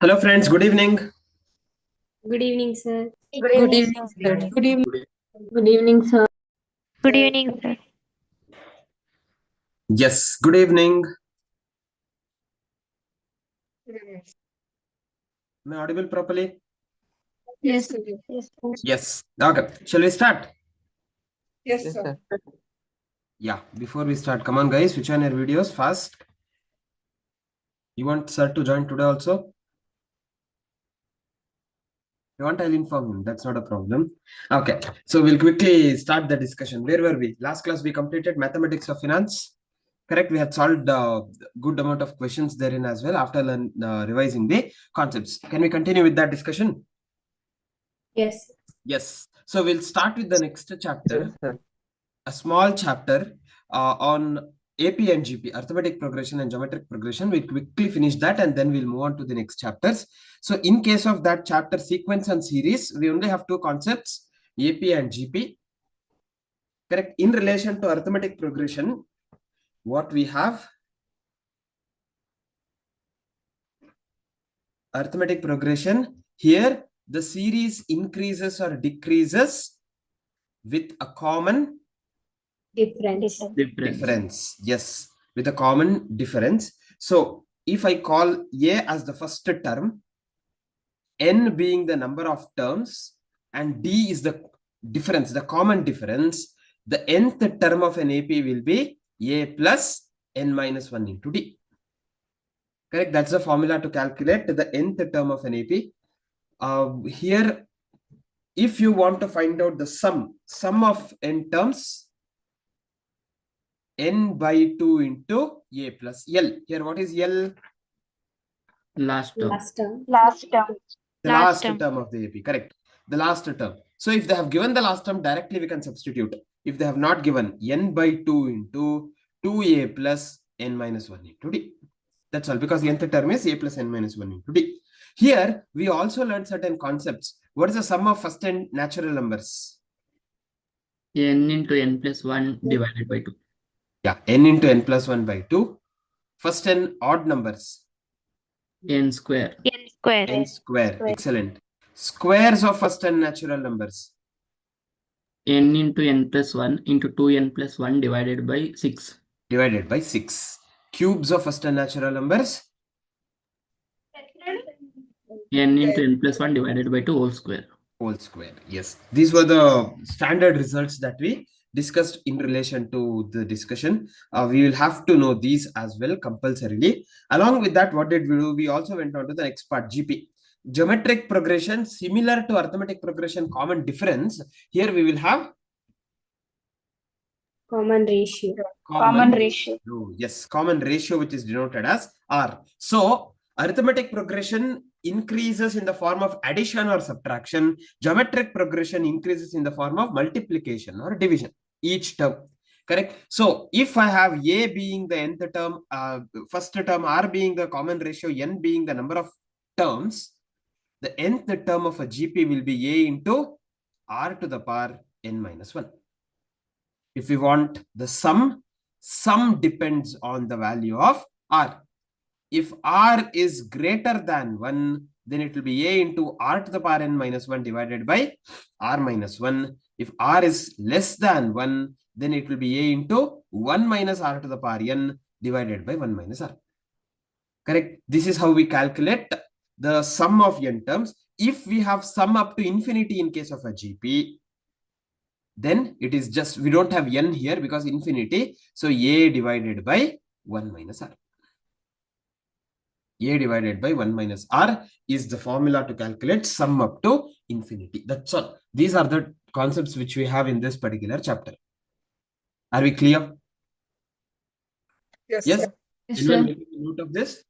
Hello friends, good evening. Good evening, sir. Good Good evening, evening, sir. sir. Good evening. Good evening, sir. Good evening, sir. Yes, good evening. Am I audible properly? Yes, sir. Yes, Yes. Okay. Shall we start? Yes, yes, sir. sir. Yeah. Before we start, come on, guys. Switch on your videos fast. You want sir to join today also? You want, I'll inform him. That's not a problem. Okay. So we'll quickly start the discussion. Where were we? Last class we completed mathematics of finance. Correct. We had solved a good amount of questions therein as well after revising the concepts. Can we continue with that discussion? Yes. Yes. So we'll start with the next chapter. Yes, sir. A small chapter on AP and GP, arithmetic progression and geometric progression. We'll quickly finish that and then we'll move on to the next chapters. So in case of that chapter sequence and series, we only have two concepts, AP and GP. Correct. In relation to arithmetic progression, what we have, arithmetic progression, here the series increases or decreases with a common difference. Yes, with a common difference. So if I call A as the first term, N being the number of terms, and D is the difference, the common difference, the nth term of an AP will be A plus N minus 1 into D. Correct? That's the formula to calculate the nth term of an AP. Here, if you want to find out the sum of n terms, n by 2 into a plus L. Here, what is L? Last term. Last term. Last term. The last term of the AP, correct. The last term. So if they have given the last term, directly we can substitute. If they have not given, n by 2 into 2a plus n minus 1 into d. That's all, because the nth term is a plus n minus 1 into d. Here, we also learned certain concepts. What is the sum of first n natural numbers? N into n plus 1 divided by 2. Yeah, n into n plus 1 by 2. First n odd numbers. N square. N square. N square. Excellent. Squares of first n natural numbers. N into n plus 1 into 2n plus 1 divided by 6. Divided by 6. Cubes of first n natural numbers. N into n plus 1 divided by 2 whole square. Whole square. Yes. These were the standard results that we discussed in relation to the discussion. We will have to know these as well compulsorily. Along with that, what did we do? We also went on to the next part, GP. Geometric progression, similar to arithmetic progression, common difference. Here we will have Common ratio. Common ratio. Yes, common ratio, which is denoted as R. So, arithmetic progression increases in the form of addition or subtraction. Geometric progression increases in the form of multiplication or division, each term. Correct? So, if I have A being the nth term, first term, R being the common ratio, N being the number of terms, the nth term of a GP will be A into R to the power N minus 1. If we want the sum depends on the value of R. If R is greater than 1, then it will be A into R to the power N minus 1 divided by R minus 1. If R is less than 1, then it will be A into 1 minus R to the power N divided by 1 minus R. Correct? This is how we calculate the sum of n terms. If we have sum up to infinity in case of a GP, then it is just, we don't have n here because infinity. So A divided by 1 minus R. A divided by 1 minus R is the formula to calculate sum up to infinity. That's all. These are the concepts which we have in this particular chapter. Are we clear? Yes, Yes? sir. Yes, Anyone sir. making a note of this?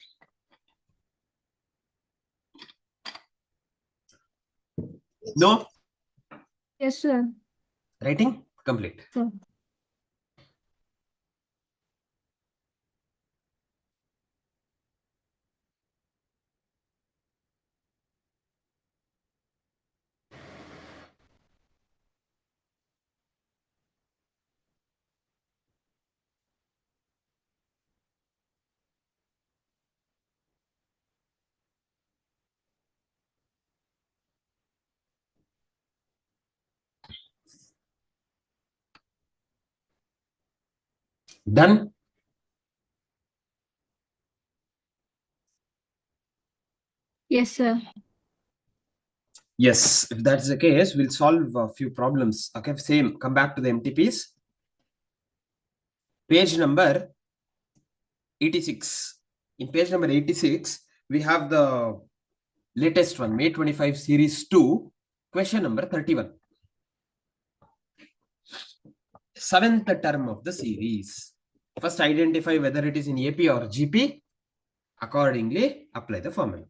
No? Yes, sir. Writing? Complete. Sir. Done? Yes, sir. Yes, if that's the case, we'll solve a few problems. Okay, same. Come back to the MTPs. Page number 86. In page number 86, we have the latest one, May 25 series 2, question number 31. Seventh term of the series. First, identify whether it is in AP or GP. Accordingly, apply the formula.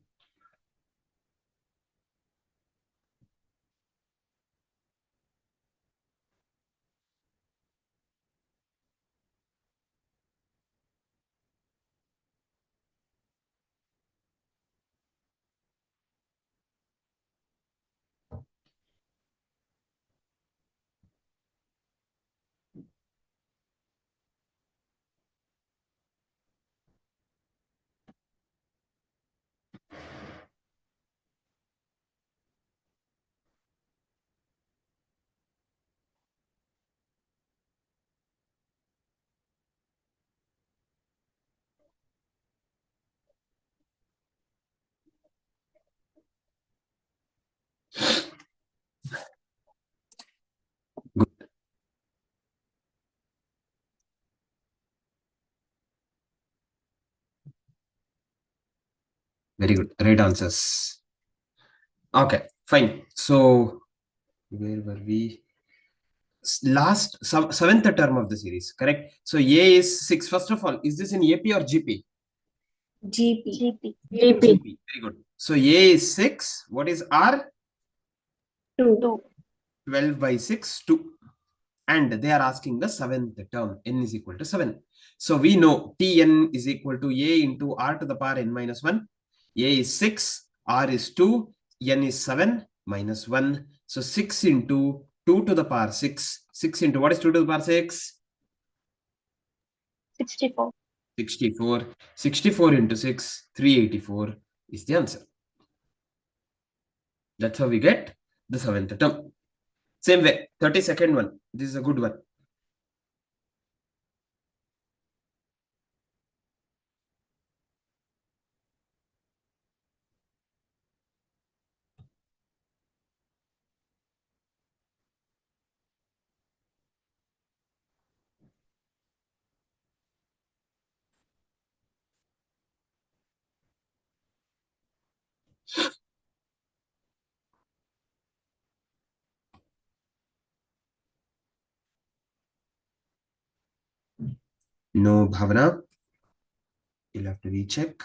Good. Very good. Right answers. Okay, fine. So, where were we? Last seventh term of the series, correct? So, A is 6. First of all, is this in AP or GP? GP. GP. GP. Very good. So, A is 6. What is R? 2. 12 by 6, 2. And they are asking the seventh term, n is equal to 7. So we know Tn is equal to A into R to the power n minus 1. A is 6, R is 2, n is 7 minus 1. So 6 into 2 to the power 6. 6 into what is 2 to the power 6? 64. 64. 64 into 6, 384 is the answer. That's how we get the seventh term. Same way, 32nd one. This is a good one. No, Bhavana. You'll have to recheck.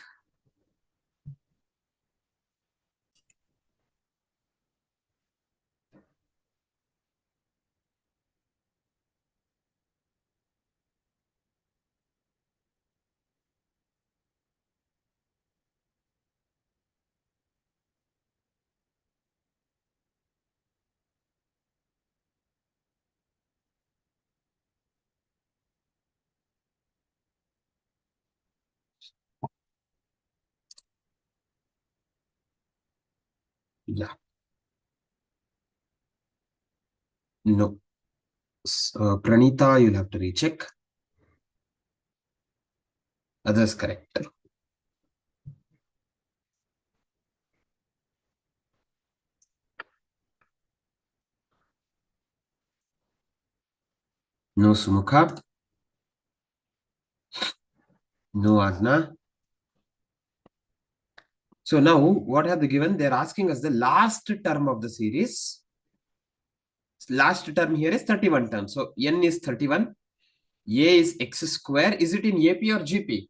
Yeah. No. Pranita, you'll have to recheck. Others correct. No, Sumukha. No, Adna. So now what have they given? They're asking us the last term of the series. Last term here is 31 terms. So n is 31. A is x square. Is it in AP or GP?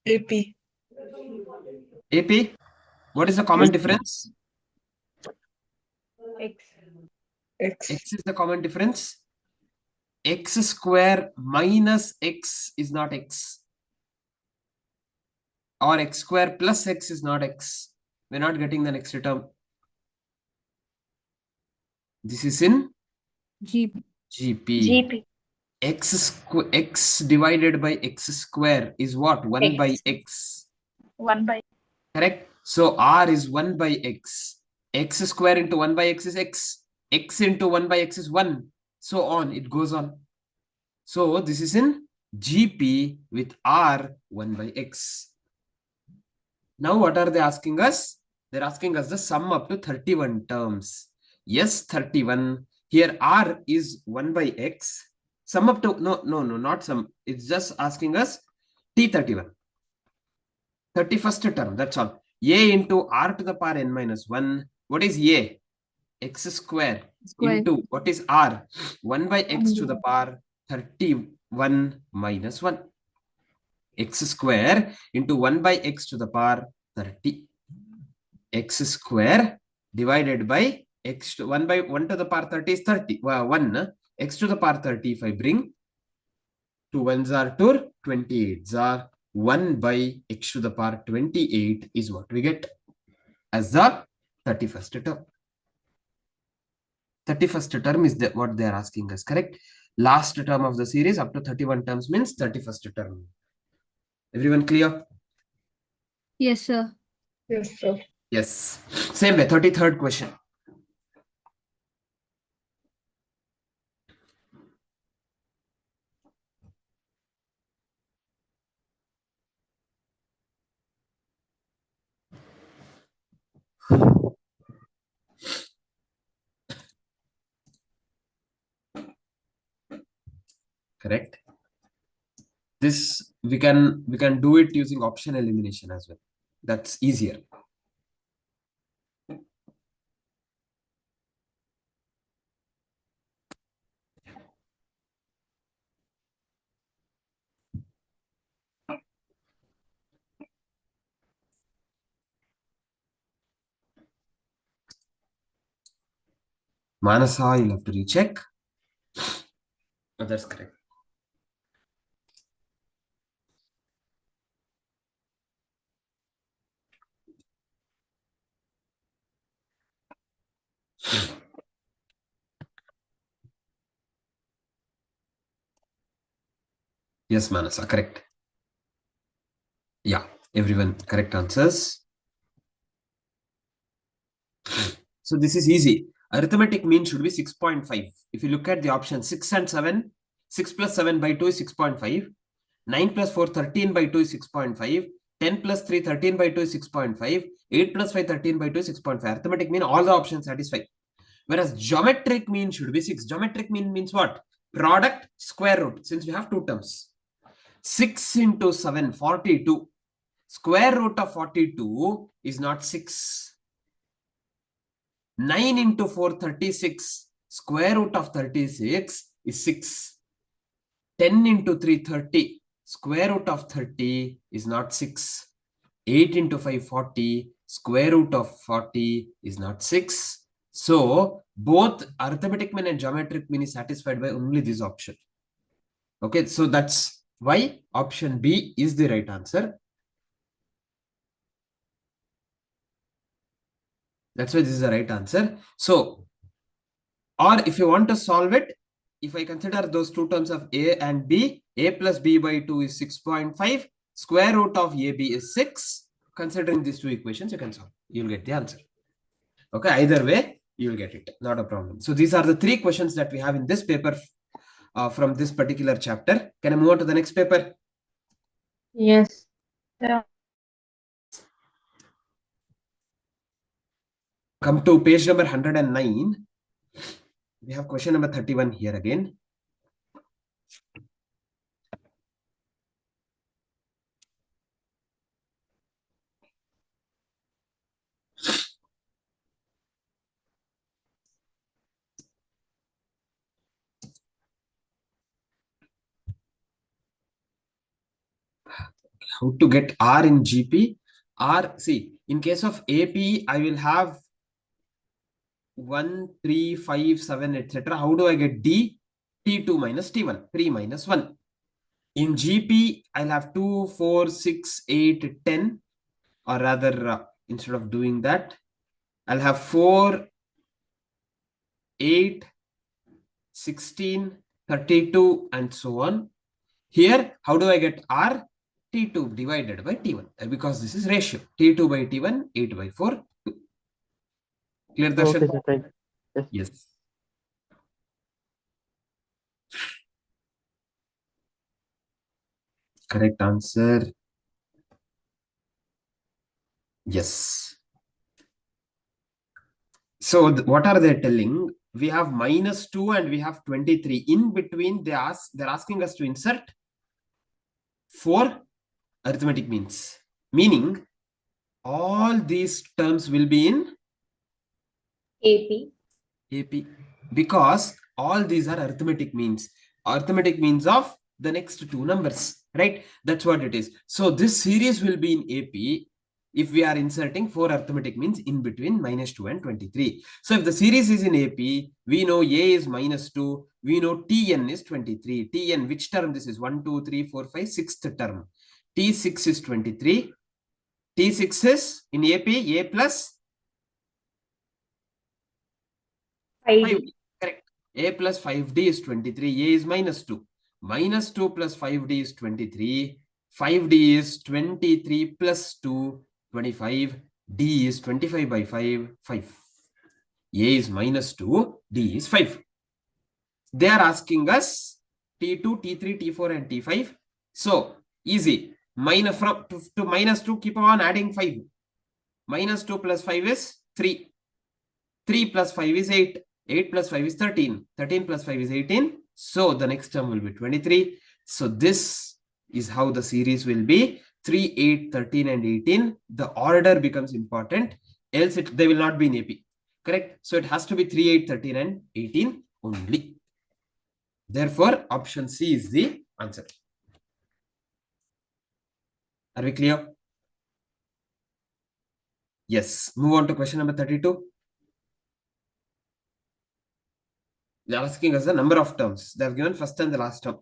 AP. AP. What is the common difference? X. X. X is the common difference. X square minus x is not x. Or x square plus x is not x. We're not getting the next term. This is in GP. GP. X divided by x square is what? 1 by x. 1 by. Correct? So R is 1 by x. X square into 1 by x is x. x into 1 by x is 1. So on, it goes on. So this is in GP with R 1 by x. Now what are they asking us? They're asking us the sum up to 31 terms. Yes, 31. Here R is 1 by x. Sum up to, no, not sum. It's just asking us T31. 31st term, that's all. A into R to the power n minus 1. What is A? X square into what is R? 1 by x to the power 31 minus 1. X square into 1 by x to the power 30. X square divided by x to 1 by 1 to the power 30 is 30. 1. X to the power 30, if I bring 2 1s are 2, 28s are 1 by x to the power 28 is what we get as the 31st term. 31st term is what they are asking us, correct? Last term of the series up to 31 terms means 31st term. Everyone clear? Yes, sir. Yes, sir. Yes. Same way, 33rd question. Correct. This we can do it using option elimination as well. That's easier. Manasa, you'll have to recheck. Oh, that's correct. Yes, Manasa, correct. Yeah, everyone correct answers. So this is easy. Arithmetic mean should be 6.5. If you look at the option 6 and 7, 6 plus 7 by 2 is 6.5. 9 plus 4, 13 by 2 is 6.5. 10 plus 3, 13 by 2 is 6.5. 8 plus 5, 13 by 2 is 6.5. Arithmetic mean all the options satisfy. Whereas geometric mean should be 6. Geometric mean means what? Product square root. Since we have two terms. 6 into 7, 42. Square root of 42 is not 6. 9 into 4, 36. Square root of 36 is 6. 10 into 3, 30. Square root of 30 is not 6. 8 into 5, 40. Square root of 40 is not 6. So, both arithmetic mean and geometric mean is satisfied by only this option. Okay, so that's why option B is the right answer. That's why this is the right answer. So, or if you want to solve it, if I consider those two terms of A and B, A plus B by 2 is 6.5. Square root of AB is 6. Considering these two equations, you can solve. You'll get the answer. Okay, either way, you'll get it. Not a problem. So these are the three questions that we have in this paper from this particular chapter. Can I move on to the next paper? Yes. Yeah. Come to page number 109. We have question number 31 here again. How to get R in GP? R, see, in case of AP, I will have 1, 3, 5, 7, etc. How do I get D? T2 minus T1, 3 minus 1. In GP, I'll have 2, 4, 6, 8, 10. Or rather, instead of doing that, I'll have 4, 8, 16, 32, and so on. Here, how do I get R? T2 divided by T1, because this is ratio. T2 by T1, 8 by 4, 2. Clear, Darshan? Okay, sir. Thank you. Yes. Correct answer. Yes. So what are they telling? We have -2 and we have 23. In between, they're asking us to insert 4 arithmetic means. Meaning, all these terms will be in AP. AP because all these are arithmetic means of the next two numbers, right? That's what it is. So this series will be in AP if we are inserting 4 arithmetic means in between -2 and 23. So if the series is in AP, we know A is -2, we know TN is 23. TN, which term this is? 1, 2, 3, 4, 5, sixth term. T6 is 23. T6 is in AP, A plus 5D. Correct. A plus 5D is 23. A is -2. -2 plus 5D is 23. 5D is 23 plus 2, 25. D is 25 by 5, 5. A is -2, D is 5. They are asking us T2, T3, T4 and T5. So, easy. Minus from to -2, keep on adding 5. -2 plus 5 is 3. 3 plus 5 is 8. 8 plus 5 is 13. 13 plus 5 is 18. So the next term will be 23. So this is how the series will be. 3, 8, 13 and 18. The order becomes important. Else they will not be in AP. Correct? So it has to be 3, 8, 13 and 18 only. Therefore, option C is the answer. Are we clear? Yes. Move on to question number 32. They are asking us the number of terms. They have given first and the last term.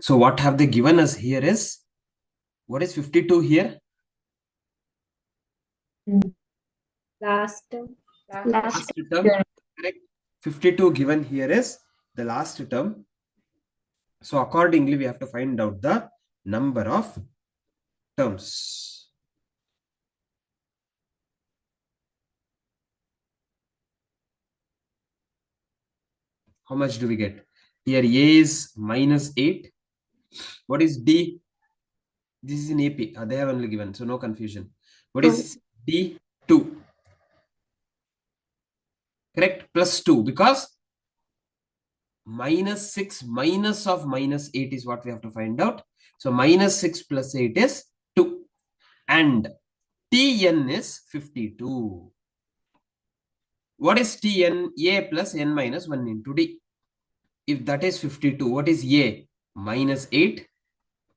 So what have they given us here is, what is 52 here? Last term. Last term, correct? 52 given here is the last term. So accordingly, we have to find out the number of terms. How much do we get? Here A is -8. What is D? This is in AP. They have only given, so no confusion. What is D? 2. Correct? Plus 2 because -6 minus of -8 is what we have to find out. So -6 plus 8 is 2. And Tn is 52. What is Tn? A plus n minus 1 into D. If that is 52, what is A? -8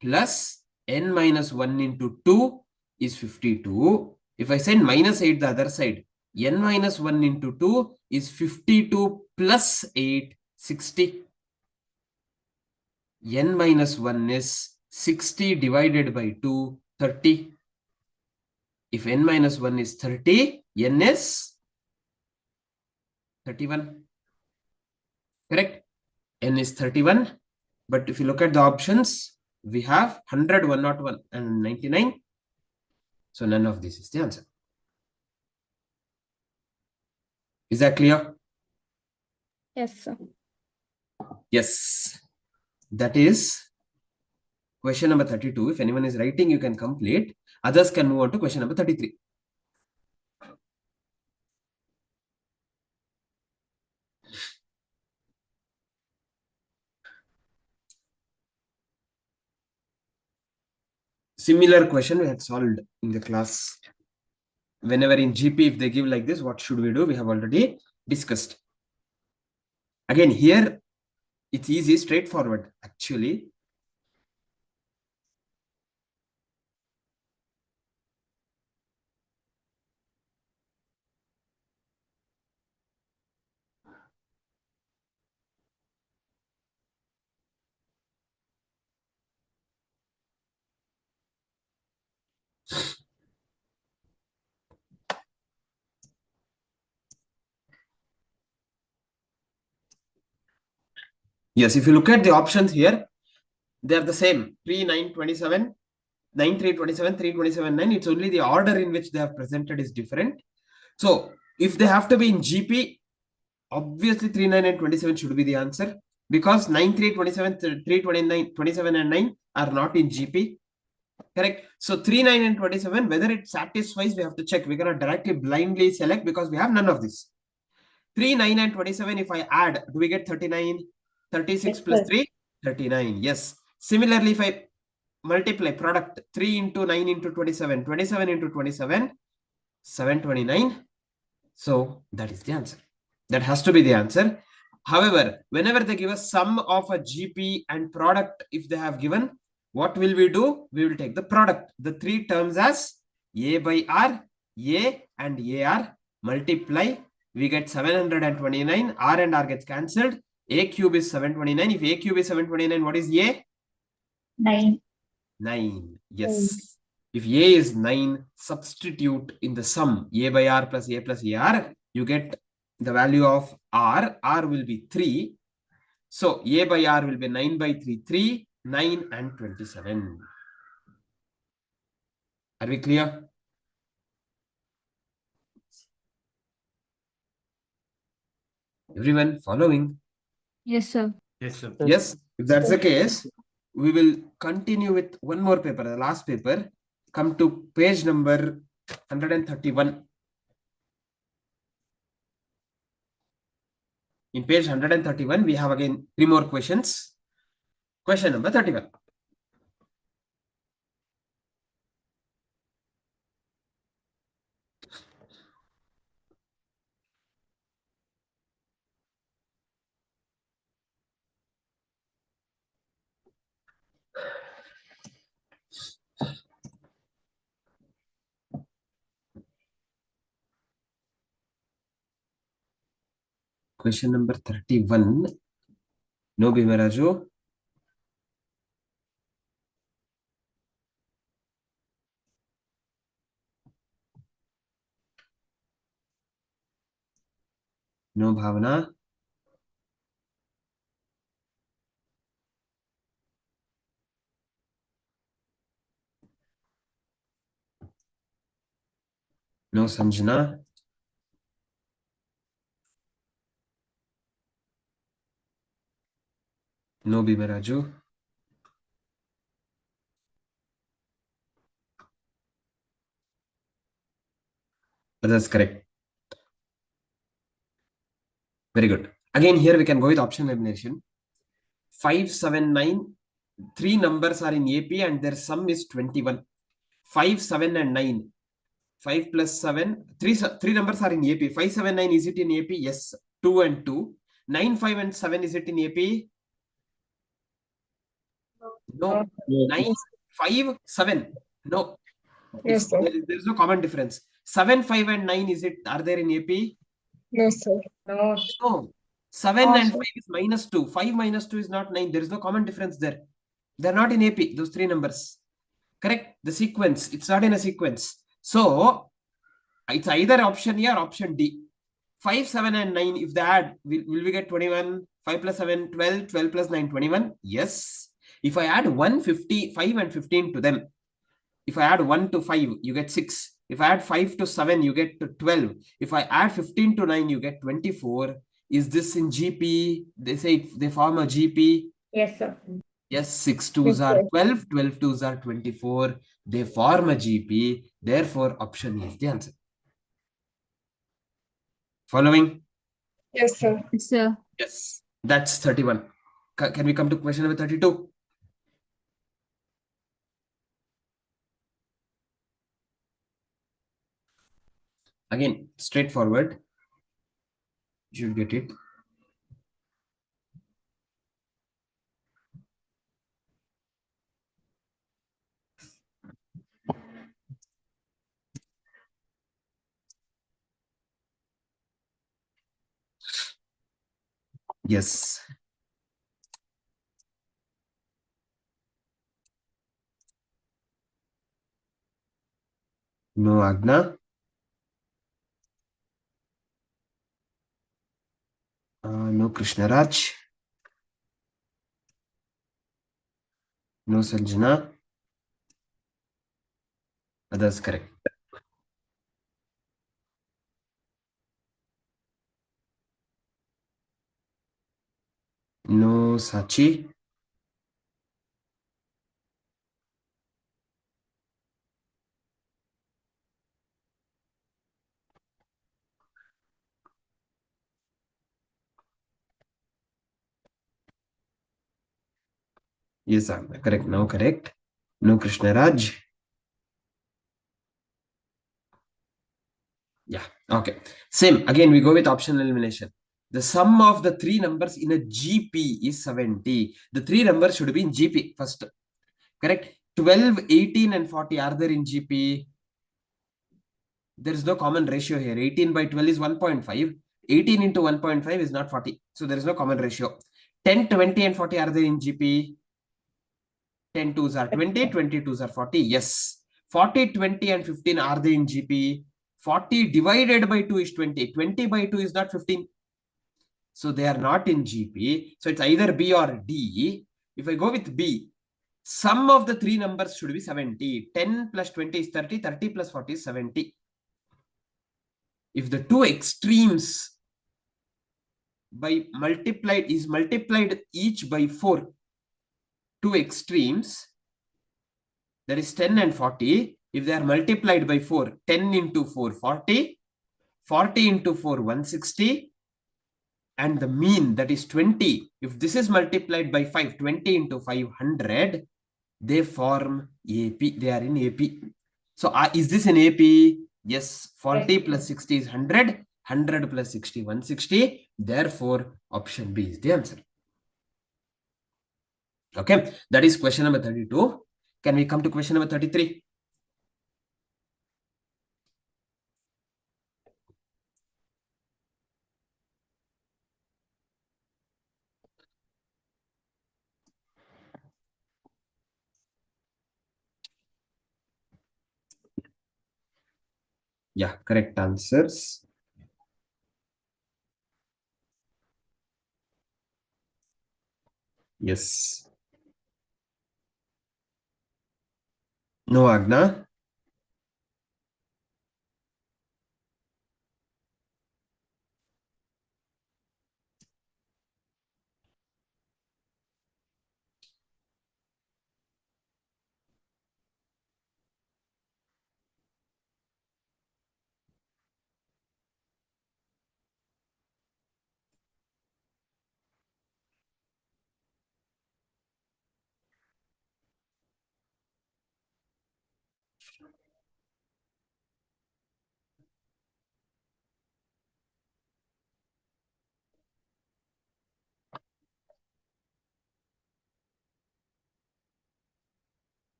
plus n minus 1 into 2 is 52. If I send -8 the other side, n minus 1 into 2 is 52 plus 8, 60. N minus 1 is 60 divided by 2, 30. If n minus 1 is 30, n is 31. Correct? N is 31. But if you look at the options, we have 100, 101 and 99. So none of this is the answer. Is that clear? Yes, sir. Yes. That is question number 32. If anyone is writing, you can complete. Others can move on to question number 33. Similar question we had solved in the class. Whenever in GP, if they give like this, what should we do? We have already discussed. Again, here it's easy, straightforward, actually. Yes, if you look at the options here, they are the same. 3, 9, 27, 9, 3, 27, 3, 27, 9. It's only the order in which they have presented is different. So if they have to be in GP, obviously 3, 9 and 27 should be the answer, because 9, 3, 27, 3, 29, 27 and 9 are not in GP. Correct. So 3, 9 and 27, whether it satisfies, we have to check. We cannot directly blindly select because we have none of this. 3, 9 and 27, if I add, do we get 39? 36 Yes, plus sir. 3, 39. Yes. Similarly, if I multiply product 3 into 9 into 27, 27 into 27, 729. So that is the answer. That has to be the answer. However, whenever they give a sum of a GP and product, if they have given, what will we do? We will take the product, the three terms as A by R, A and AR, multiply. We get 729. R and R gets cancelled. A cube is 729. If A cube is 729, what is A? 9. 9. Yes. If A is 9, substitute in the sum A by R plus A plus AR, you get the value of R. R will be 3. So A by R will be 9 by 3, 3, 9 and 27. Are we clear? Everyone following? Yes, sir. Yes, sir. Yes. If that's the case, we will continue with one more paper, the last paper. Come to page number 131. In page 131, we have again 3 more questions. Question number 31. Question number 31. No, Bhimaraju. No, Bhavana. No, Sanjana. No, Bhimaraju. That's correct. Very good. Again, here we can go with option elimination. 5, 7, 9. 3 numbers are in AP and their sum is 21. 5, 7 and 9. 5 plus 7. 3 numbers are in AP. 5, 7, 9. Is it in AP? Yes. 2 and 2. 9, 5 and 7. Is it in AP? No. 9, 5, 7. No. Yes, sir. There is no common difference. 7, 5 and 9. Are there in AP? No, sir. No. No. 7 Oh, and sir. 5 is minus 2. 5 minus 2 is not 9. There is no common difference there. They're not in AP, those 3 numbers. Correct? The sequence. It's not in a sequence. So, it's either option A or option D. 5, 7 and 9, if they add, will we get 21? 5 plus 7, 12. 12 plus 9, 21. Yes. If I add 5 and 15 to them, if I add 1 to 5, you get 6. If I add 5 to 7, you get 12. If I add 15 to 9, you get 24. Is this in GP? They say they form a GP. Yes, sir. Yes, 6 2s are 12, 12 2s are 24. They form a GP. Therefore, option E is the answer. Following? Yes, sir. Yes, sir. Yes. That's 31. Can we come to question number 32? Again, straightforward. You should get it. Yes. No, Agna. No, Krishnaraj. No, Sanjana. Others correct. No, Sachi. Yes, Agna. Correct. No, correct. No, Krishnaraj. Yeah. Okay. Same. Again, we go with optional elimination. The sum of the three numbers in a GP is 70. The three numbers should be in GP first. Correct? 12, 18, and 40 are there in GP? There is no common ratio here. 18 by 12 is 1.5. 18 into 1.5 is not 40. So there is no common ratio. 10, 20, and 40 are there in GP? 10 twos are 20, 20 twos are 40. Yes. 40, 20, and 15 are they in GP? 40 divided by 2 is 20. 20 by 2 is not 15. So they are not in GP. So it's either B or D. If I go with B, sum of the three numbers should be 70. 10 plus 20 is 30. 30 plus 40 is 70. If the two extremes multiplied each by 4, two extremes, that is 10 and 40, if they are multiplied by 4, 10 into 4, 40, 40 into 4, 160, and the mean, that is 20, if this is multiplied by 5, 20 into 500, they form AP, they are in AP. So is this an AP? Yes, 40 plus 60 is 100, 100 plus 60, 160. Therefore, option B is the answer. Okay, that is question number 32. Can we come to question number 33? Yeah, correct answers. Yes. No, Agna.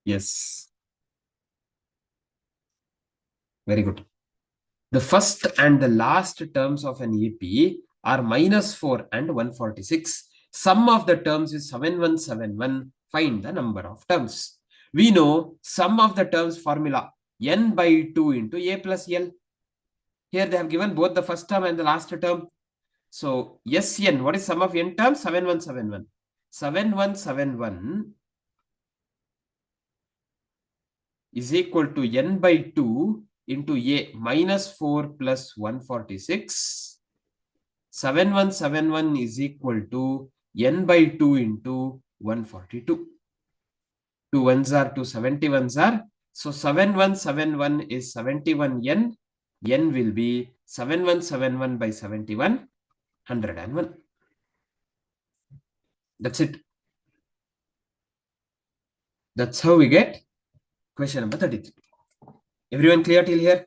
Yes. Very good. The first and the last terms of an AP are -4 and 146. Sum of the terms is 7171. Find the number of terms. We know sum of the terms formula n by 2 into a plus l. Here they have given both the first term and the last term. So Sn, what is sum of n terms? 7171. 7171 is equal to n by 2 into a -4 plus 146. 7171 is equal to n by 2 into 142. 2 ones are 2 71s are. So 7171 is 71n. N will be 7171 by 71, 101. That's it. That's how we get question number 33. Everyone clear till here?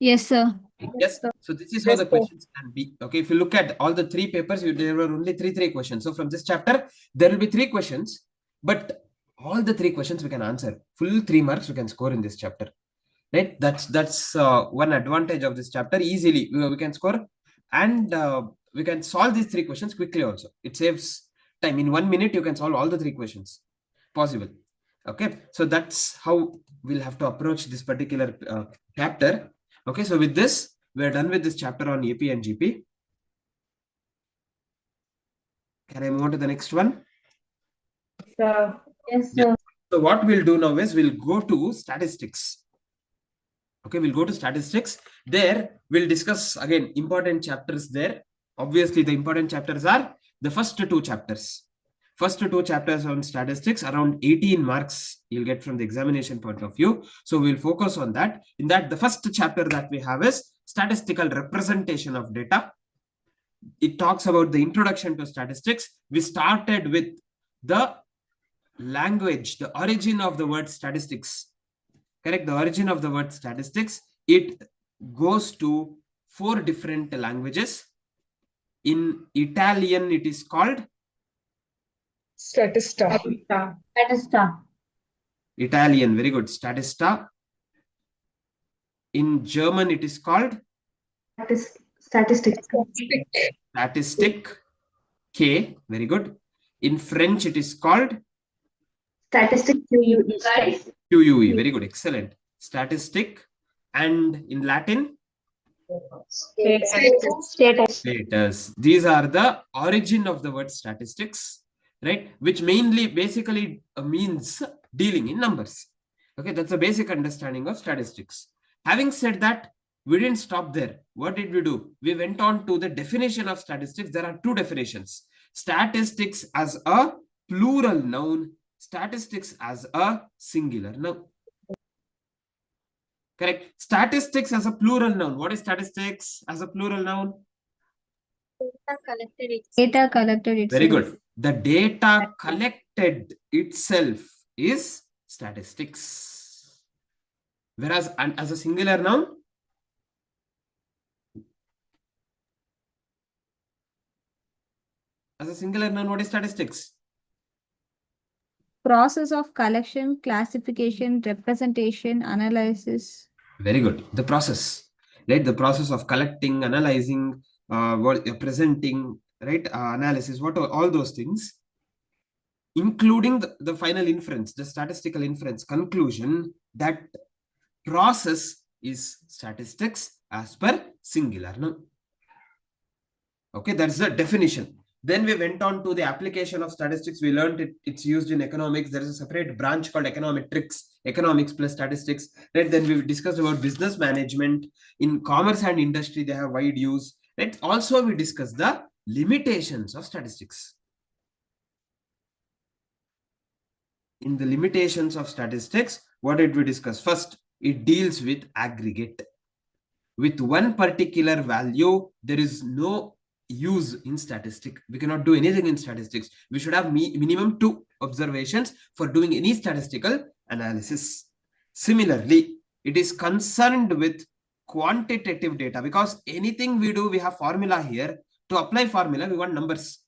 Yes, sir. Yes. So this is how Yes, the sir. questions can be. Okay. If you look at all the three papers, there were only three questions. So from this chapter, there will be three questions, but all the three questions we can answer. Full 3 marks we can score in this chapter. Right. That's one advantage of this chapter. Easily we can score, and we can solve these three questions quickly also. It saves time. In 1 minute, you can solve all the three questions possible. Okay. So that's how we'll have to approach this particular chapter. Okay, so with this, we're done with this chapter on AP and GP. Can I move on to the next one? Sir. Yes, Yeah. sir. So what we'll do now is we'll go to statistics. Okay, we'll go to statistics. There, we'll discuss again important chapters there. Obviously, the important chapters are the first two chapters. First two chapters on statistics, around 18 marks you'll get from the examination point of view. So we'll focus on that. In that, the first chapter that we have is statistical representation of data. It talks about the introduction to statistics. We started with the language, the origin of the word statistics. Correct? The origin of the word statistics. It goes to 4 different languages. In Italian, it is called Statista. Statista. Italian. Very good. Statista. In German, it is called Statistics. statistic. K. Very good. In French, it is called Statistics QUE. Very good. Excellent. Statistic. And in Latin, status. These are the origin of the word statistics, right? Which mainly basically means dealing in numbers. Okay, that's a basic understanding of statistics. Having said that, we didn't stop there. What did we do? We went on to the definition of statistics. There are 2 definitions. Statistics as a plural noun, statistics as a singular noun. Correct. Statistics as a plural noun. What is statistics as a plural noun? Data collected itself. Very good. The data collected itself is statistics. Whereas as a singular noun, what is statistics? Process of collection, classification, representation, analysis. Very good. The process, right? The process of collecting, analyzing, presenting, right? Analysis, what are all those things, including the final inference, the statistical inference conclusion. That process is statistics as per singular noun. Okay, that's the definition. Then we went on to the application of statistics. We learned it's used in economics. There is a separate branch called econometrics, economics plus statistics. Right? Then we discussed about business management. In commerce and industry, they have wide use. Right? Also, we discussed the limitations of statistics. In the limitations of statistics, what did we discuss? First, it deals with aggregate. With one particular value, there is no use in statistics. We cannot do anything in statistics. We should have minimum 2 observations for doing any statistical analysis. Similarly, it is concerned with quantitative data, because anything we do, we have formula here. To apply formula, we want numbers.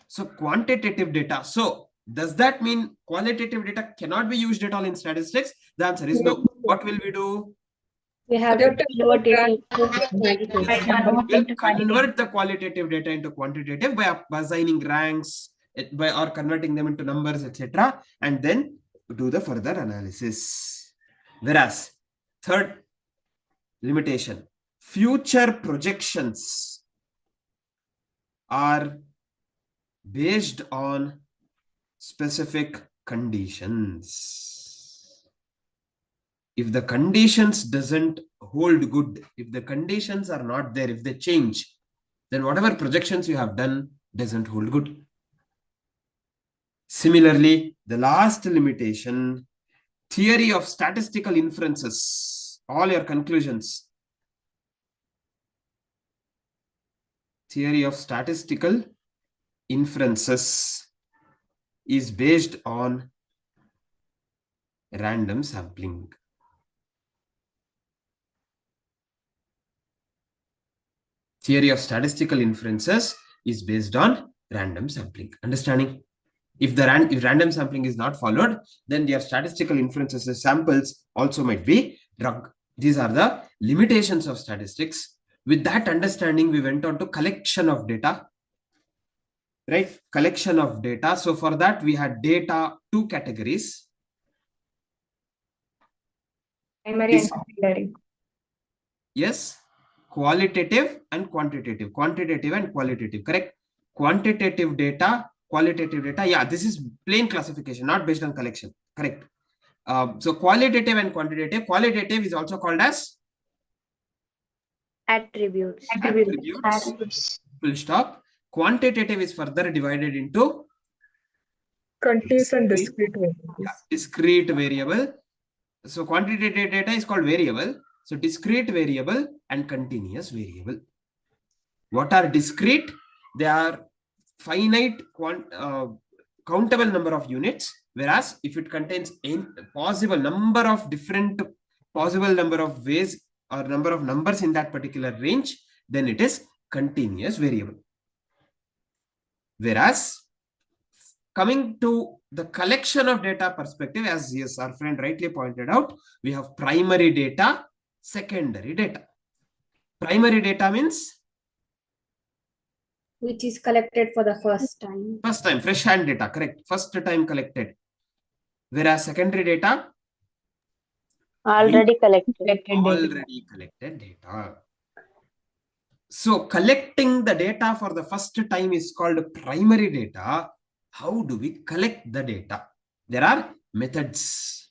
So quantitative data. So does that mean qualitative data cannot be used at all in statistics? The answer is no. What will we do? We have to convert it We'll convert the qualitative data into quantitative by assigning ranks, or converting them into numbers, etc. And then do the further analysis. Whereas, third limitation, future projections are based on specific conditions. If the conditions doesn't hold good, if the conditions are not there, if they change, then whatever projections you have done doesn't hold good. Similarly, the last limitation, theory of statistical inferences, all your conclusions. Theory of statistical inferences is based on random sampling. Theory of statistical inferences is based on random sampling. Understanding? If random sampling is not followed, then your statistical inferences samples also might be wrong. These are the limitations of statistics. With that understanding, we went on to collection of data. Right? Collection of data. So for that, we had data, two categories. Primary and secondary. Yes. Qualitative and quantitative. Quantitative and qualitative. Correct? Quantitative data, qualitative data. Yeah, this is plain classification, not based on collection. Correct. So qualitative and quantitative. Qualitative is also called as Attributes. attributes. Full stop. Quantitative is further divided into Continuous and discrete variables. discrete variable. So quantitative data is called variable. So discrete variable and continuous variable. What are discrete? They are finite countable number of units, whereas if it contains a possible number of different possible number of ways or number of numbers in that particular range, then it is continuous variable. Whereas coming to the collection of data perspective, as yes, our friend rightly pointed out, we have primary data, secondary data. Primary data means Which is collected for the first time. first time, fresh hand data, correct? First time collected. Whereas secondary data, Already collected. already collected data. So collecting the data for the first time is called primary data. How do we collect the data? There are methods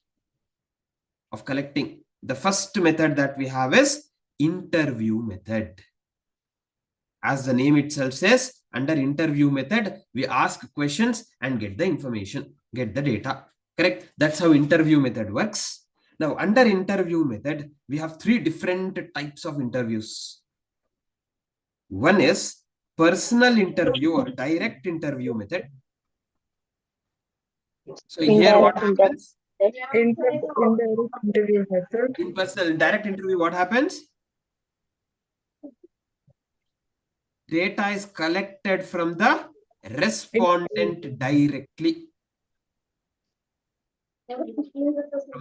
of collecting. The first method that we have is interview method. As the name itself says, under interview method, we ask questions and get the information, get the data. Correct? That's how interview method works. Now, under interview method, we have three different types of interviews. One is personal interview or direct interview method. So here what happens? Indirect interview method. In personal direct interview, what happens? Data is collected from the respondent directly. From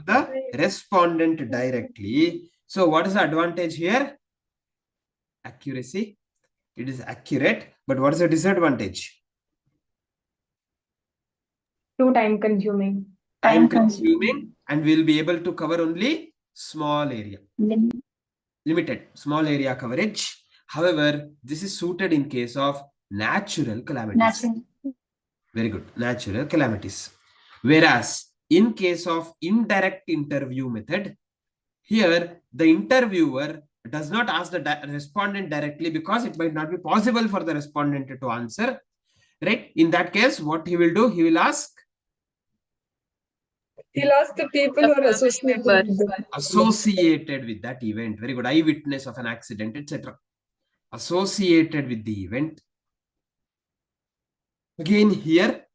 the respondent directly. So what is the advantage here? Accuracy. It is accurate, but what is the disadvantage? Too time consuming. Time consuming, and we'll be able to cover only small area. Limited, small area coverage. However, this is suited in case of natural calamities. Very good, natural calamities. Whereas in case of indirect interview method, here the interviewer does not ask the respondent directly because it might not be possible for the respondent to answer. Right? In that case, what he will do, he will ask. He'll ask the people who are associated with that event. Very good. Eyewitness of an accident, etc. Associated with the event. Again, here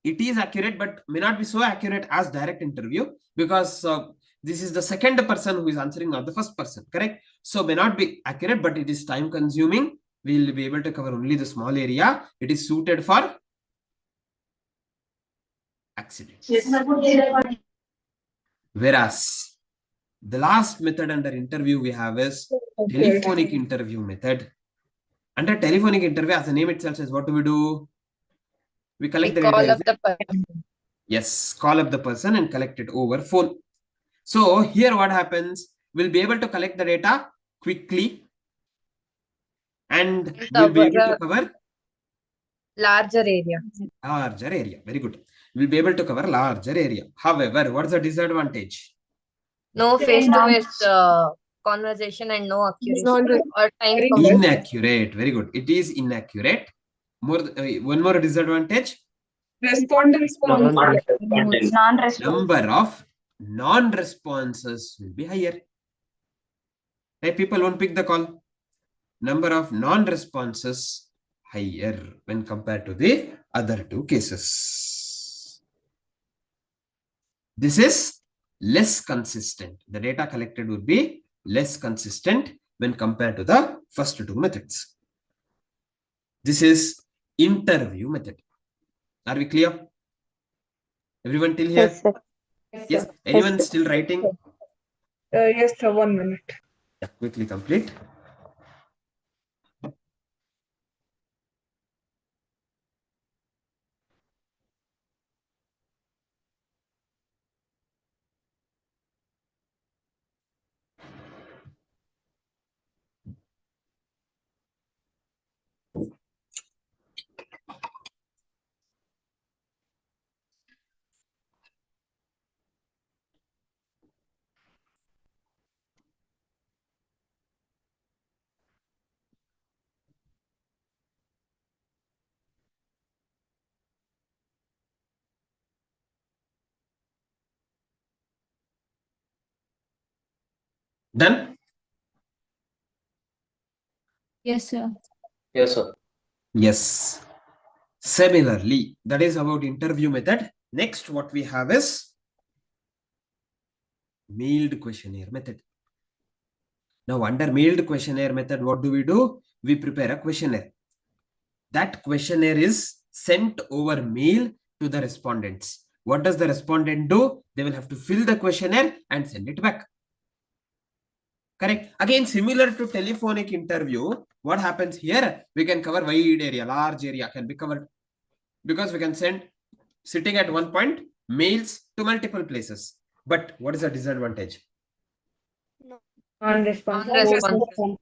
it is accurate, but may not be so accurate as direct interview because this is the second person who is answering, not the first person. Correct? So may not be accurate, but it is time consuming. We will be able to cover only the small area. It is suited for accidents. Whereas the last method under interview we have is telephonic interview method. Under telephonic interview, as the name itself says, what do we do? We collect the data. Yes, call up the person and collect it over phone. So here what happens? We'll be able to collect the data quickly and we'll be able to cover larger area. Larger area. Very good. We'll be able to cover larger area. However, what's the disadvantage? No face-to-face conversation and no accuracy or time. Inaccurate. Very good. It is inaccurate. One more disadvantage. Respondents. Number of non-responses will be higher. Hey, people won't pick the call. Number of non-responses higher when compared to the other two cases. This is less consistent. The data collected would be less consistent when compared to the first two methods. This is interview method. Are we clear? Everyone till here? Yes, sir. Yes. sir. Anyone Yes, still writing? Yes, sir. 1 minute. Yeah, quickly complete. Done? Yes, sir. Yes, sir. Yes. Similarly, that is about interview method. Next, what we have is mailed questionnaire method. Now, under mailed questionnaire method, what do? We prepare a questionnaire. That questionnaire is sent over mail to the respondents. What does the respondent do? They will have to fill the questionnaire and send it back. Correct. Again, similar to telephonic interview, what happens here? We can cover wide area, large area can be covered because we can send sitting at one point mails to multiple places. But what is the disadvantage? Non-responsive.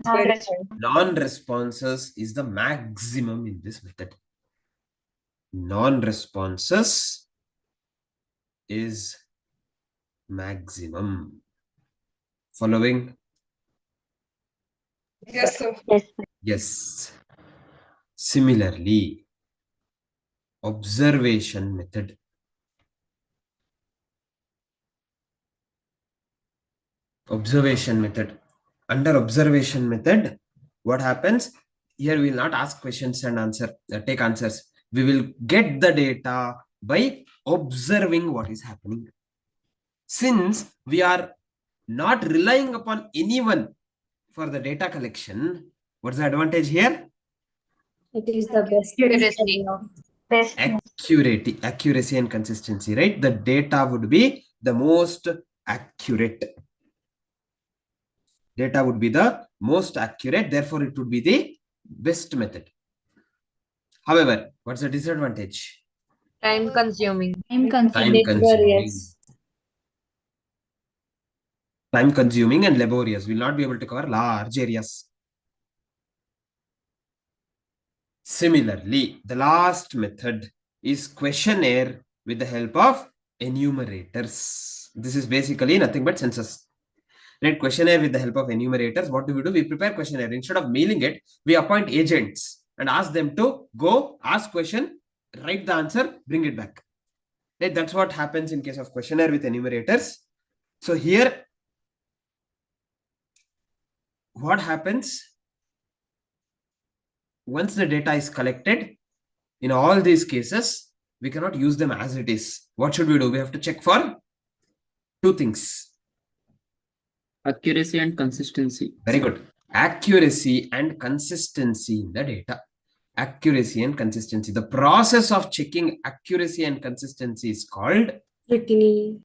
Non-responsive. Non-responses is the maximum in this method. Non-responses is maximum. Following? Yes, sir. Yes. Similarly, observation method. Observation method. Under observation method, what happens? Here we will not ask questions and take answers. We will get the data by observing what is happening. Since we are not relying upon anyone for the data collection, what's the advantage here? It is the best. Accuracy and consistency, right? The data would be the most accurate. Data would be the most accurate, therefore it would be the best method. However, what's the disadvantage? Time consuming. Time consuming. Time consuming. Time consuming and laborious. We'll not be able to cover large areas. Similarly, the last method is questionnaire with the help of enumerators. This is basically nothing but census. Right? Questionnaire with the help of enumerators. What do? We prepare questionnaire. Instead of mailing it, we appoint agents and ask them to go, ask question, write the answer, bring it back. Right? That's what happens in case of questionnaire with enumerators. So here, what happens? Once the data is collected, in all these cases, we cannot use them as it is. What should we do? We have to check for two things. Accuracy and consistency. Very good. Accuracy and consistency in the data. Accuracy and consistency. The process of checking accuracy and consistency is called scrutiny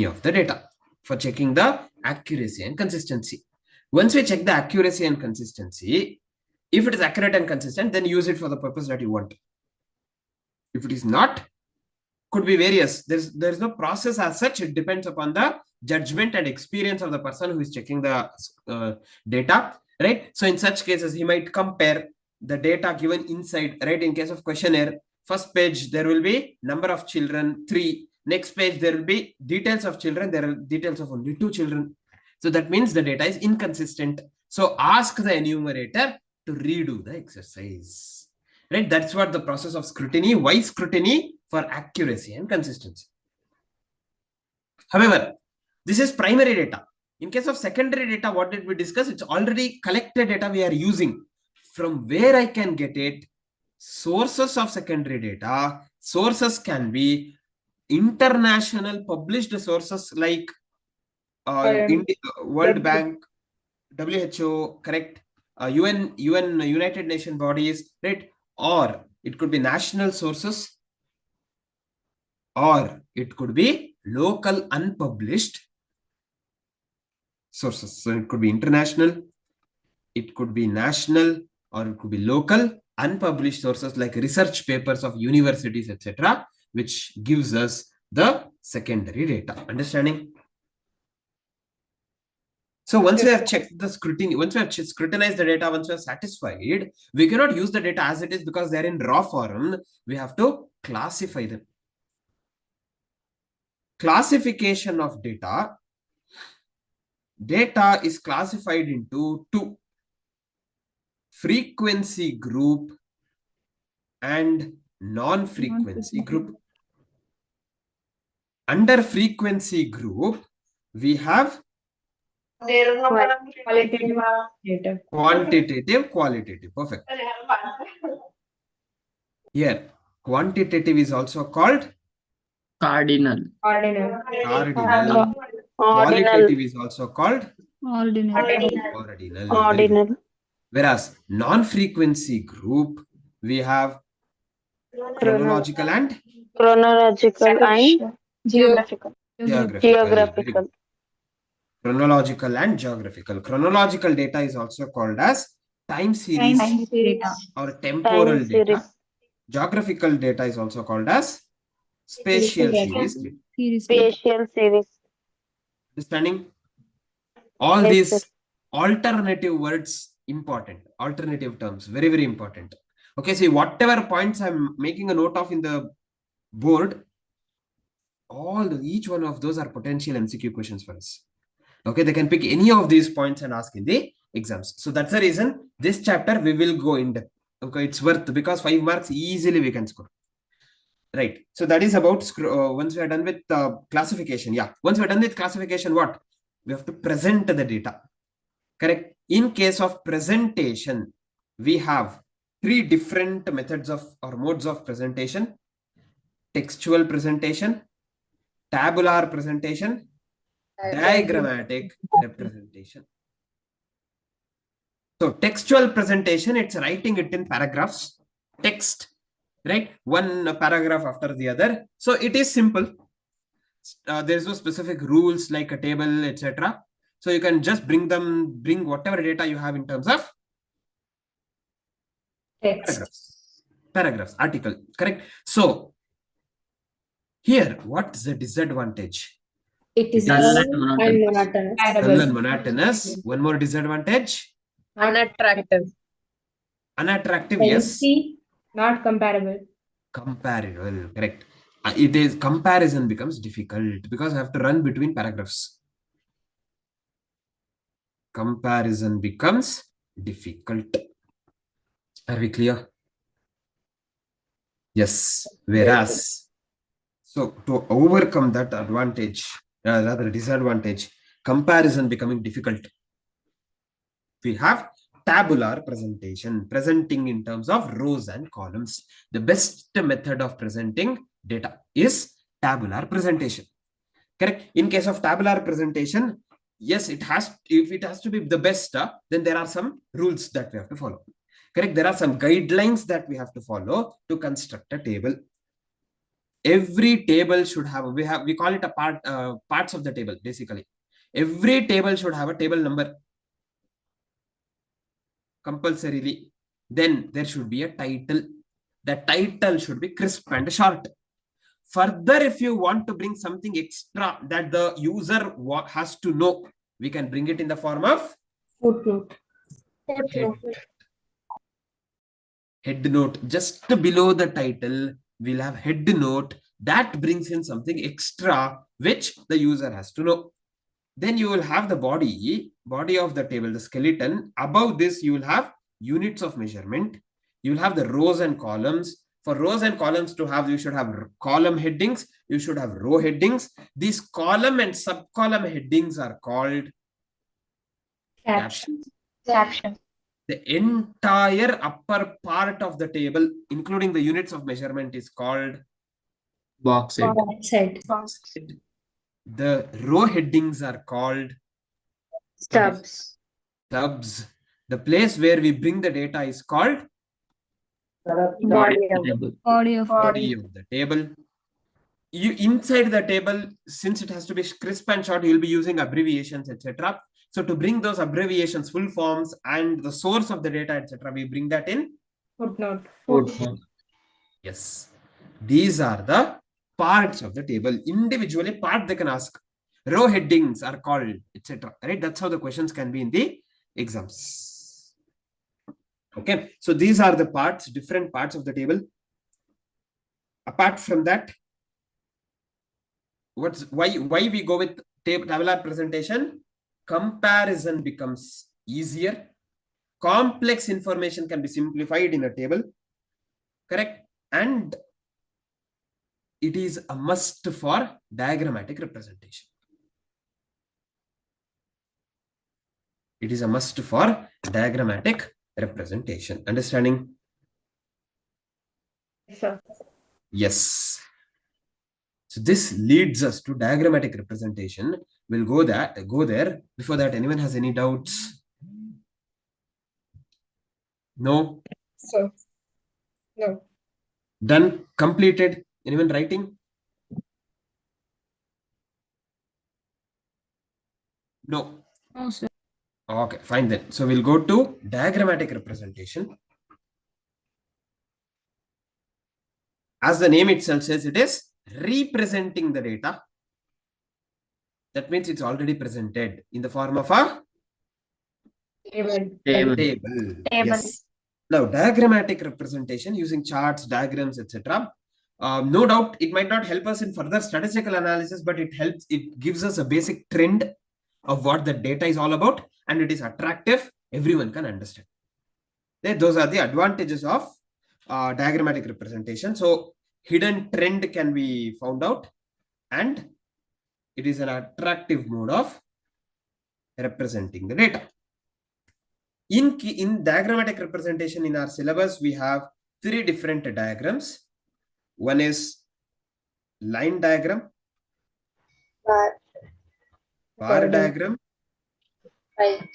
of the data for checking the accuracy and consistency. Once we check the accuracy and consistency, if it is accurate and consistent, then use it for the purpose that you want. If it is not, could be various. There's no process as such. It depends upon the judgment and experience of the person who is checking the data, right? So in such cases, he might compare the data given inside, right? In case of questionnaire, first page, there will be number of children, 3. Next page, there will be details of children. There are details of only 2 children. So that means the data is inconsistent. So ask the enumerator to redo the exercise, right? That's what the process of scrutiny. Why scrutiny? For accuracy and consistency. However, this is primary data. In case of secondary data, what did we discuss? It's already collected data we are using. From where I can get it? Sources of secondary data. Sources can be international published sources like World Bank, WHO, correct? UN, United Nation bodies, right? Or it could be national sources, or it could be local unpublished sources. So it could be international, it could be national, or it could be local unpublished sources like research papers of universities, etc., which gives us the secondary data. Understanding? So once we have checked the scrutiny, once we have scrutinized the data, once we are satisfied, we cannot use the data as it is because they're in raw form. We have to classify them. Classification of data. Data is classified into two: frequency group and non-frequency group. Under frequency group, we have Qualitative data. quantitative, qualitative. Perfect. Here, quantitative is also called Cardinal. Ordinal. cardinal. Qualitative is also called Ordinary. ordinal. Very good. Whereas non-frequency group, we have chronological and Geographical. geographical. Very good. Chronological and geographical. Chronological data is also called as time series Data. or temporal data. Geographical data is also called as spatial series. Series. Understanding? All these alternative words important. Alternative terms, very, very important. Okay, see, whatever points I'm making a note of in the board, each one of those are potential MCQ questions for us. Okay, they can pick any of these points and ask in the exams. So that's the reason this chapter we will go in depth. Okay, it's worth, because 5 marks easily we can score. Right. So that is about once we are done with classification. Yeah. Once we are done with classification, what? We have to present the data. Correct. In case of presentation, we have 3 different methods of or modes of presentation: textual presentation, tabular presentation, diagrammatic representation. So textual presentation, it's writing it in paragraphs, text, right? One paragraph after the other. So it is simple. There's no specific rules like a table, etc. So you can just bring whatever data you have in terms of paragraphs, article, correct? So here, what's the disadvantage? It is Dull dull and and monotonous. monotonous. Dull and monotonous. One more disadvantage: Unattractive. unattractive. Yes. Lengthy, not comparable. Comparable, correct. It is comparison becomes difficult because I have to run between paragraphs. Comparison becomes difficult. Are we clear? Yes. Whereas, so to overcome that advantage, rather disadvantage, comparison becoming difficult, we have tabular presentation, presenting in terms of rows and columns. The best method of presenting data is tabular presentation. Correct. In case of tabular presentation, yes, if it has to be the best, then there are some rules that we have to follow. Correct. There are some guidelines that we have to follow to construct a table. Every table should have, we call it a parts of the table, basically. Every table should have a table number compulsorily. Then there should be a title. The title should be crisp and short. Further, if you want to bring something extra that the user has to know, we can bring it in the form of Footnote. head note. Just below the title, we'll have head note that brings in something extra which the user has to know. Then you will have the body of the table, the skeleton. Above this, you will have units of measurement. You will have the rows and columns. For rows and columns to have, you should have column headings. You should have row headings. These column and sub-column headings are called captions. The entire upper part of the table, including the units of measurement, is called Box head. Head. The row headings are called Stubs. stubs. The place where we bring the data is called Body of the Table. body of body of the table. You inside the table, since it has to be crisp and short, you'll be using abbreviations, etc. So to bring those abbreviations, full forms, and the source of the data, etc., we bring that in Footnote. Footnote. yes. These are the parts of the table. Individually, part they can ask. Row headings are called, etc. Right? That's how the questions can be in the exams. Okay. So these are the parts, different parts of the table. Apart from that, why we go with tabular presentation? Comparison becomes easier. Complex information can be simplified in a table. Correct? And it is a must for diagrammatic representation. It is a must for diagrammatic representation. Understanding? Yes, sir. Yes. So this leads us to diagrammatic representation. We'll go there. Before that, anyone has any doubts? No? So, no. Done? Completed? Anyone writing? No. No, sir. Okay, fine then. So we'll go to diagrammatic representation. As the name itself says, it is representing the data. That means it's already presented in the form of a Table. table. Yes. Now, diagrammatic representation using charts, diagrams, etc. No doubt, it might not help us in further statistical analysis, but it gives us a basic trend of what the data is all about, and it is attractive. Everyone can understand. Those are the advantages of diagrammatic representation. So, hidden trend can be found out, and it is an attractive mode of representing the data. In diagrammatic representation in our syllabus, we have 3 different diagrams. One is line diagram, bar diagram, pie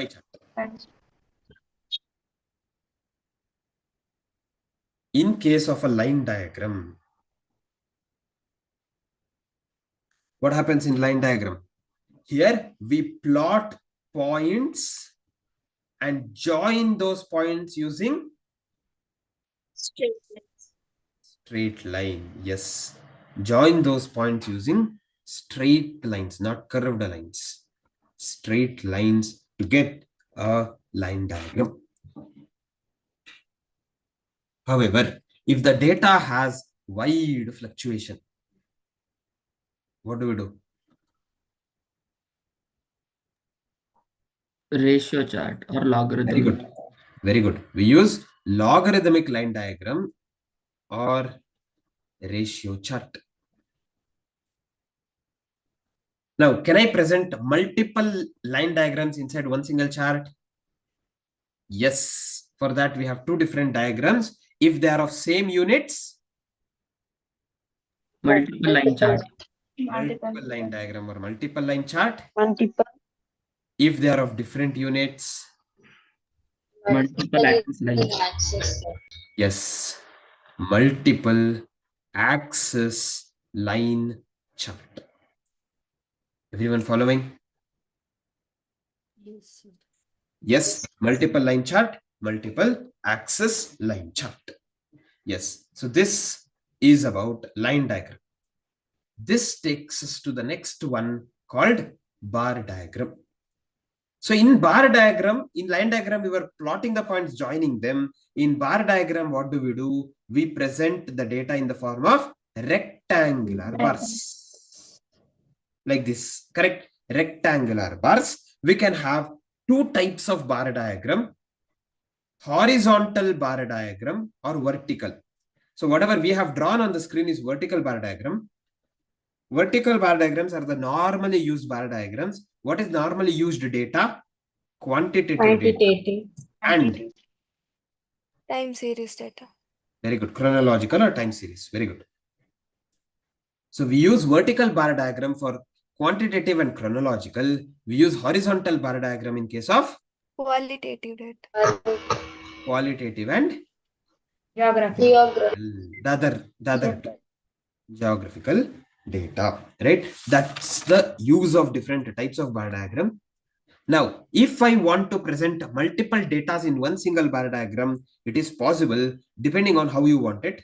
chart. In case of a line diagram, what happens in line diagram? Here we plot points and join those points using straight line. Yes, join those points using straight lines, not curved lines. Straight lines to get a line diagram. However, if the data has wide fluctuation, what do we do? Ratio chart or logarithm. Very good. Very good. We use logarithmic line diagram or ratio chart. Now, can I present multiple line diagrams inside one single chart? Yes. For that, we have 2 different diagrams. If they are of same units, Multiple line chart. multiple line diagram or multiple line chart. Multiple. If they are of different units, Multiple axis lines. yes, multiple axis line chart. Everyone following? Yes, sir. Yes, multiple line chart, multiple axis line chart. Yes, so this is about line diagram. This takes us to the next one called bar diagram. So in bar diagram, in line diagram, we were plotting the points, joining them. In bar diagram, what do? We present the data in the form of rectangular bars. Like this, correct? Rectangular bars. We can have 2 types of bar diagram. Horizontal bar diagram or vertical. So whatever we have drawn on the screen is vertical bar diagram. Vertical bar diagrams are the normally used bar diagrams. What is normally used data? Quantitative data. And Time series data. very good. Chronological or time series. Very good. So we use vertical bar diagram for quantitative and chronological. We use horizontal bar diagram in case of Qualitative data. qualitative and Geography. the other geographical data, right? That's the use of different types of bar diagram. Now, if I want to present multiple datas in one single bar diagram, it is possible depending on how you want it.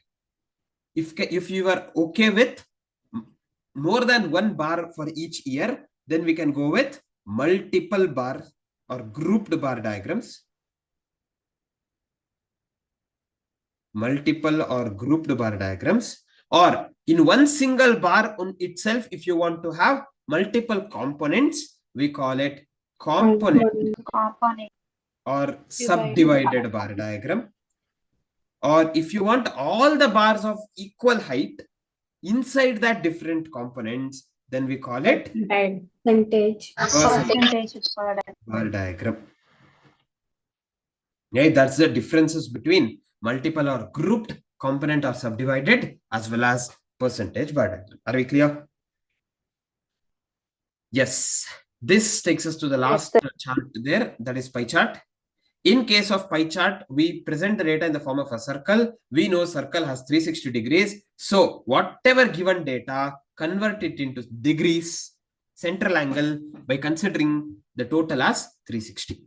If you are okay with more than one bar for each year, then we can go with multiple bar or grouped bar diagrams. Multiple or grouped bar diagrams, or in one single bar on itself, if you want to have multiple components, we call it component or subdivided bar diagram. Or if you want all the bars of equal height inside that different components, then we call it Percentage. bar diagram. Yeah, that's the differences between multiple or grouped, component or subdivided, as well as percentage bar diagram. Are we clear? Yes. This takes us to the last chart there, that is pie chart. In case of pie chart, we present the data in the form of a circle. We know circle has 360 degrees. So whatever given data, convert it into degrees, central angle, by considering the total as 360.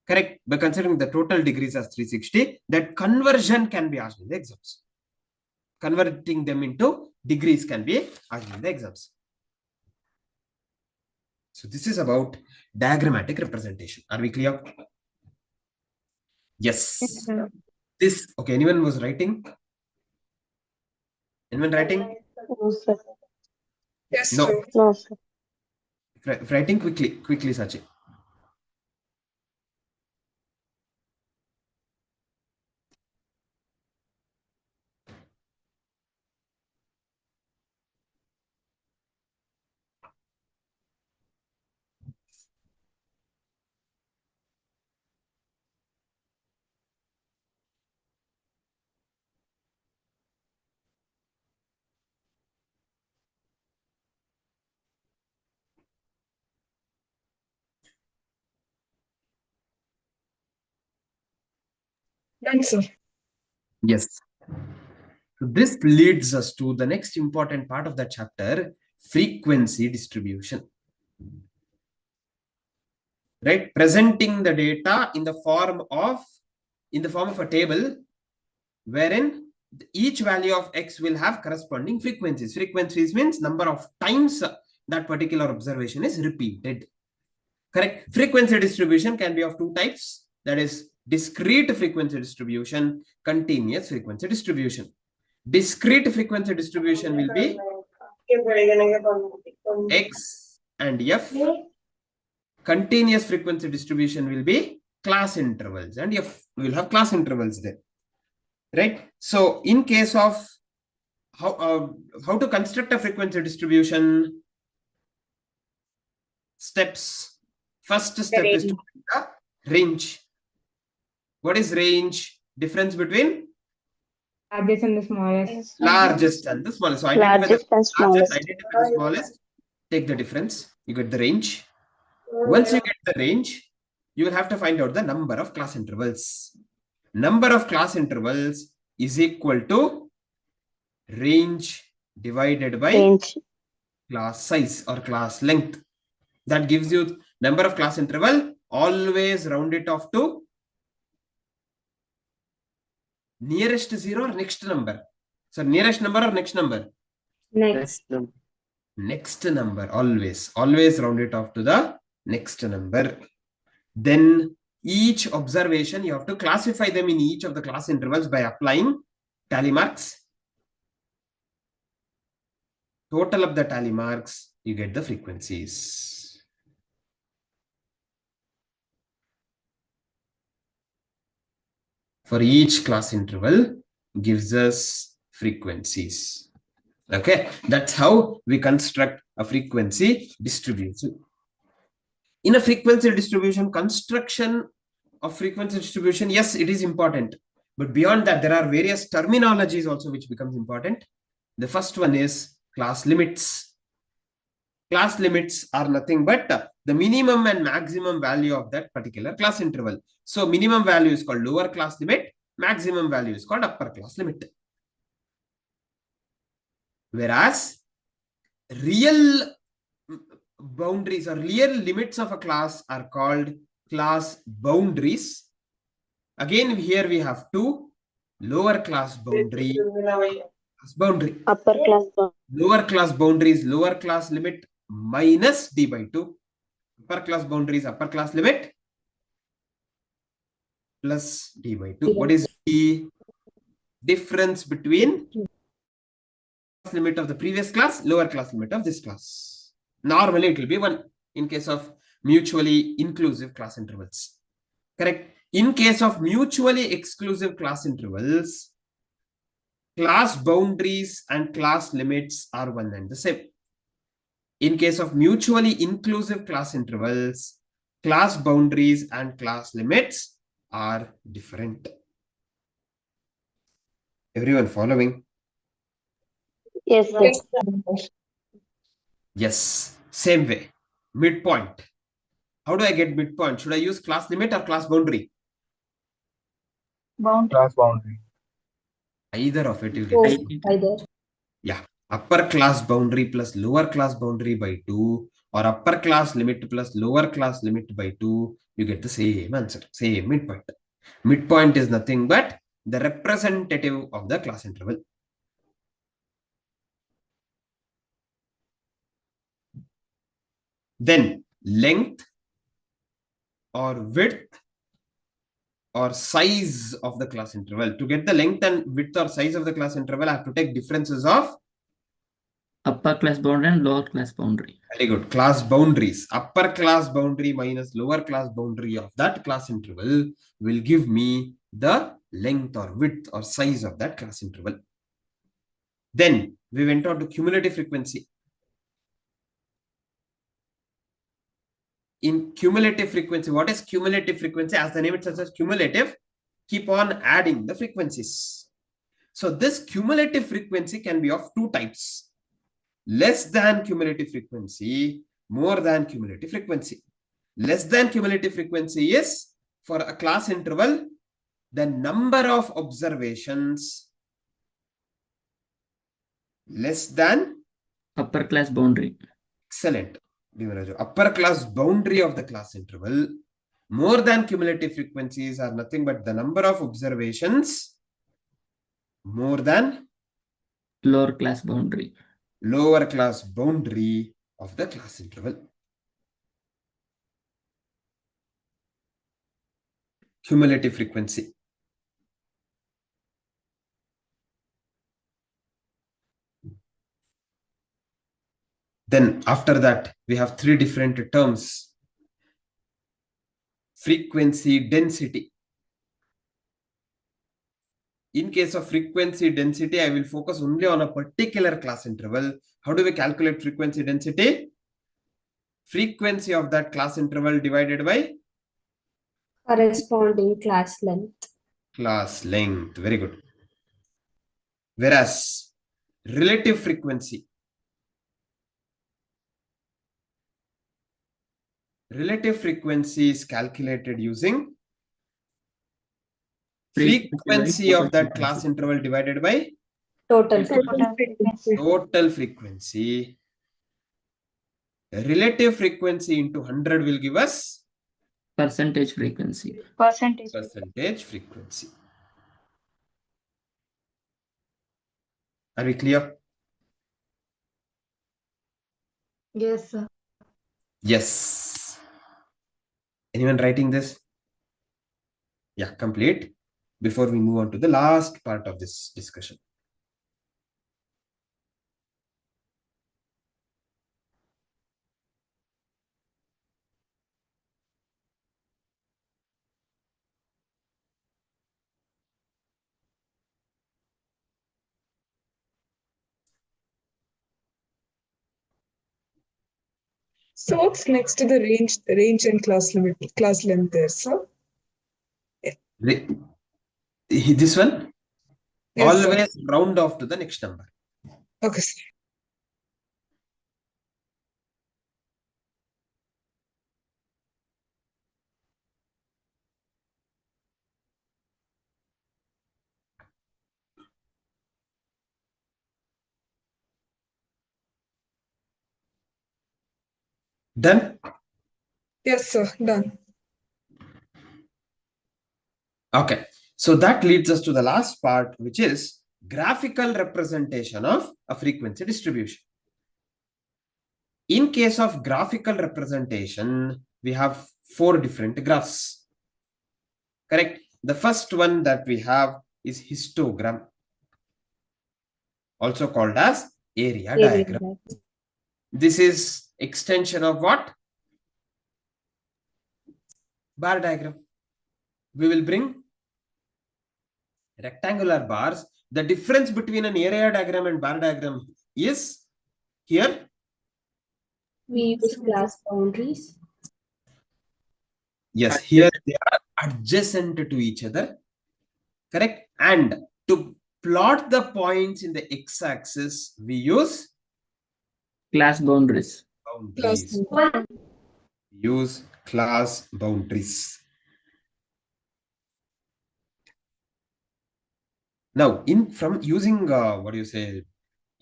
Correct? By considering the total degrees as 360, that conversion can be asked in the exams. Converting them into degrees can be asked in the exams. So this is about diagrammatic representation. Are we clear? Yes. This, okay, anyone was writing? Anyone writing? Yes, No. sir. No, sir. Writing quickly, Sachin. Done, sir. Yes. So this leads us to the next important part of the chapter, frequency distribution. Right? Presenting the data in the form of a table wherein each value of x will have corresponding frequencies. Frequencies means number of times that particular observation is repeated. Correct? Frequency distribution can be of two types, that is discrete frequency distribution, continuous frequency distribution. Discrete frequency distribution will be x and f. Continuous frequency distribution will be class intervals, and f will have class intervals there. Right? So in case of how to construct a frequency distribution, steps. First step is to find the range. What is range? Difference between Largest and the smallest. largest and the smallest. So identify the Largest and smallest. identify the smallest, take the difference, you get the range. Once you get the range, you will have to find out the number of class intervals. Number of class intervals is equal to range divided by Range. class size or class length. That gives you number of class interval. Always round it off to nearest zero or next number. So nearest number or next number? Next. Next number. Always round it off to the next number. Then each observation, you have to classify them in each of the class intervals by applying tally marks. Total of the tally marks, you get the frequencies. For each class interval gives us frequencies. Okay, that's how we construct a frequency distribution. In a frequency distribution, construction of frequency distribution, yes, it is important. But beyond that, there are various terminologies also which becomes important. The first one is class limits. Class limits are nothing but the minimum and maximum value of that particular class interval. So minimum value is called lower class limit, maximum value is called upper class limit. Whereas real boundaries or real limits of a class are called class boundaries. Again, here we have two: lower class boundary, boundary. Upper class boundary. Lower class boundary is lower class limit minus d by 2. Upper class boundary is upper class limit plus d by 2. What is the difference between limit of the previous class, lower class limit of this class? Normally it will be 1 in case of mutually inclusive class intervals. Correct? In case of mutually exclusive class intervals, class boundaries and class limits are one and the same. In case of mutually inclusive class intervals, class boundaries and class limits are different. Everyone following? Yes, yes. Yes, same way. Midpoint. How do I get midpoint? Should I use class limit or class boundary? Class boundary. Either of it you Oh, get. either. Yeah, upper class boundary plus lower class boundary by 2 or upper class limit plus lower class limit by 2, you get the same answer, same midpoint. Midpoint is nothing but the representative of the class interval. Then length or width or size of the class interval. To get the length and width or size of the class interval, I have to take differences of upper class boundary and lower class boundary. very good. Class boundaries. Upper class boundary minus lower class boundary of that class interval will give me the length or width or size of that class interval. Then we went on to cumulative frequency. In cumulative frequency, what is cumulative frequency? As the name it says, cumulative, keep on adding the frequencies. So this cumulative frequency can be of two types: less than cumulative frequency, more than cumulative frequency. Less than cumulative frequency is for a class interval, the number of observations less than Upper class boundary. excellent. Upper class boundary of the class interval. More than cumulative frequencies are nothing but the number of observations more than Lower class boundary. lower class boundary of the class interval. Cumulative frequency. Then after that, we have three different terms. Frequency density. In case of frequency density, I will focus only on a particular class interval. How do we calculate frequency density? Frequency of that class interval divided by Corresponding class length. class length. Very good. Whereas relative frequency. Relative frequency is calculated using frequency of that class interval divided by Total frequency. total frequency. Relative frequency into 100 will give us Percentage frequency. percentage frequency. Are we clear? Yes, sir. Yes. Anyone writing this? Yeah, complete. Before we move on to the last part of this discussion. So what's next to the range and class length there, sir? This one? Yes, sir. Always round off to the next number. Okay, sir. Done? Yes, sir. Done. Okay. So that leads us to the last part, which is graphical representation of a frequency distribution. In case of graphical representation, we have 4 different graphs. Correct? The first one that we have is histogram, also called as area diagram. This is extension of what? Bar diagram. We will bring rectangular bars. The difference between an area diagram and bar diagram is here. We use class boundaries. Yes, here they are adjacent to each other. Correct? And to plot the points in the x-axis, we use Class boundaries. boundaries. Use class boundaries. Now, from using what do you say,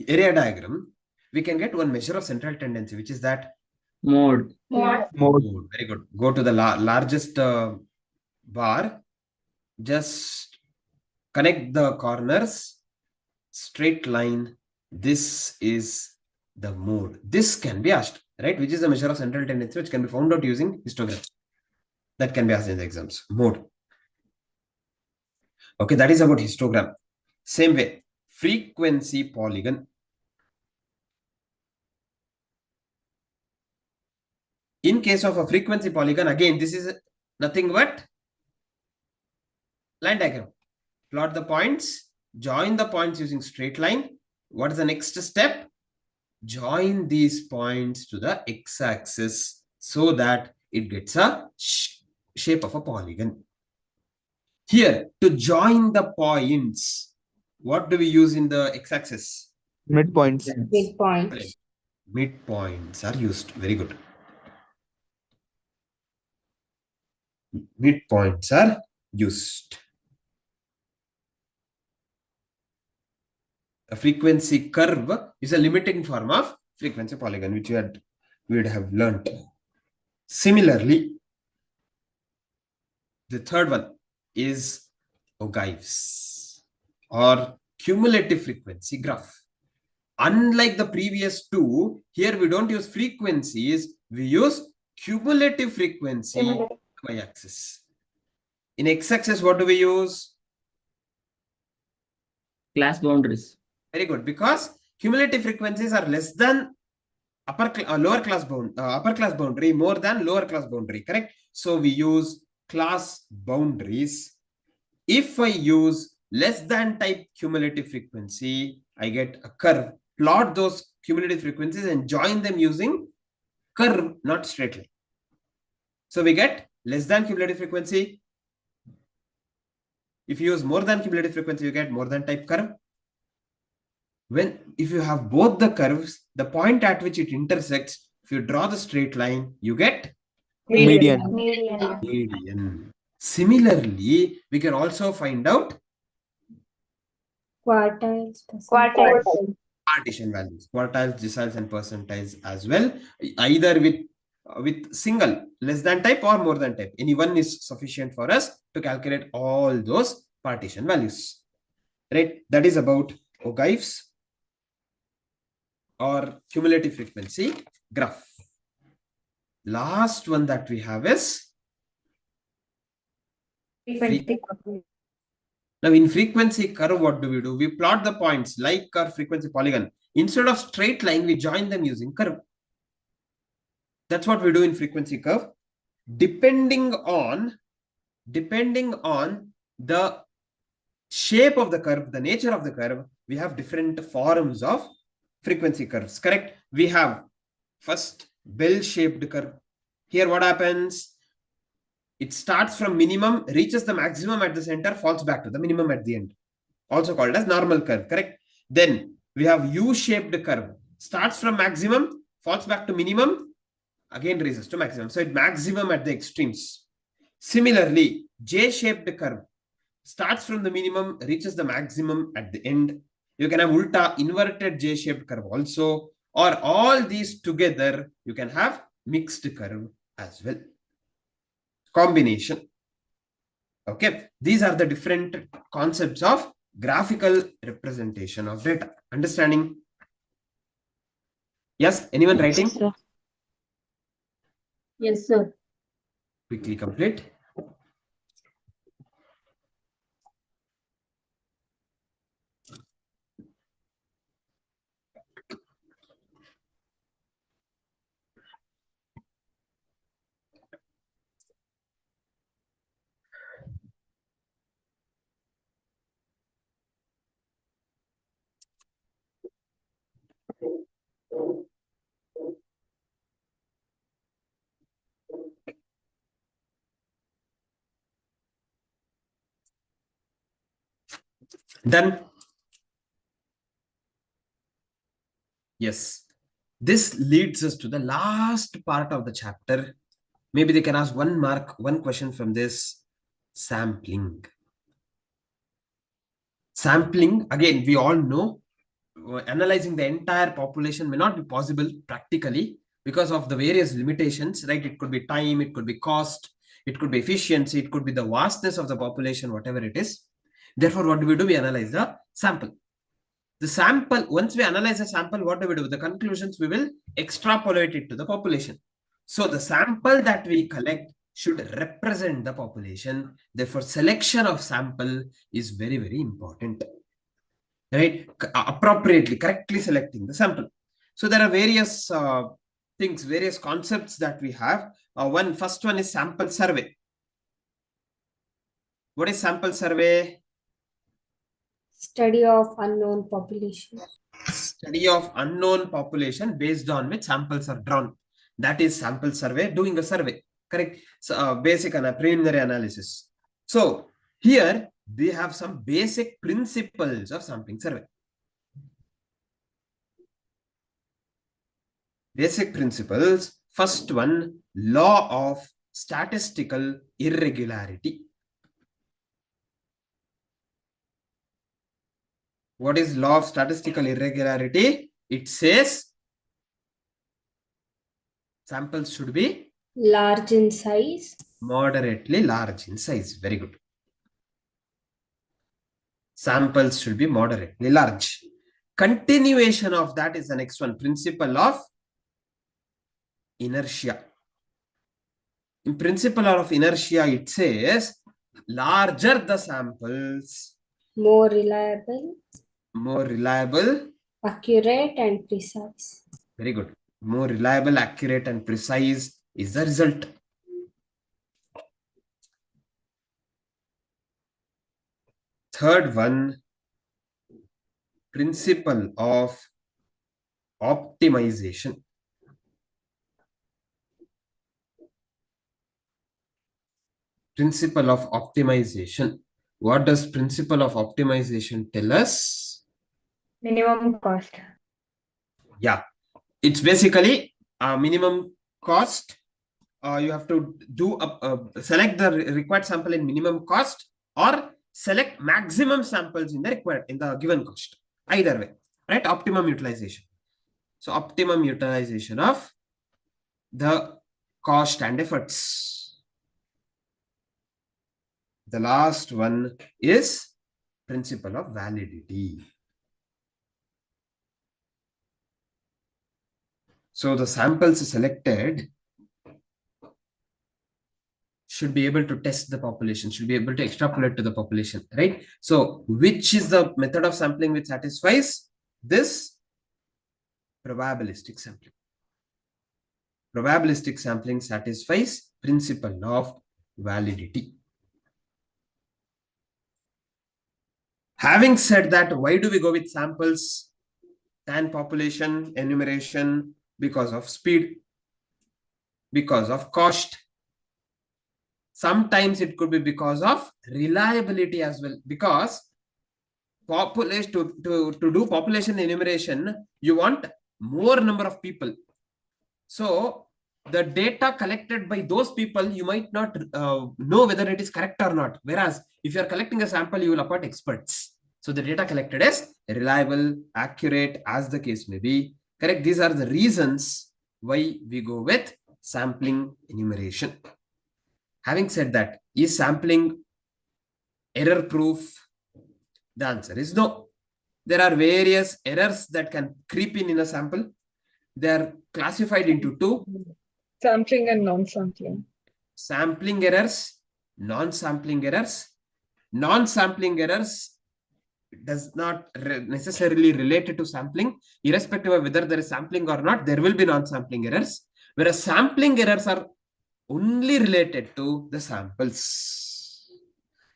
area diagram, we can get one measure of central tendency, which is that Mode. mode. Very good. Go to the largest bar. Just connect the corners. Straight line. This is the mode. This can be asked, right? Which is the measure of central tendency, which can be found out using histogram. That can be asked in the exams. Mode. Okay, that is about histogram. Same way, frequency polygon. In case of a frequency polygon, again, this is nothing but line diagram. Plot the points, join the points using straight line. What is the next step? Join these points to the x-axis so that it gets a shape of a polygon. Here, to join the points, what do we use in the x-axis? Midpoints. Midpoints. Midpoints are used. Very good. Midpoints are used. A frequency curve is a limiting form of frequency polygon, which we would have learnt. Similarly, the third one is ogives or cumulative frequency graph. Unlike the previous two, here we don't use frequencies, we use cumulative frequency y-axis. In x-axis, what do we use? Class boundaries. Very good, because cumulative frequencies are less than upper class boundary, more than lower class boundary, correct? So we use class boundaries. If I use less than type cumulative frequency, I get a curve. Plot those cumulative frequencies and join them using curve, not straight line. So we get less than cumulative frequency. If you use more than cumulative frequency, you get more than type curve. If you have both the curves, the point at which it intersects, if you draw the straight line, you get median. Similarly, we can also find out Quartiles. partition values, quartiles, deciles, and percentiles as well, either with single less than type or more than type. Any one is sufficient for us to calculate all those partition values. Right? That is about ogives or cumulative frequency graph. Last one that we have is Frequency curve. now in frequency curve, what do? We plot the points like our frequency polygon. Instead of straight line, we join them using curve. That's what we do in frequency curve. Depending on the shape of the curve, the nature of the curve, we have different forms of frequency curves, correct? We have first bell-shaped curve. Here what happens? It starts from minimum, reaches the maximum at the center, falls back to the minimum at the end. Also called as normal curve, correct? Then We have U-shaped curve. Starts from maximum, falls back to minimum, again raises to maximum. So it maximum at the extremes. Similarly, J-shaped curve starts from the minimum, reaches the maximum at the end. You can have ulta, inverted J-shaped curve also, or all these together, you can have mixed curve as well. Combination. Okay, these are the different concepts of graphical representation of data. Understanding? Yes, anyone writing? Yes, sir. Quickly complete. Done. Yes. This leads us to the last part of the chapter. Maybe they can ask one question from this. Sampling. Sampling, again, we all know analyzing the entire population may not be possible practically because of the various limitations, right? It could be time, it could be cost, it could be efficiency, it could be the vastness of the population, whatever it is. Therefore, what do? We analyze the sample. The sample, once we analyze a sample, what do? The conclusions, we will extrapolate it to the population. So the sample that we collect should represent the population. Therefore, selection of sample is very, very important. Right? Appropriately, correctly selecting the sample. So there are various things, various concepts that we have. First one is sample survey. What is sample survey? Study of unknown population. Study of unknown population based on which samples are drawn. That is sample survey, doing a survey. Correct? So basic and preliminary analysis. So here we have some basic principles of sampling survey. Basic principles. First one, law of statistical irregularity. What is law of statistical irregularity? It says samples should be Large in size. moderately large in size. Very good. Samples should be moderately large. Continuation of that is the next one. Principle of inertia. In principle of inertia, it says larger the samples, More reliable. more reliable. Accurate and precise. Very good. More reliable, accurate, and precise is the result. Third one, principle of optimization. Principle of optimization. What does principle of optimization tell us? Minimum cost. Yeah, it's basically a minimum cost. You have to do select the required sample in minimum cost or select maximum samples in the given cost. Either way, right? Optimum utilization. So optimum utilization of the cost and efforts. The last one is principle of validity. So the samples selected should be able to test the population, should be able to extrapolate to the population, right? So which is the method of sampling which satisfies this? Probabilistic sampling. Probabilistic sampling satisfies principle of validity. Having said that, why do we go with samples and population enumeration? Because of speed, because of cost. Sometimes it could be because of reliability as well, because population to do population enumeration, you want more number of people. So the data collected by those people, you might not know whether it is correct or not. Whereas if you are collecting a sample, you will appoint experts. So the data collected is reliable, accurate, as the case may be. Correct. These are the reasons why we go with sampling enumeration. Having said that, is sampling error proof? The answer is no. There are various errors that can creep in a sample. They are classified into two: Sampling and non-sampling. sampling errors, non-sampling errors. Non-sampling errors does not necessarily relate to sampling. Irrespective of whether there is sampling or not, there will be non-sampling errors. Whereas sampling errors are only related to the samples.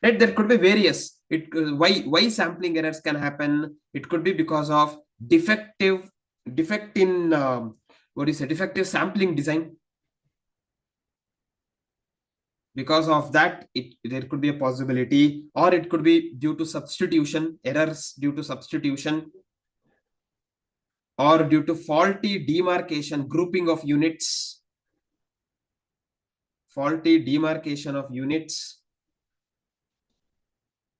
Right? There could be various. Why sampling errors can happen? It could be because of defect in defective sampling design. Because of that, there could be a possibility, or it could be due to substitution, errors due to substitution, or due to faulty demarcation, grouping of units, faulty demarcation of units,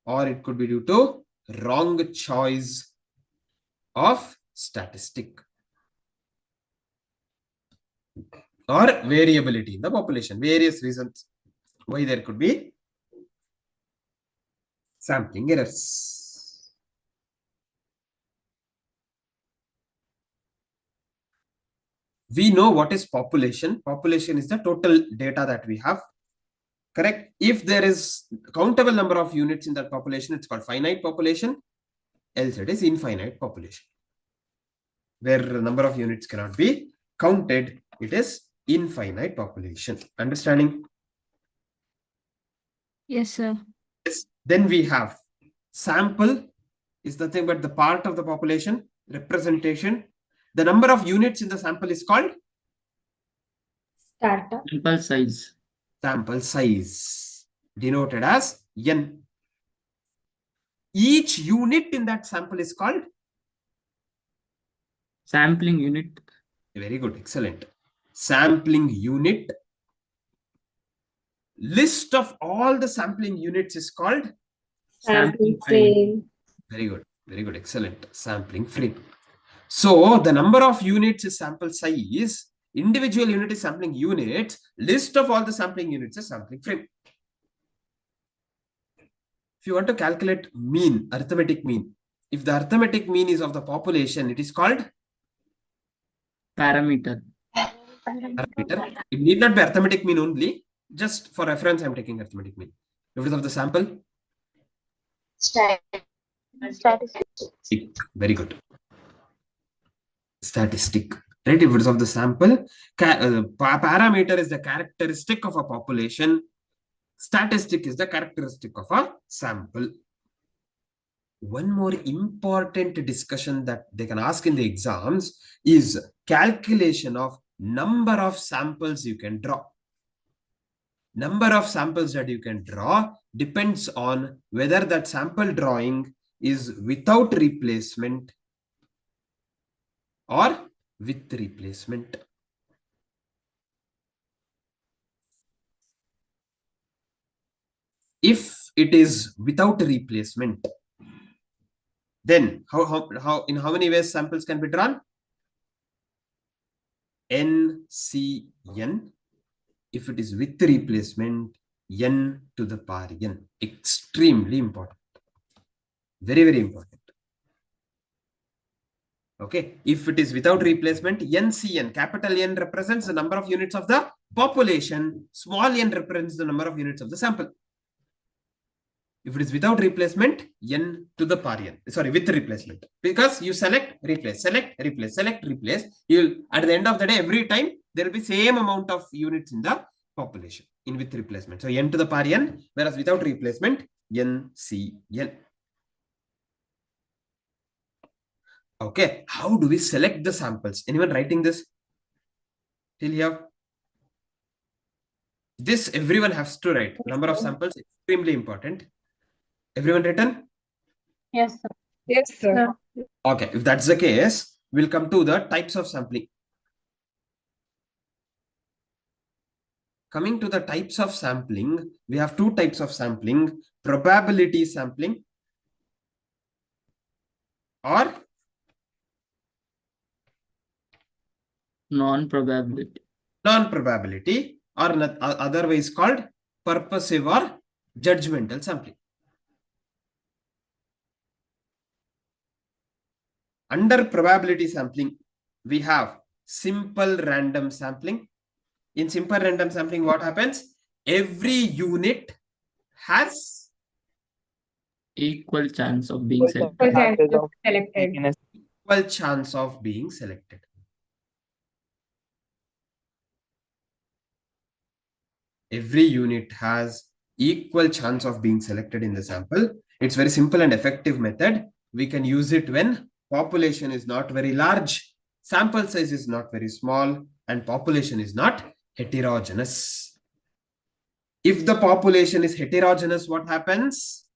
or it could be due to wrong choice of statistic, or variability in the population. Various reasons why there could be sampling errors. We know what is population. Population is the total data that we have. Correct. If there is countable number of units in that population, it's called finite population. Else it is infinite population. Where the number of units cannot be counted, it is infinite population. Understanding? Yes, sir. Yes. Then we have sample is nothing but the part of the population. Representation. The number of units in the sample is called Starter. Sample size. sample size, denoted as n. Each unit in that sample is called Sampling unit. very good, excellent. Sampling unit. List of all the sampling units is called Sampling frame. very good, excellent. Sampling frame. So the number of units is sample size, individual unit is sampling units, list of all the sampling units is sampling frame. If you want to calculate mean, arithmetic mean, if the arithmetic mean is of the population, it is called Parameter. parameter. It need not be arithmetic mean only. Just for reference, I am taking arithmetic mean. If it is of the sample, Statistic. very good. Statistic. Right? If it is of the sample, parameter is the characteristic of a population. Statistic is the characteristic of a sample. One more important discussion that they can ask in the exams is calculation of number of samples you can draw. Number of samples that you can draw depends on whether that sample drawing is without replacement or with replacement. If it is without replacement, then in how many ways samples can be drawn? NCN. If it is with replacement, n to the power n. Extremely important. Very, very important. Okay. If it is without replacement, NCN, capital N represents the number of units of the population. Small n represents the number of units of the sample. If it is without replacement, n to the power n. Sorry, with replacement. Because you select, replace, select, replace, select, replace. You'll at the end of the day, every time there will be same amount of units in the population in with replacement. So n to the power n, whereas without replacement, NCN. Okay, how do we select the samples? Anyone writing this till here? This everyone has to write. Number of samples extremely important. Everyone written? Yes, sir. Yes, sir. Okay, if that's the case, we'll come to the types of sampling. Coming to the types of sampling, we have two types of sampling: probability sampling or Non-probability. non-probability, or otherwise called purposive or judgmental sampling. Under probability sampling, we have simple random sampling. In simple random sampling, what happens? Every unit has Equal chance of being selected. Selected. equal chance of being selected. Every unit has equal chance of being selected in the sample. It's very simple and effective method. We can use it when population is not very large, sample size is not very small, and population is not heterogeneous. If the population is heterogeneous, what happens?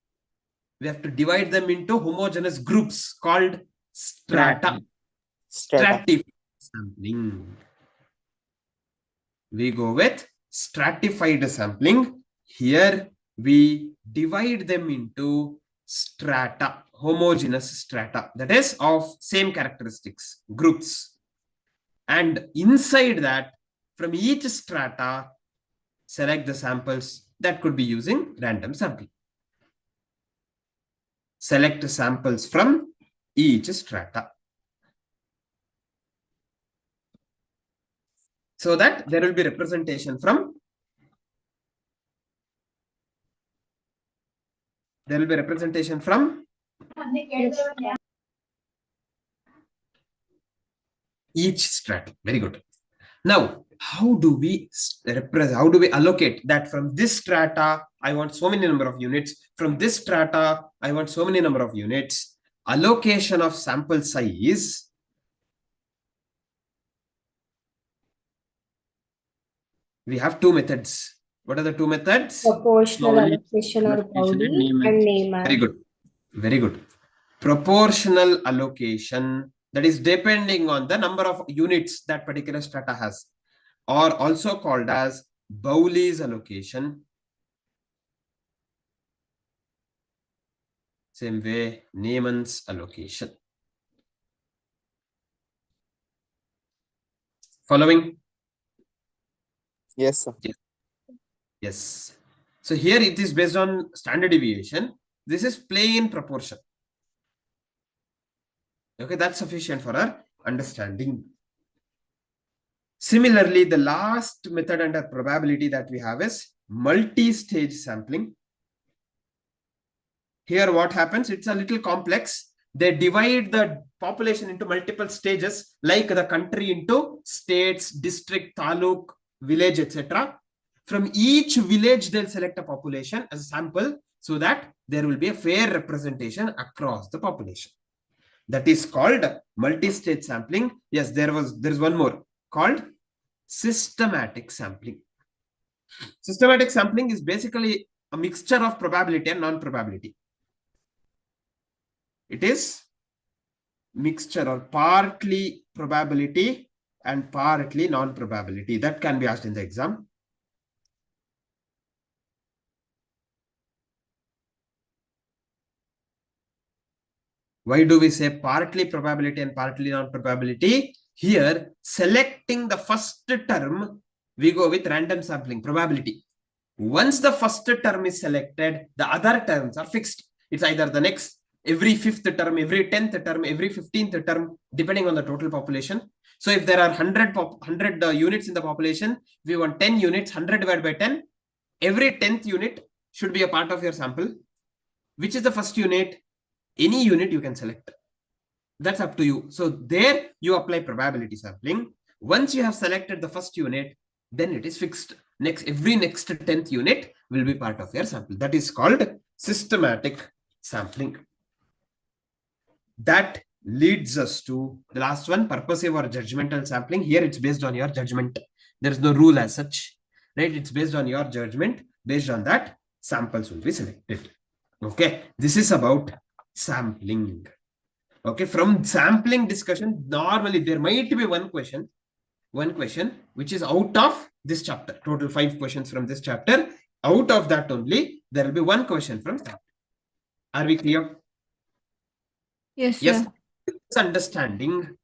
We have to divide them into homogeneous groups called strata. Stratified sampling. We go with stratified sampling. Here we divide them into strata, homogeneous strata, that is of same characteristics, groups. And inside that, from each strata, select the samples. That could be using random sampling. Select samples from each strata, so that there will be representation from each strata. Very good. Now, how do we represent, how do we allocate that from this strata, I want so many number of units, from this strata, I want so many number of units. Allocation of sample size. We have two methods. What are the two methods? Proportional Pauli allocation or allocation and Pauli name and adjustment. name Very good. Very good. Proportional allocation, that is depending on the number of units that particular strata has, or also called as Bowley's allocation. Same way, Neyman's allocation. Following? Yes, sir. Yes. So here it is based on standard deviation. This is plain proportion. Okay, that's sufficient for our understanding. Similarly, the last method under probability that we have is multi-stage sampling. Here what happens? It's a little complex. They divide the population into multiple stages, like the country into states, district, taluk, village, etc. From each village, they'll select a population as a sample so that there will be a fair representation across the population. That is called multi-stage sampling. Yes, there's one more called systematic sampling. Systematic sampling is basically a mixture of probability and non-probability. It is mixture or partly probability and partly non-probability. That can be asked in the exam. Why do we say partly probability and partly non-probability? Here, selecting the first term, we go with random sampling, probability. Once the first term is selected, the other terms are fixed. It's either the next, every 5th term, every 10th term, every 15th term, depending on the total population. So if there are 100 units in the population, we want 10 units, 100 divided by 10. Every 10th unit should be a part of your sample. Which is the first unit? Any unit you can select. That's up to you. So there you apply probability sampling. Once you have selected the first unit, then it is fixed. Every next 10th unit will be part of your sample. That is called systematic sampling. That leads us to the last one, purposive or judgmental sampling. Here it's based on your judgment. There is no rule as such, right? It's based on your judgment. Based on that, samples will be selected. Okay, this is about sampling. Okay, from sampling discussion, normally there might be one question which is out of this chapter. Total 5 questions from this chapter. Out of that only, there will be one question from sampling. Are we clear? Yes, sir. Yes. This understanding,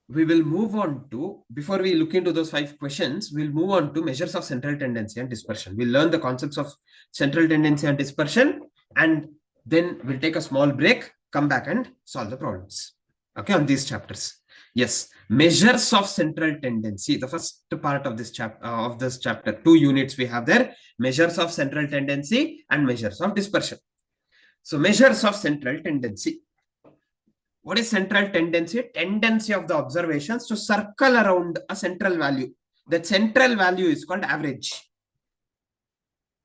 we will move on to, before we look into those 5 questions, we'll move on to measures of central tendency and dispersion. We'll learn the concepts of central tendency and dispersion, and then we'll take a small break, come back and solve the problems. Okay, on these chapters. Yes, measures of central tendency. The first part of this chapter, 2 units we have there: measures of central tendency and measures of dispersion. So, measures of central tendency. What is central tendency? Tendency of the observations to circle around a central value. That central value is called average.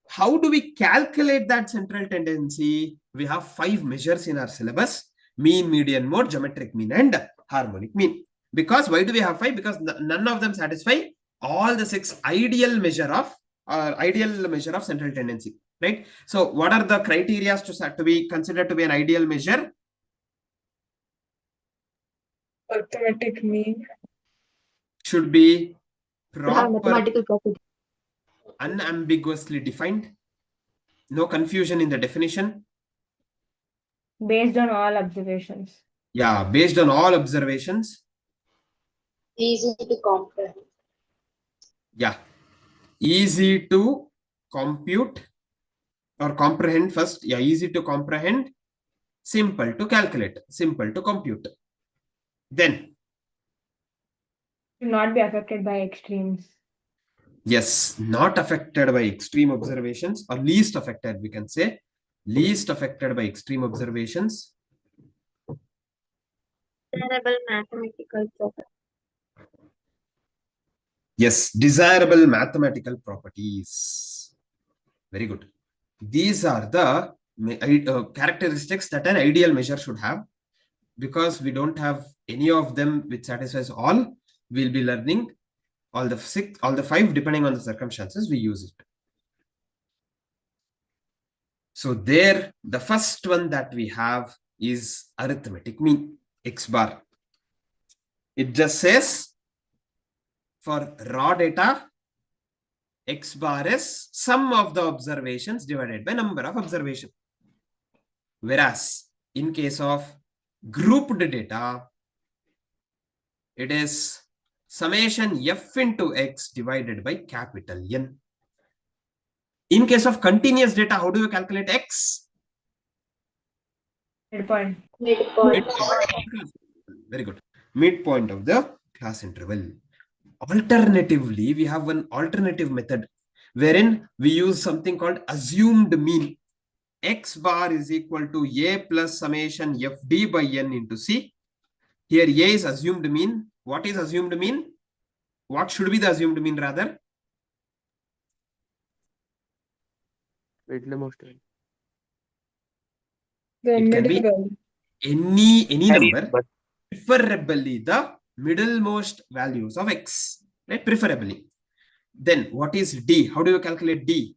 How do we calculate that central tendency? We have 5 measures in our syllabus: mean, median, mode, geometric mean, and harmonic mean. Because why do we have 5? Because none of them satisfy all the 6 ideal measure of central tendency, right? So what are the criteria to be considered to be an ideal measure? Arithmetic mean. Should be proper, Mathematical property. unambiguously defined, no confusion in the definition. Based on all observations. Yeah, based on all observations. Easy to comprehend. Yeah, easy to compute or comprehend first. Yeah, easy to comprehend, simple to calculate, simple to compute. Then, Should not be affected by extremes. yes, not affected by extreme observations, or least affected, we can say. Least affected by extreme observations. Desirable mathematical property. Yes, desirable mathematical properties. Very good. These are the characteristics that an ideal measure should have. Because we don't have any of them which satisfies all, we'll be learning all the 5, depending on the circumstances we use it. So there, the first one that we have is arithmetic mean, X bar. It just says for raw data, X bar is sum of the observations divided by number of observations. Whereas in case of grouped data, it is summation F into X divided by capital N. In case of continuous data, how do you calculate X? Midpoint. Very good. Midpoint of the class interval. Alternatively, we have one alternative method wherein we use something called assumed mean. X bar is equal to A plus summation FD by N into C. Here A is assumed mean. What is assumed mean? What should be the assumed mean rather? It can be any number, but preferably the middlemost values of X, right? Preferably. Then what is D? How do you calculate D?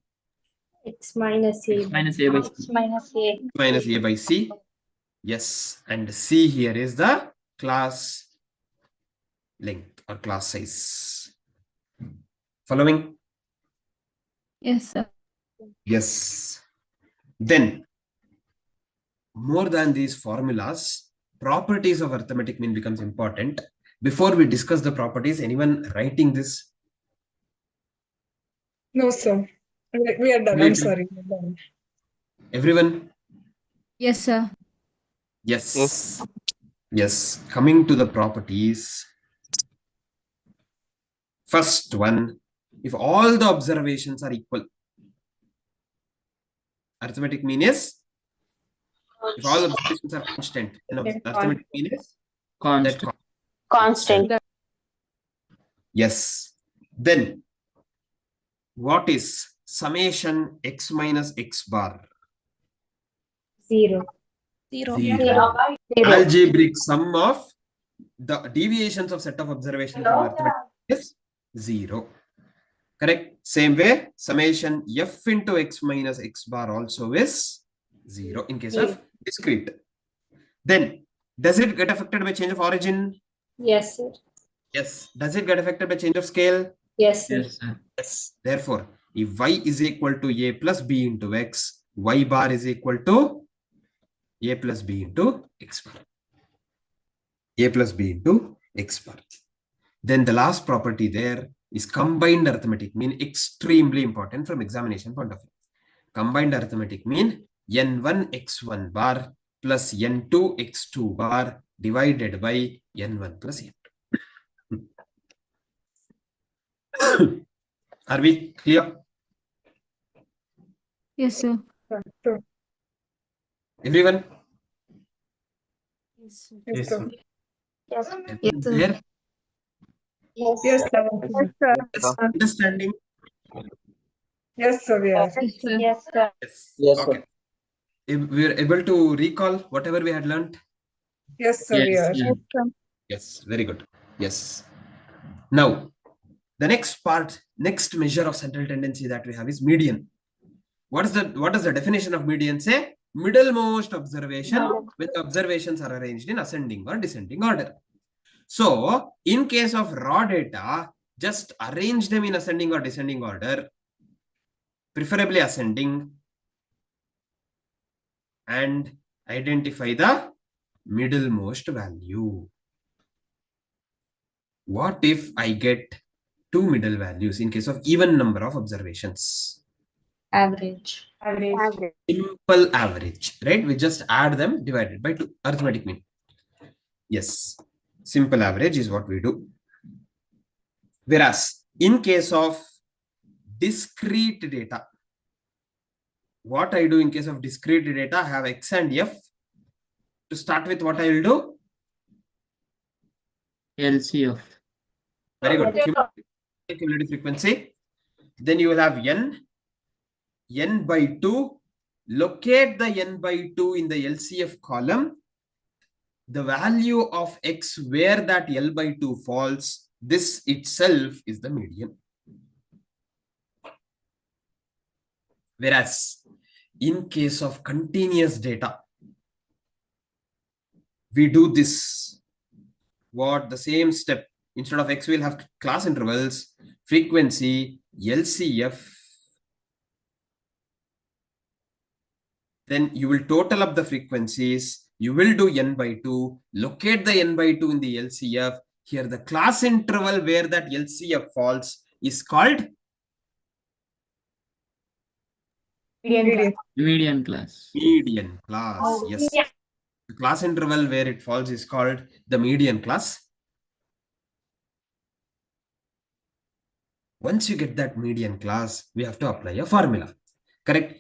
X minus A. X minus A by X C. minus A. Minus A by C. Yes. And C here is the class length or class size. Following? Yes, sir. Yes. Then, more than these formulas, properties of arithmetic mean becomes important. Before we discuss the properties, anyone writing this? No, sir. We are done. I'm sorry. We're done. Everyone? Yes, sir. Yes. Yes. Coming to the properties. First one, if all the observations are equal, arithmetic mean is, if all observations are constant, then arithmetic mean is Constant. Constant. Yes. Then, what is summation X minus X bar? 0. Zero. Algebraic sum of the deviations of set of observations from arithmetic is 0. Correct. Same way, summation F into X minus X bar also is 0 in case of discrete. Then, does it get affected by change of origin? Yes, sir. Yes. Does it get affected by change of scale? Yes, sir. Yes, sir. Yes. Therefore, if y is equal to a plus b into x, y bar is equal to a plus b into x bar. A plus b into x bar. Then the last property there is combined arithmetic mean, extremely important from examination point of view. Combined arithmetic mean n1 x1 bar plus n2 x2 bar divided by n1 plus n2. Are we clear? Yes, sir. Everyone? Yes, sir. Yes, sir. There? Yes, sir. Yes. Understanding? Yes, sir, we are. Yes, sir. Yes, sir. Yes. Yes, sir. Okay. If we're able to recall whatever we had learned? Yes, sir, we are. Yes, sir. Yes, very good. Yes. Now, the next part, next measure of central tendency that we have is median. What does the definition of median say? Middlemost observation when the observations are arranged in ascending or descending order. So, in case of raw data, just arrange them in ascending or descending order, preferably ascending, and identify the middlemost value. What if I get two middle values in case of even number of observations? Average. Simple average, right? We just add them divided by 2, arithmetic mean. Yes, simple average is what we do. Whereas in case of discrete data, what I do in case of discrete data, I have x and f. To start with, what I will do? LCF. Very good. Cumulative frequency. Then you will have n by 2. Locate the n by 2 in the LCF column. The value of x where that L by 2 falls, this itself is the median. Whereas in case of continuous data, we do this. What? The same step. Instead of x, we'll have class intervals, frequency, LCF. Then you will total up the frequencies. You will do n by 2. Locate the n by 2 in the LCF. Here, the class interval where that LCF falls is called Median class. median class. Yes. The class interval where it falls is called the median class. Once you get that median class, we have to apply a formula. Correct?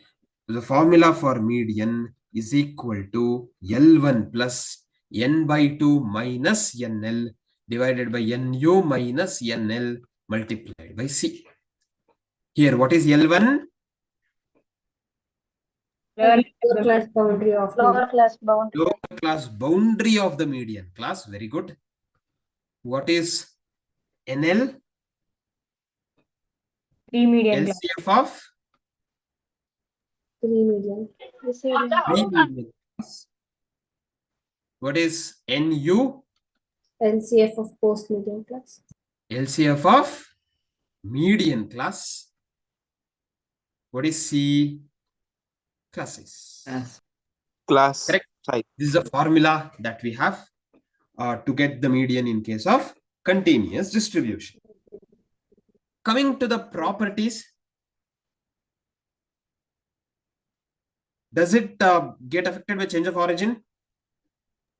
The formula for median is equal to L1 plus n by 2 minus NL divided by NU minus NL multiplied by C. Here, what is L1? Lower class boundary of The median class. Very good. What is NL? Pre-median LCF of Pre-median. pre-median class. What is NU? LCF of post-median class. LCF of median class. What is C? Classes. Class Correct. size. This is a formula that we have to get the median in case of continuous distribution. Coming to the properties, does it get affected by change of origin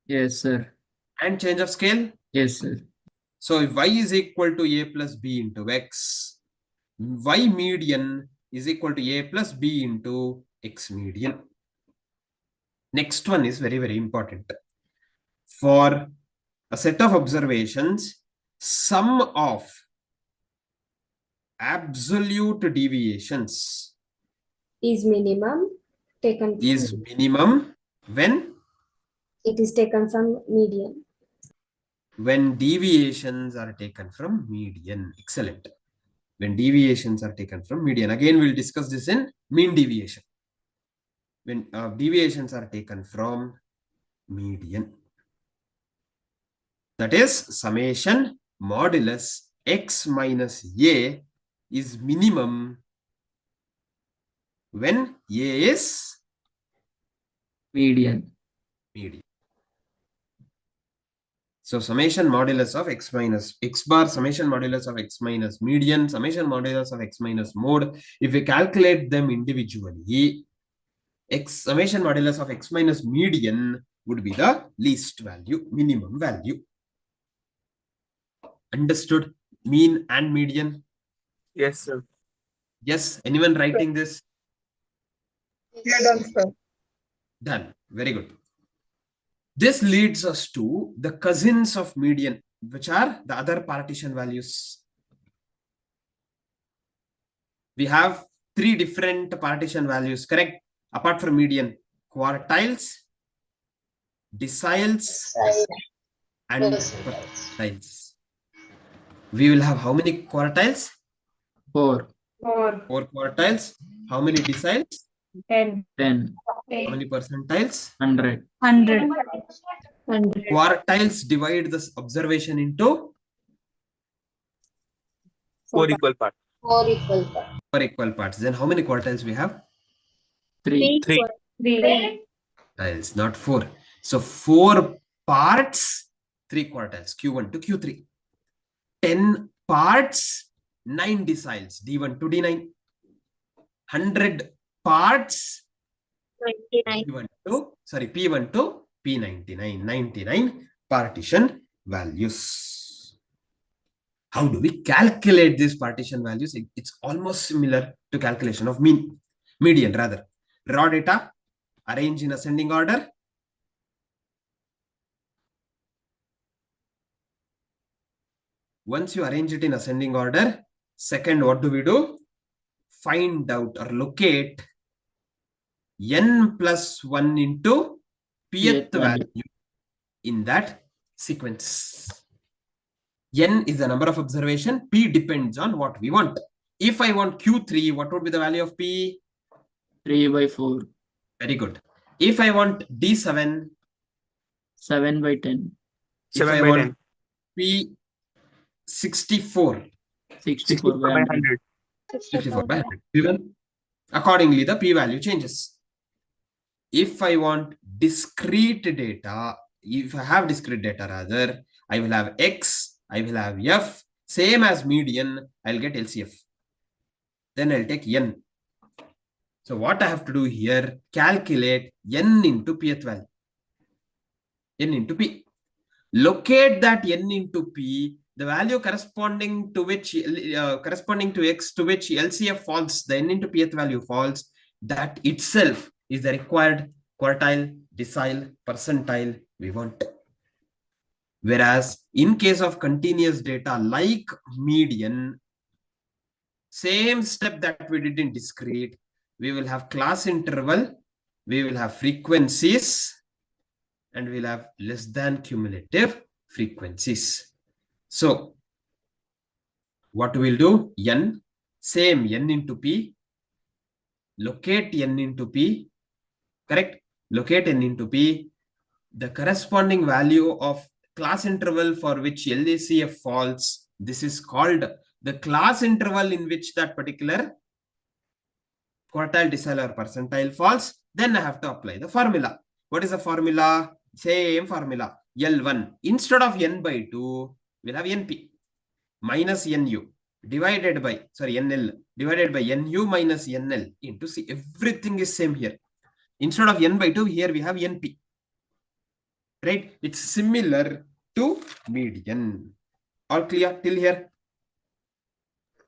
Yes, sir. and change of scale? Yes, sir. So if y is equal to a plus b into x, y median is equal to a plus b into x median. Next one is very, very important. For a set of observations, sum of absolute deviations Is minimum taken from, is minimum when it is taken from median. deviations are taken from median. Excellent. When deviations are taken from median. Again, we'll discuss this in mean deviation. when deviations are taken from median. That is summation modulus x minus a is minimum when a is Median. median. So summation modulus of x minus x bar, summation modulus of x minus median, summation modulus of x minus mode. If we calculate them individually, x summation modulus of x minus median would be the least value, minimum value. Understood? Mean and median. Yes, sir. Yes. Anyone writing this? We are done, sir. Done. Very good. This leads us to the cousins of median, which are the other partition values. We have three different partition values, correct? Apart from median: quartiles, deciles, and percentiles. We will have how many quartiles? 4. 4, 4 quartiles. How many deciles? 10, 10. How many percentiles? 100. 100. Quartiles divide this observation into 4 equal parts. 4 equal parts. 4 equal parts. Then how many quartiles we have? 3. 3. 3, Quartiles, not 4. So 4 parts, 3 quartiles, Q1 to Q3. 10 parts, 9 deciles, D1 to D9. 100 parts, 29. P1 to P99. 99 partition values. How do we calculate these partition values? It's almost similar to calculation of median rather. Raw data, arrange in ascending order. Once you arrange it in ascending order, second, what do we do? Find out or locate n plus 1 into pth value in that sequence. N is the number of observation. P depends on what we want. If I want Q3, what would be the value of P? 3/4. Very good. If I want D7, 7/10. if 7 I by want 10. P64, 64/100. 64 by 100. Given. Accordingly, the P value changes. If I want discrete data, if I have discrete data rather, I will have X, I will have F, same as median, I'll get LCF. Then I'll take N. So what I have to do here, calculate N into Pth value. N into P. Locate that N into P, the value corresponding to which, corresponding to X to which LCF falls, the N into Pth value falls, that itself is the required quartile, decile, percentile we want. Whereas in case of continuous data like median, same step that we did in discrete, we will have class interval, we will have frequencies, and we'll have less than cumulative frequencies. So what we'll do, N, same N into P, locate N into P, correct? Locate N into P, the corresponding value of class interval for which LCF falls, this is called the class interval in which that particular quartile, decile, or percentile falls. Then I have to apply the formula. What is the formula? Same formula. L1. Instead of N by 2, we'll have NP minus NU divided by, NL divided by NU minus NL into C. Everything is same here. Instead of N by 2, here we have NP. Right? It's similar to median. All clear till here?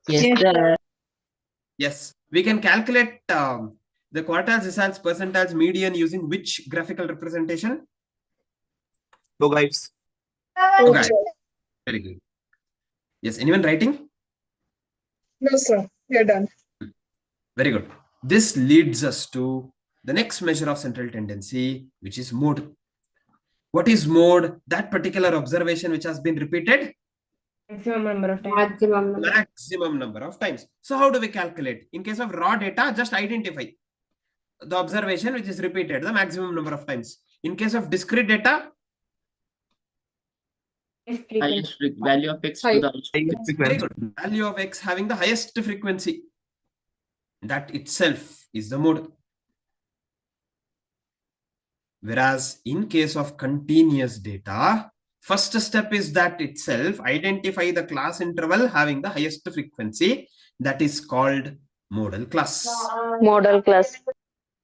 Yes, sir. Yes. We can calculate the quartiles, deciles, percentiles, median using which graphical representation? Logarithm. Okay. Very good. Yes. Anyone writing? No, sir. We are done. Very good. This leads us to the next measure of central tendency, which is mode. What is mode? That particular observation which has been repeated? maximum number of times. Maximum number of times. So how do we calculate? In case of raw data, just identify. the observation which is repeated the maximum number of times. In case of discrete data, Highest value of x to the Highest very frequency. good. Value of x having the highest frequency. That itself is the mode. Whereas in case of continuous data, first step is that itself identify the class interval having the highest frequency. That is called modal class. Model class.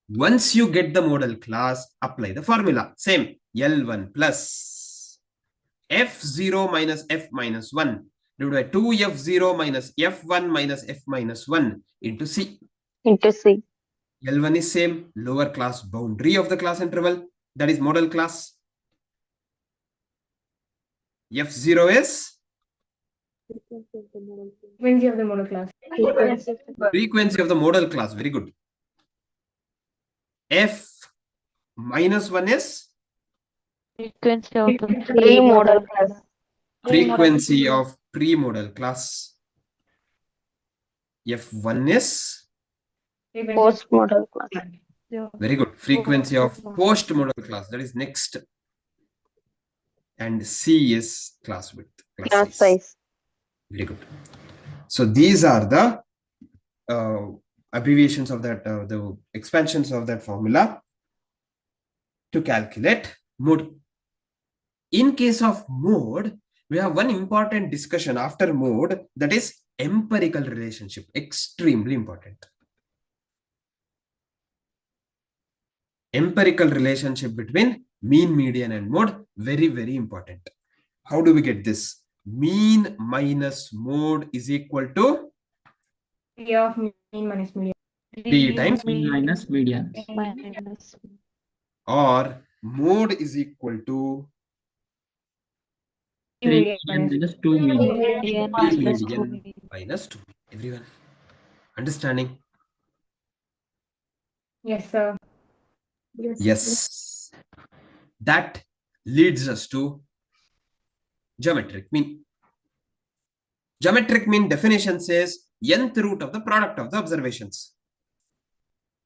Once you get the modal class, apply the formula. Same L1 plus F0 minus F minus 1 divided by 2F0 minus F1 minus F minus 1 into C. Into C. L1 is same, lower class boundary of the class interval. That is modal class. F0 is Frequency of the model class. frequency of the modal class. Very good. F minus 1 is Frequency of the pre-model class. frequency of pre-modal class. F1 is Post-model class. very good. Frequency of post-modal class. That is next. And C is class width. Class size. Very good. So these are the abbreviations of that, the expansions of that formula to calculate mode. In case of mode, we have one important discussion after mode, that is empirical relationship. Extremely important. Empirical relationship between mean, median, and mode. Very, very important. How do we get this? Mean minus mode is equal to P of mean minus median. 3 times mean minus median. or mode is equal to 3 minus 2 median. median minus 2. Everyone understanding? Yes, sir. Yes. That leads us to geometric mean. Geometric mean definition says nth root of the product of the observations.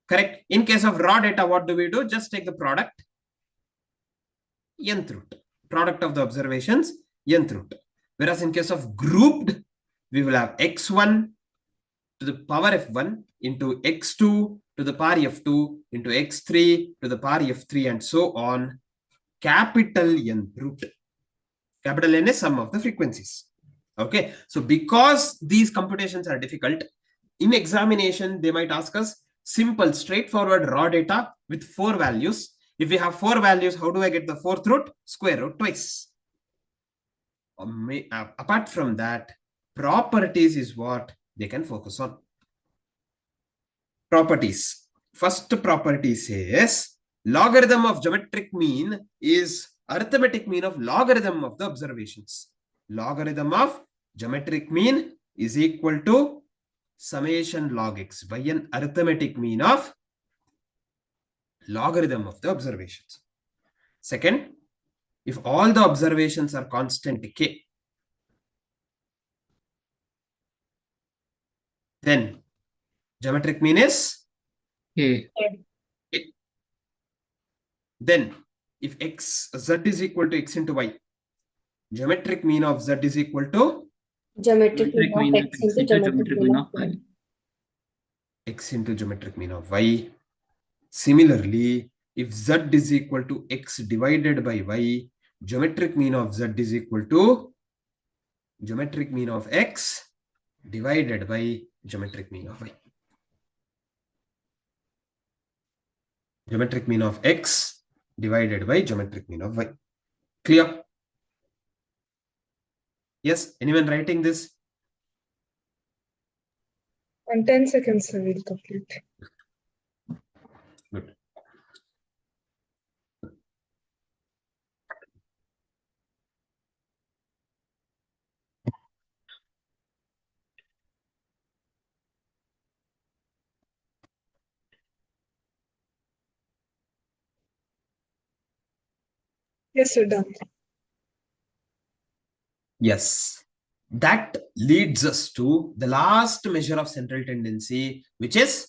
Correct? In case of raw data, what do we do? Just take the product, nth root. Product of the observations, nth root. Whereas in case of grouped, we will have x1 to the power f1 into x2 to the power f2 into x3 to the power f3 and so on. Capital N root. Capital N is sum of the frequencies. Okay. So because these computations are difficult, in examination, they might ask us simple, straightforward raw data with 4 values. If we have 4 values, how do I get the 4th root? Square root twice. Apart from that, properties is what they can focus on. Properties. First property says logarithm of geometric mean is arithmetic mean of logarithm of the observations. Logarithm of geometric mean is equal to summation log x by an arithmetic mean of logarithm of the observations. Second, if all the observations are constant k, then geometric mean is Okay. Then if z is equal to x into y, geometric mean of z is equal to Geometric mean of x into geometric mean of y. x into geometric mean of y. Similarly, if z is equal to x divided by y, geometric mean of z is equal to geometric mean of x divided by geometric mean of y. Geometric mean of x divided by geometric mean of y. Clear? Yes, anyone writing this? And 10 seconds, I will complete. Good. Yes, sir, done. Yes. That leads us to the last measure of central tendency, which is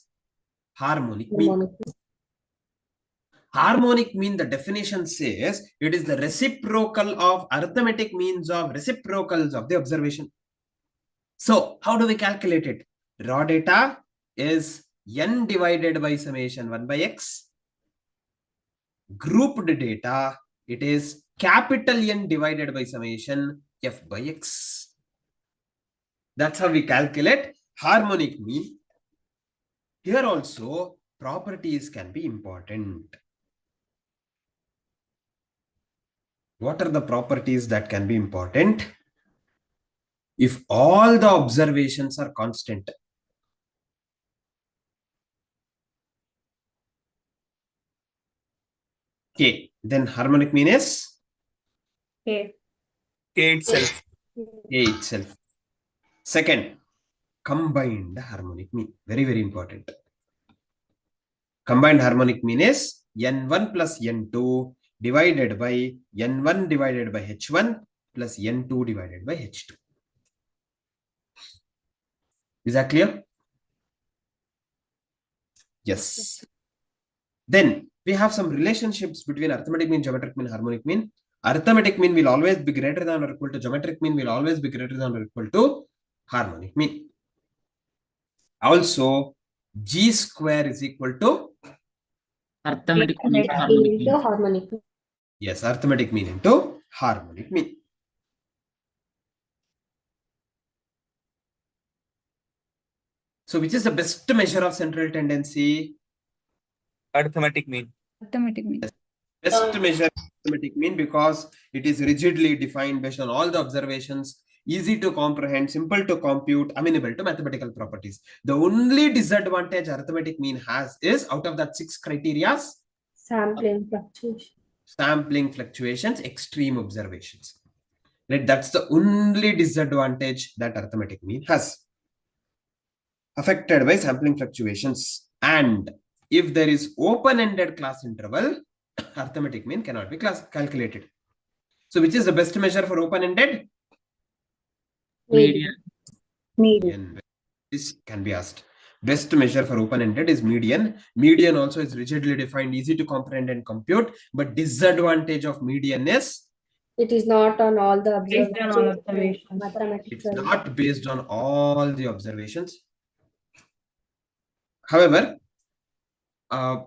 harmonic mean. Harmonic mean, the definition says it is the reciprocal of arithmetic means of reciprocals of the observation. So how do we calculate it? Raw data is n divided by summation 1 by x. Grouped data, it is capital N divided by summation f by x. That's how we calculate harmonic mean. Here also, properties can be important. What are the properties that can be important? If all the observations are constant. K, then harmonic mean is K. K itself. K itself. Second, combined harmonic mean. Very, very important. Combined harmonic mean is n1 plus n2 divided by n1 divided by h1 plus n2 divided by h2. Is that clear? Yes. Then we have some relationships between arithmetic mean, geometric mean, harmonic mean. Arithmetic mean will always be greater than or equal to geometric mean, will always be greater than or equal to harmonic mean. Also, G square is equal to Arithmetic mean, harmonic mean. harmonic. yes, arithmetic mean into harmonic mean. So which is the best measure of central tendency? Arithmetic mean. Arithmetic mean. Best measure of arithmetic mean because it is rigidly defined based on all the observations, easy to comprehend, simple to compute, amenable to mathematical properties. The only disadvantage arithmetic mean has is, out of that 6 criteria, Sampling fluctuation. sampling fluctuations, extreme observations. Right? That's the only disadvantage that arithmetic mean has. Affected by sampling fluctuations. And if there is open-ended class interval, arithmetic mean cannot be calculated. So which is the best measure for open-ended? Median. Median. This can be asked. Best measure for open-ended is median. Median also is rigidly defined, easy to comprehend and compute. But disadvantage of median is It is not on all the Based on all observations. it's not based on all the observations. However,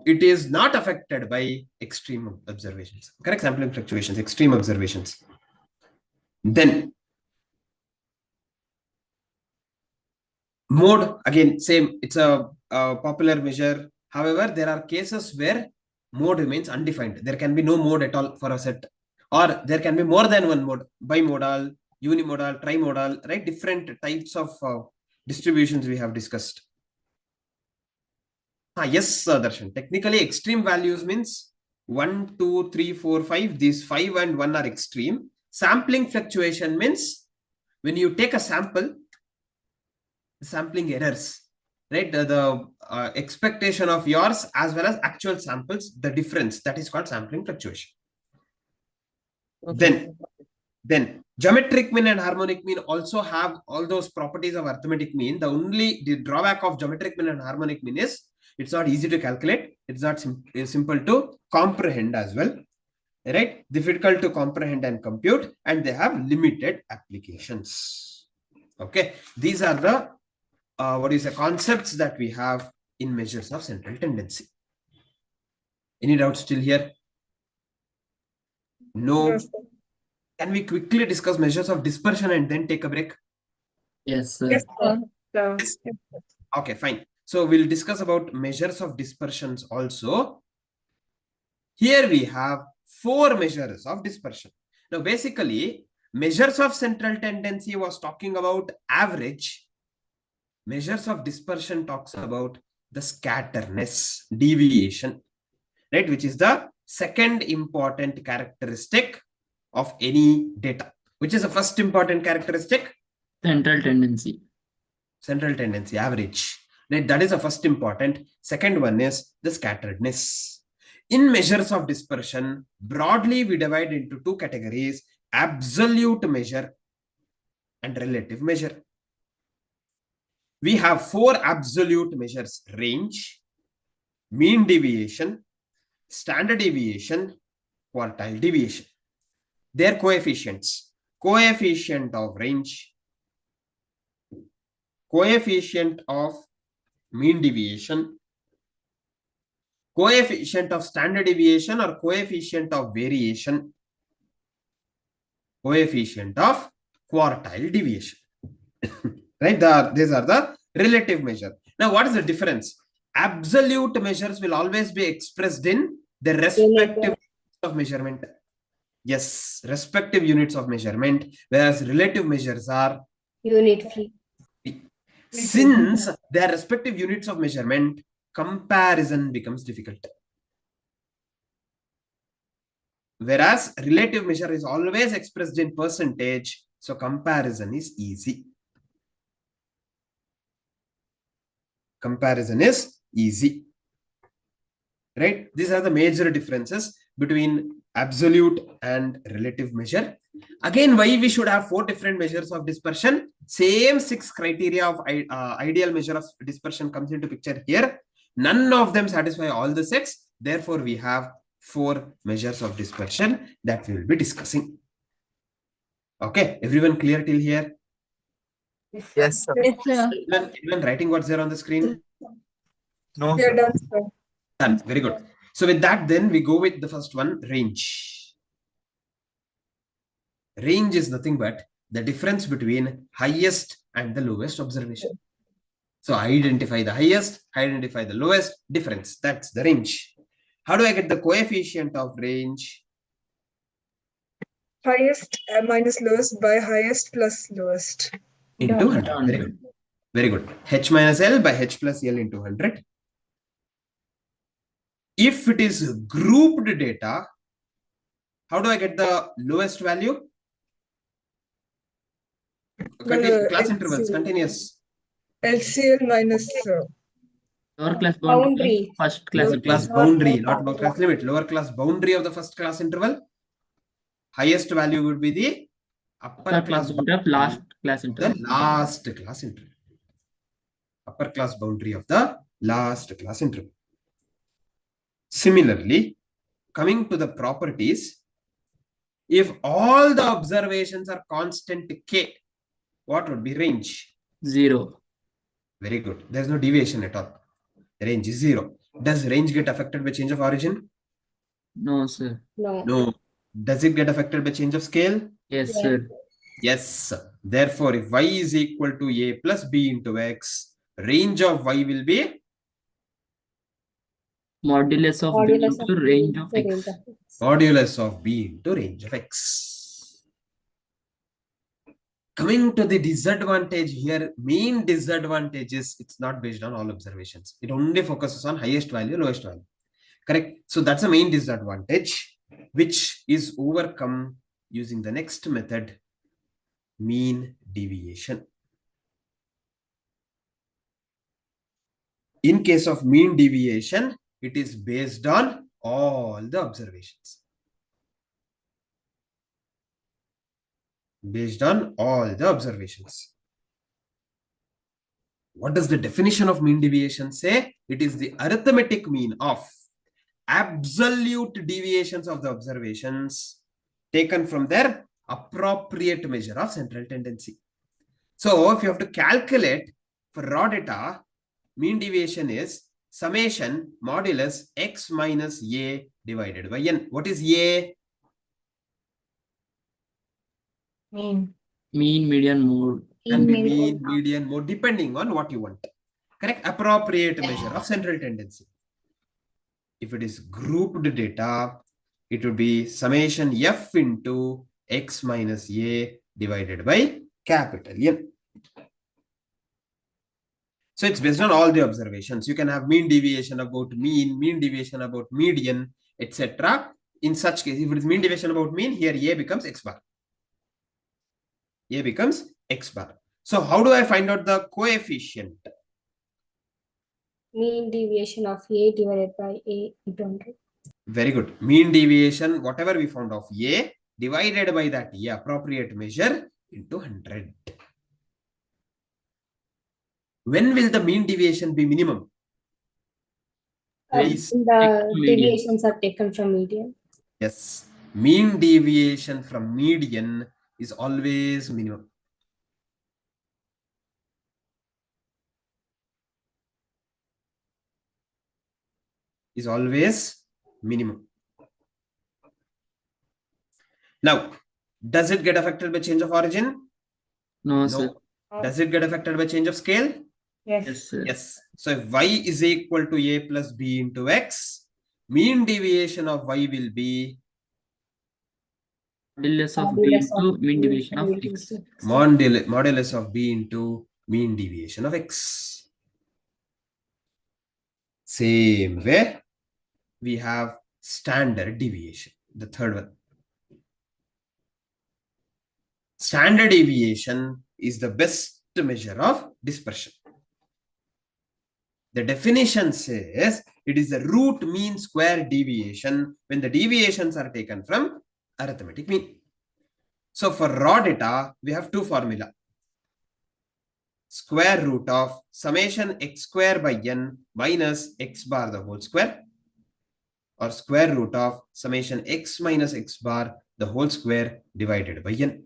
it is not affected by extreme observations. Correct? Sampling fluctuations, extreme observations. Then mode, again, same. It's a popular measure. However, there are cases where mode remains undefined. There can be no mode at all for a set. Or there can be more than one mode. Bimodal, unimodal, trimodal, right? Different types of distributions we have discussed. Yes, Darshan. Technically, extreme values means 1, 2, 3, 4, 5. These 5 and 1 are extreme. Sampling fluctuation means when you take a sample, sampling errors, right? The expectation of yours as well as actual samples, the difference, that is called sampling fluctuation. Okay. Then geometric mean and harmonic mean also have all those properties of arithmetic mean. The drawback of geometric mean and harmonic mean is it's not easy to calculate. It's not simple to comprehend as well, right? Difficult to comprehend and compute, and they have limited applications. Okay, these are the concepts that we have in measures of central tendency. Any doubts still here? No. Yes, sir. Can we quickly discuss measures of dispersion and then take a break? Yes, sir. Yes, sir. So, Okay, fine. So we'll discuss about measures of dispersions also. Here we have 4 measures of dispersion. Now, basically, measures of central tendency was talking about average. Measures of dispersion talks about the scatterness, deviation, right? Which is the second important characteristic of any data. Which is the first important characteristic? Central tendency. Central tendency, average. Right? That is the first important. Second one is the scatteredness. In measures of dispersion, broadly we divide into 2 categories: absolute measure and relative measure. We have 4 absolute measures: range, mean deviation, standard deviation, quartile deviation. Their coefficients. Coefficient of range, coefficient of mean deviation, coefficient of standard deviation or coefficient of variation, coefficient of quartile deviation. Right? These are the relative measure. Now, what is the difference? Absolute measures will always be expressed in the respective units of measurement. Yes, respective units of measurement, whereas relative measures are Unit free. since their respective units of measurement, comparison becomes difficult. Whereas relative measure is always expressed in percentage, so comparison is easy. Comparison is easy. Right? These are the major differences between absolute and relative measure. Again, why we should have 4 different measures of dispersion? Same 6 criteria of ideal measure of dispersion comes into picture here. None of them satisfy all the 6. Therefore, we have 4 measures of dispersion that we will be discussing. Okay, everyone clear till here? Yes, sir. Yes, sir. Anyone writing what's there on the screen? No, We are sir. done, sir. Done. Very good. So with that, then we go with the first one, range. Range is nothing but the difference between highest and the lowest observation. So identify the highest, identify the lowest difference. That's the range. How do I get the coefficient of range? Highest minus lowest by highest plus lowest. Into 100. Very good. Very good. H minus L by H plus L into 100. If it is grouped data, how do I get the lowest value? Class intervals, continuous. LCL minus Lower class Boundary. first class. Lower class boundary, not lower class limit. Lower class boundary of the first class interval. Highest value would be the upper class boundary of last class the interval. last class interval. Upper class boundary of the last class interval. Similarly, coming to the properties, if all the observations are constant k, what would be range? 0. Very good. There's no deviation at all. Range is 0. Does range get affected by change of origin? No, sir. No. No. Does it get affected by change of scale? Yes, Yeah. sir. Yes. Therefore, if y is equal to a plus b into x, range of y will be Modulus of b into range of x. modulus of b into range of x. Coming to the disadvantage here, main disadvantage is it's not based on all observations. It only focuses on highest value, lowest value. Correct? So that's the main disadvantage, which is overcome using the next method, mean deviation. In case of mean deviation, it is based on all the observations. Based on all the observations. What does the definition of mean deviation say? It is the arithmetic mean of absolute deviations of the observations taken from their appropriate measure of central tendency. So if you have to calculate for raw data, mean deviation is summation modulus x minus a divided by n. What is a? Mean. Mean, median, mode. Can be mean, median, mode, depending on what you want. Correct? Appropriate measure of central tendency. If it is grouped data, it would be summation f into x minus a divided by capital N. So it's based on all the observations. You can have mean deviation about mean deviation about median, etc. In such case, if it is mean deviation about mean, here a becomes x bar. A becomes x bar. So how do I find out the coefficient? Mean deviation of a divided by a into 100. Very good. Mean deviation, whatever we found of a, divided by that a appropriate measure into 100. When will the mean deviation be minimum? Please. The median. deviations are taken from median. Yes. Mean deviation from median is always minimum. Is always minimum. Now, does it get affected by change of origin? No, sir. Does it get affected by change of scale? Yes. Yes, sir. Yes. So if y is equal to a plus b into x, mean deviation of y will be Modulus of b into mean deviation of x. modulus of b into mean deviation of x. Same way, we have standard deviation, the third one. Standard deviation is the best measure of dispersion. The definition says it is the root mean square deviation when the deviations are taken from arithmetic mean. So for raw data, we have two formula. Square root of summation x square by n minus x bar the whole square, or square root of summation x minus x bar the whole square divided by n.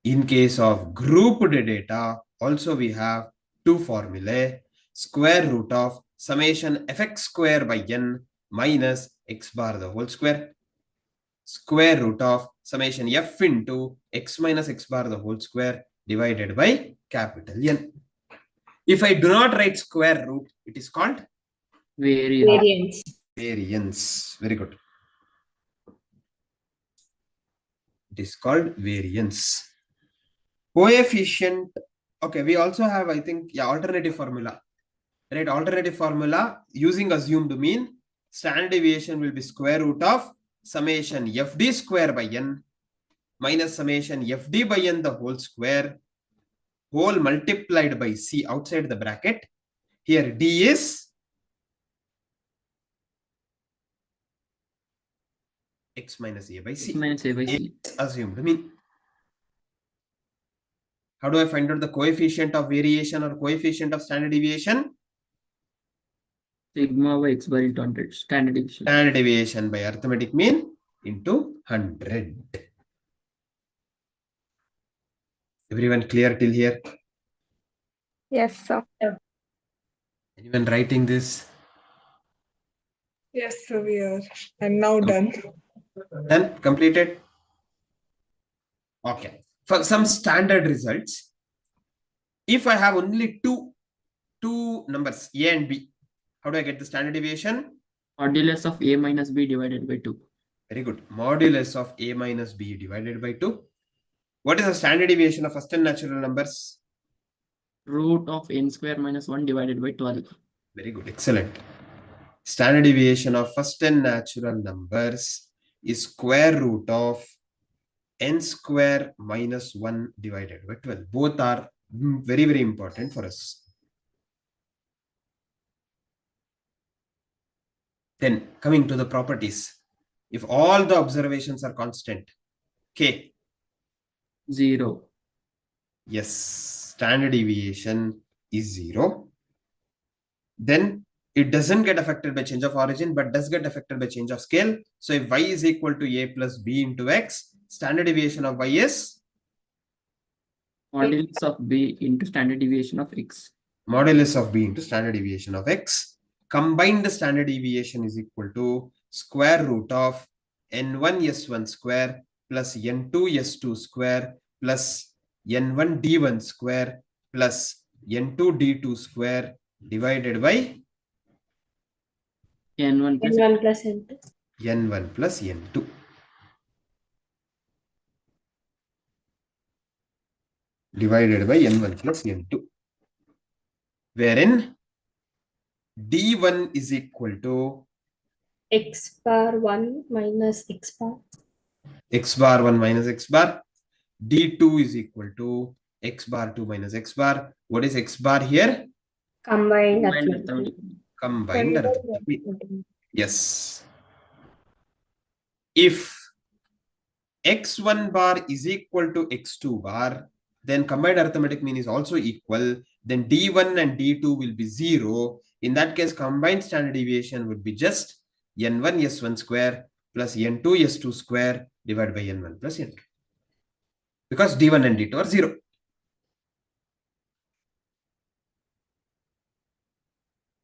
In case of grouped data, also we have two formulae. Square root of summation fx square by n minus x bar the whole square, square root of summation f into x minus x bar the whole square divided by capital N. If I do not write square root, it is called Variance. variance. Very good. It is called variance. Coefficient. Okay, we also have, I think, alternative formula. Right, alternative formula using assumed mean. Standard deviation will be square root of summation fd square by n minus summation fd by n the whole square, whole multiplied by c outside the bracket. Here d is x minus a by c. X minus a by c. Assumed mean. How do I find out the coefficient of variation or coefficient of standard deviation? Sigma by x bar into 100. Standard deviation. Standard deviation by arithmetic mean into 100. Everyone clear till here? Yes, sir. Anyone writing this? Yes, sir, we are. I'm now done. Done? Completed? Okay. For some standard results, if I have only two numbers, a and b, how do I get the standard deviation? Modulus of a minus b divided by 2. Very good. Modulus of a minus b divided by 2. What is the standard deviation of first and natural numbers? Root of n square minus 1 divided by 12. Very good. Excellent. Standard deviation of first and natural numbers is square root of n square minus 1 divided by 12. Both are very, very important for us. Then coming to the properties. If all the observations are constant, k. 0. Yes, standard deviation is 0. Then it doesn't get affected by change of origin, but does get affected by change of scale. So if y is equal to a plus b into x, standard deviation of y is? Modulus of b into standard deviation of x. Modulus of b into standard deviation of x. Combined standard deviation is equal to square root of n1 s1 square plus n2 s2 square plus n1 d1 square plus n2 d2 square divided by n1 plus N1 plus N2. n1 plus n2. Divided by n1 plus n2. Wherein d1 is equal to X bar 1 minus X bar. x bar 1 minus x bar. d2 is equal to x bar 2 minus x bar. What is x bar here? Combined arithmetic. arithmetic. Combined arithmetic. Yes. If x1 bar is equal to x2 bar, then combined arithmetic mean is also equal, then D1 and D2 will be 0. In that case, combined standard deviation would be just N1 S1 square plus N2 S2 square divided by N1 plus N2. Because D1 and D2 are 0.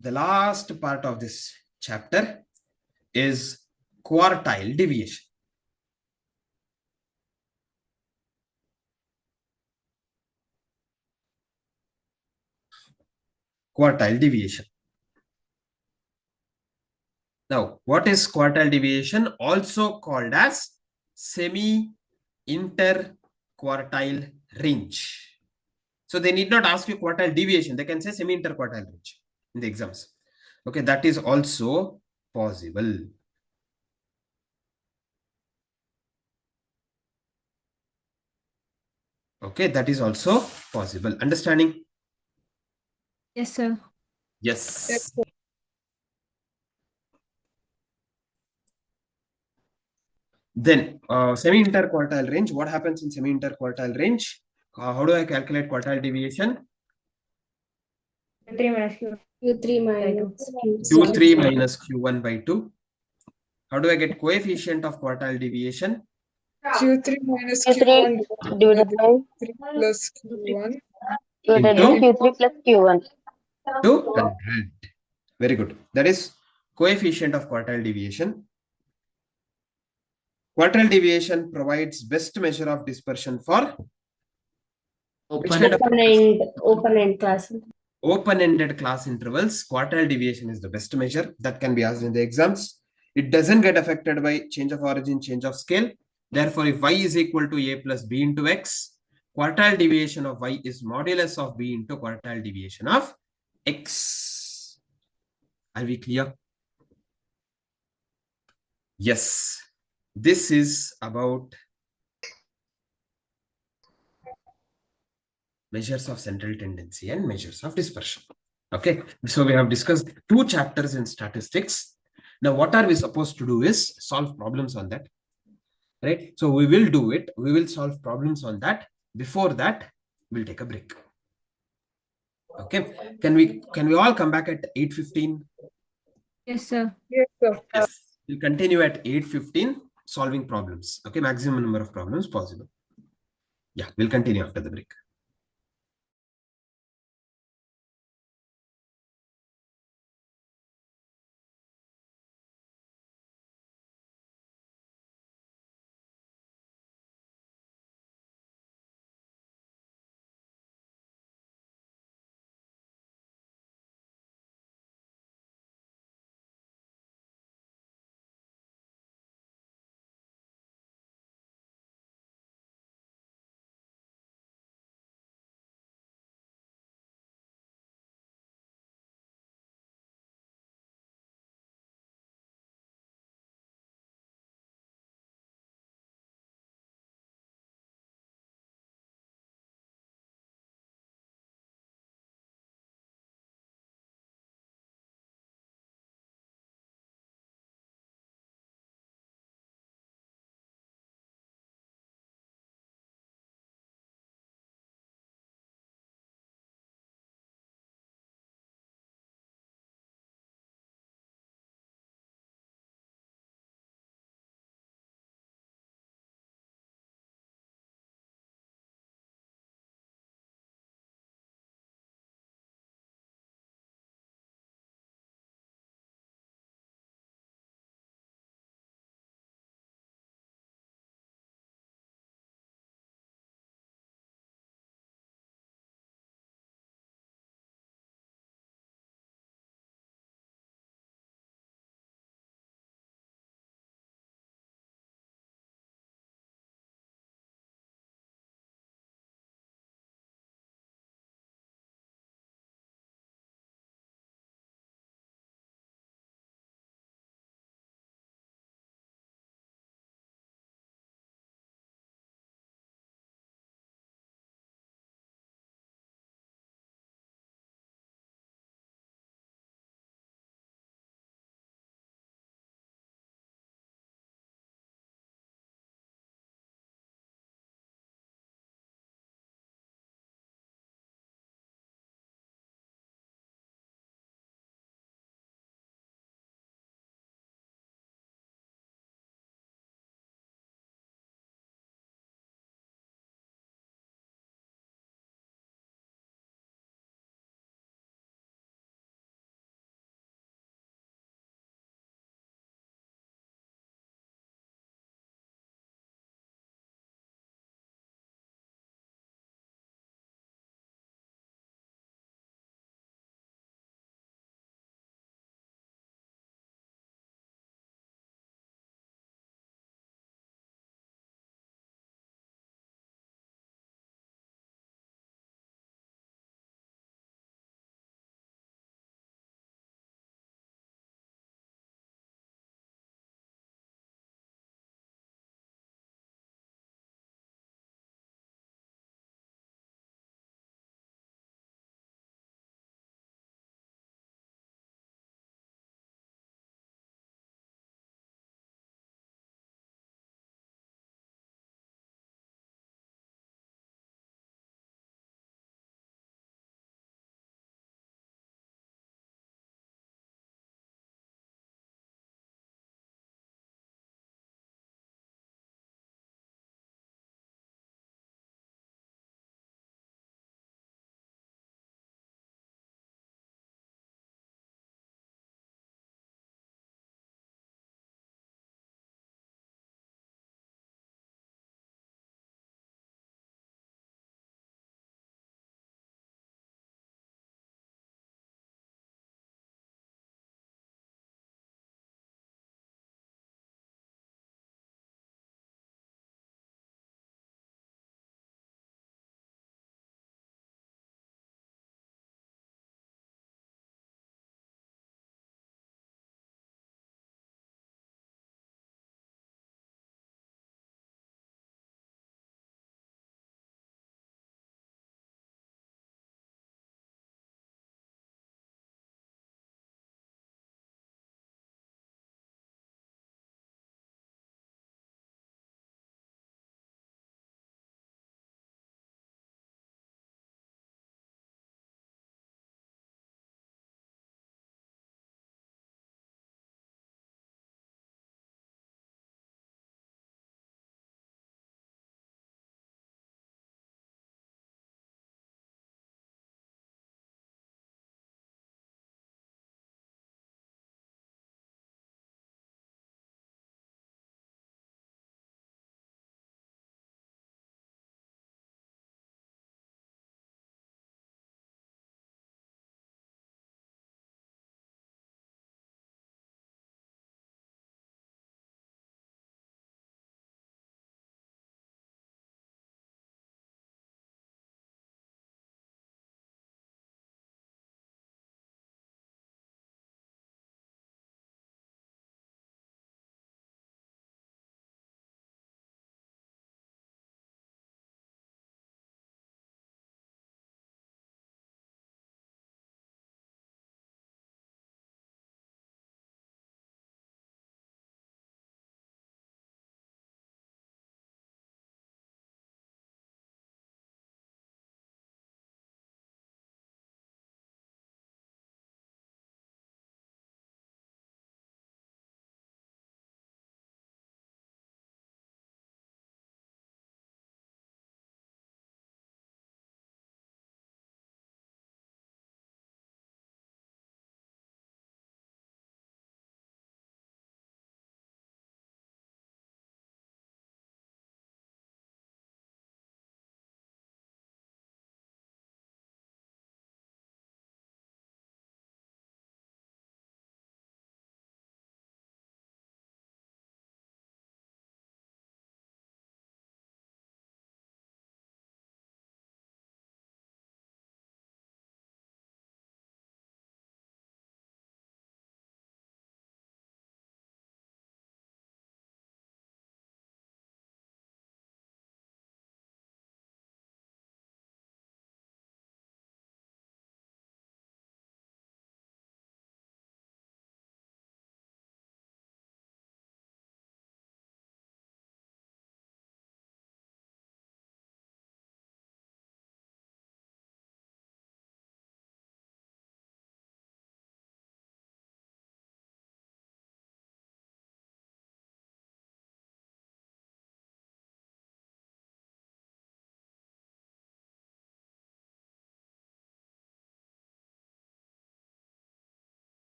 The last part of this chapter is quartile deviation. Quartile deviation. Now, what is quartile deviation? Also called as semi-interquartile range. So they need not ask you quartile deviation. They can say semi-interquartile range in the exams. Okay, that is also possible. Okay, that is also possible. Understanding? Yes, sir. Yes. Yes, Then semi-interquartile range. What happens in semi-interquartile range? How do I calculate quartile deviation? Q3 minus Q. Q3 minus Q3 minus Q1 by 2. How do I get coefficient of quartile deviation? Q3 minus Q3 Q1 divided by 3 plus Q1. divided by Into Q3 plus Q1. 200. Very good. That is coefficient of quartile deviation. Quartile deviation provides best measure of dispersion for which kind of open-end class. open-ended class intervals. Quartile deviation is the best measure that can be asked in the exams. It doesn't get affected by change of origin, change of scale. Therefore, if y is equal to a plus b into x, quartile deviation of y is modulus of b into quartile deviation of x. Are we clear? Yes. This is about measures of central tendency and measures of dispersion. Okay, so we have discussed 2 chapters in statistics. Now, what are we supposed to do is solve problems on that, right? So we will do it. We will solve problems on that. Before that, we'll take a break. Okay, can we all come back at 8:15? Yes, sir. Yes, sir. Yes, we'll continue at 8:15 solving problems. Okay, maximum number of problems possible. Yeah, we'll continue after the break.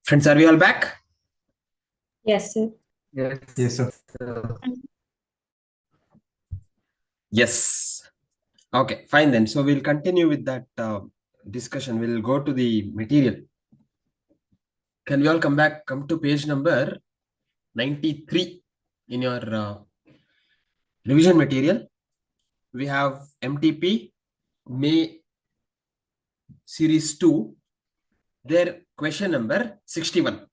Friends, are we all back? Yes, sir. Yes. Yes, sir. Yes. Okay, fine then. So we'll continue with that discussion. We'll go to the material. Can we all come to page number 93 in your revision material? We have MTP May series 2, their question number 61.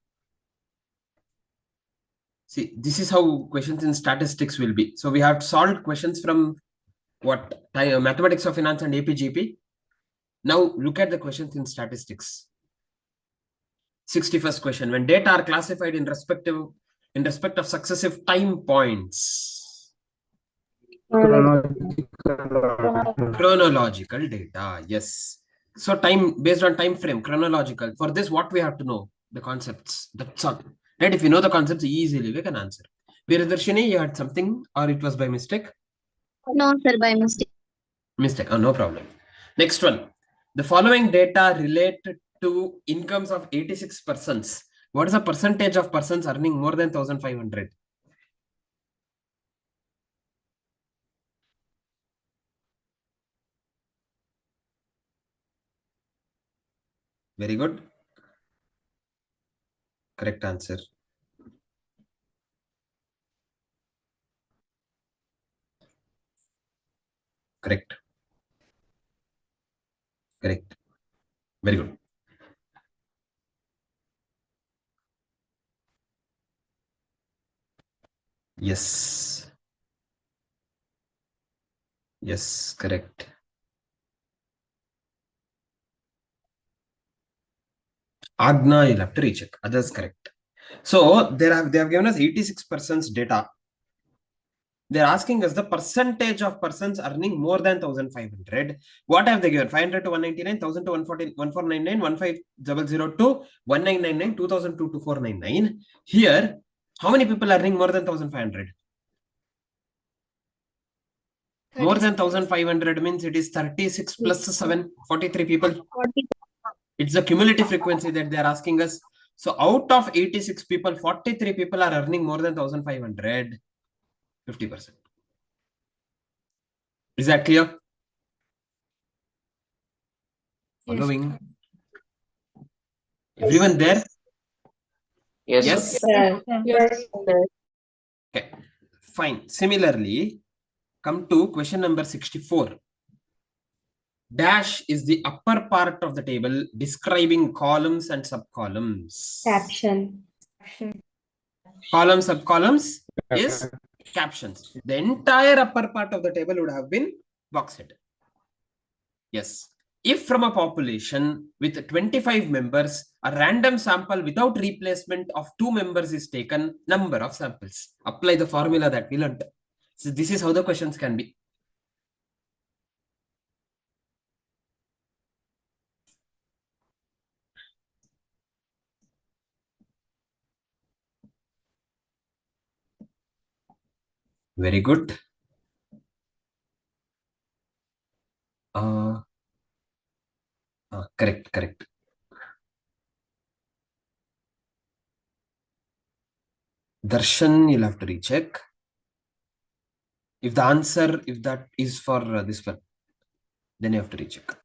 See, this is how questions in statistics will be. So we have solved questions from what mathematics of finance and APGP. Now look at the questions in statistics. 61st question: when data are classified in respect of successive time points. Chronological data, yes. So time based on time frame, chronological. For this, what we have to know? The concepts. That's all. Right? If you know the concepts, easily we can answer. Veeradarshini, you had something, or it was by mistake? No, sir, by mistake. Mistake. Oh, no problem. Next one. The following data related to incomes of 86 persons. What is the percentage of persons earning more than 1,500? Very good. Correct answer. Correct. Correct. Very good. Yes. Yes, correct. Agna, you'll have to recheck. Others correct. So they have given us 86% data. They're asking us the percentage of persons earning more than 1,500. What have they given? 500 to 199, 1,000 to 1,499, 15,000 to 1,999, 2,002 to 499. Here, how many people are earning more than 1,500? More than 1,500 means it is 36 plus 7, 43 people. It's the cumulative frequency that they're asking us. So out of 86 people, 43 people are earning more than 1,500. 50%. Is that clear? Following. Everyone there? Yes. Yes. Sir. Yes. Okay. Fine. Similarly, come to question number 64. Dash is the upper part of the table describing columns and subcolumns. Caption. Columns, subcolumns is captions. The entire upper part of the table would have been box head. Yes. If from a population with 25 members, a random sample without replacement of 2 members is taken, number of samples. Apply the formula that we learned. So this is how the questions can be. Very good. Correct. Darshan, you'll have to recheck. If the answer, if that is for this one, then you have to recheck.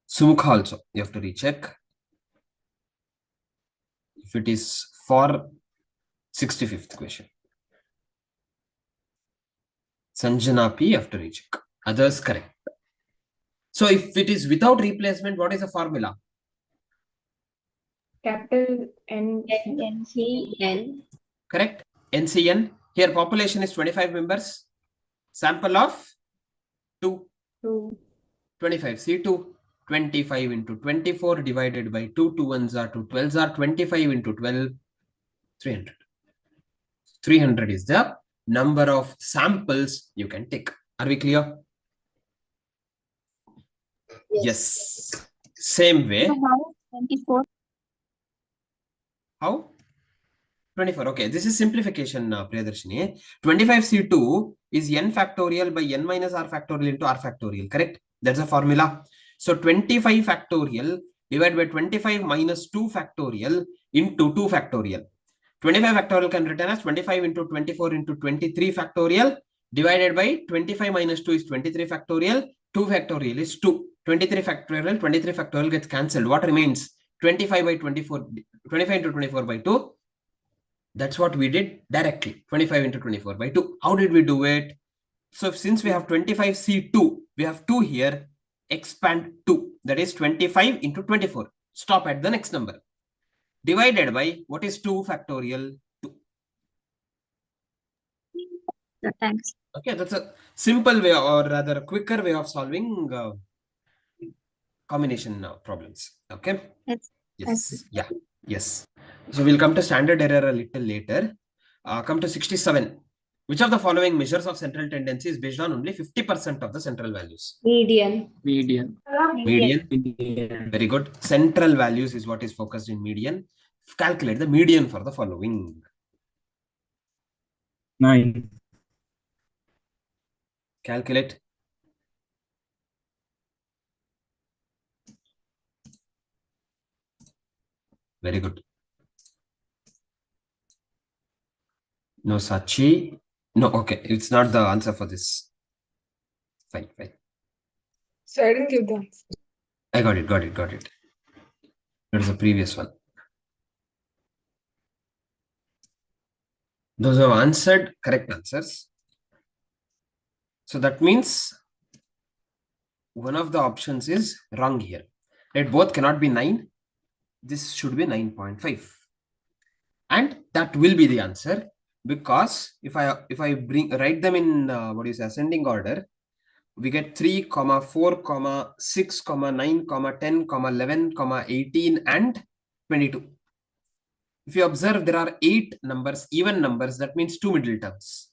Sumukha also, you have to recheck. If it is for 65th question. Sanjana P, you have to recheck. Others correct. So if it is without replacement, what is the formula? Capital N. NCN. Correct. NCN. Here population is 25 members. Sample of 2. 25. C2. 25 into 24 divided by 2. 2 ones are 2 12s are 25 into 12. 300. 300 is the number of samples you can take. Are we clear? Yes. Same way. 24. How? 24. Okay, this is simplification, Priyadarshini. 25C2 is n factorial by n minus r factorial into r factorial, correct? That's a formula. So 25 factorial divided by 25 minus 2 factorial into 2 factorial. 25 factorial can written as 25 into 24 into 23 factorial divided by 25 minus 2 is 23 factorial. 2 factorial is 2. 23 factorial gets cancelled. What remains? 25 by 24, 25 into 24 by 2. That's what we did directly. 25 into 24 by 2. How did we do it? So since we have 25C2, we have 2 here, expand 2. That is 25 into 24. Stop at the next number. Divided by, what is 2 factorial? 2. Thanks. Okay, that's a simple way, or rather a quicker way of solving combination problems. Okay. Yes. Yeah. Yes. So we'll come to standard error a little later. Come to 67. Which of the following measures of central tendency is based on only 50% of the central values? Median. Median. Median. Very good. Central values is what is focused in median. Calculate the median for the following. 9. Calculate. Very good. No, Sachi. No, okay. It's not the answer for this. Fine, fine. So I didn't give the answer. I got it. That is the previous one. Those who have answered correct answers. So that means one of the options is wrong here. Right? Both cannot be 9. This should be 9.5. And that will be the answer, because if I write them in ascending order, we get 3, 4, 6, 9, 10, 11, 18 and 22. If you observe, there are 8 numbers, even numbers. That means 2 middle terms.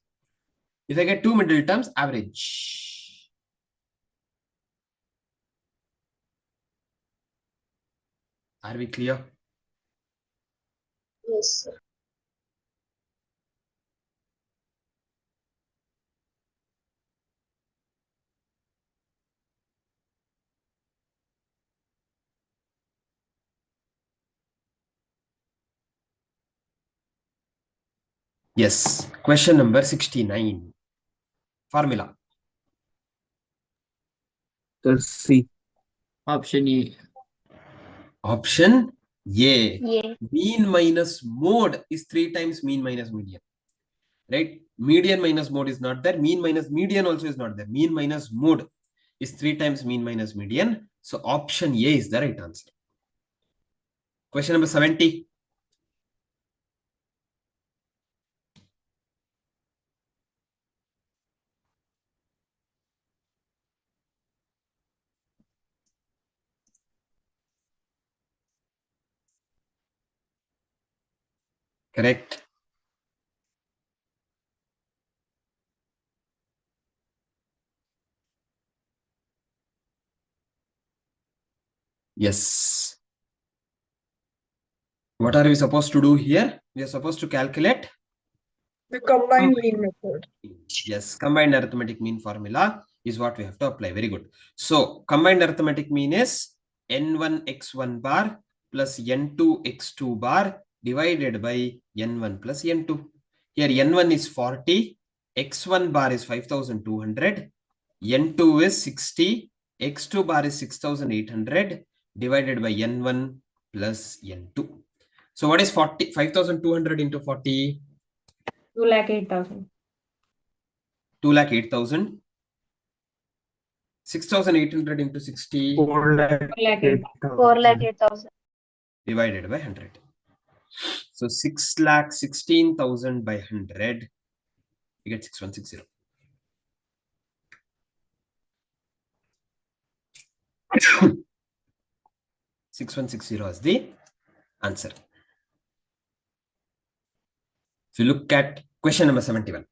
If I get 2 middle terms, average. Are we clear? Yes, sir. Yes. Question number 69. Formula. Sir, C. Option A. Option A. Yeah. Mean minus mode is 3 times mean minus median. Right? Median minus mode is not there. Mean minus median also is not there. Mean minus mode is 3 times mean minus median. So option A is the right answer. Question number 70. Correct. Yes. What are we supposed to do here? We are supposed to calculate The combined mean method. Yes, combined arithmetic mean formula is what we have to apply. Very good. So combined arithmetic mean is n1 x1 bar plus n2 x2 bar divided by n1 plus n2. Here n1 is 40, x1 bar is 5200, n2 is 60, x2 bar is 6800 divided by n1 plus n2. So what is 5200 into 40? 2,08,000. 2,08,000. 6,800 into 60 4,08,000. divided by 100. So 6,16,000 by 100, you get 6160. as the answer. If you look at question number 71.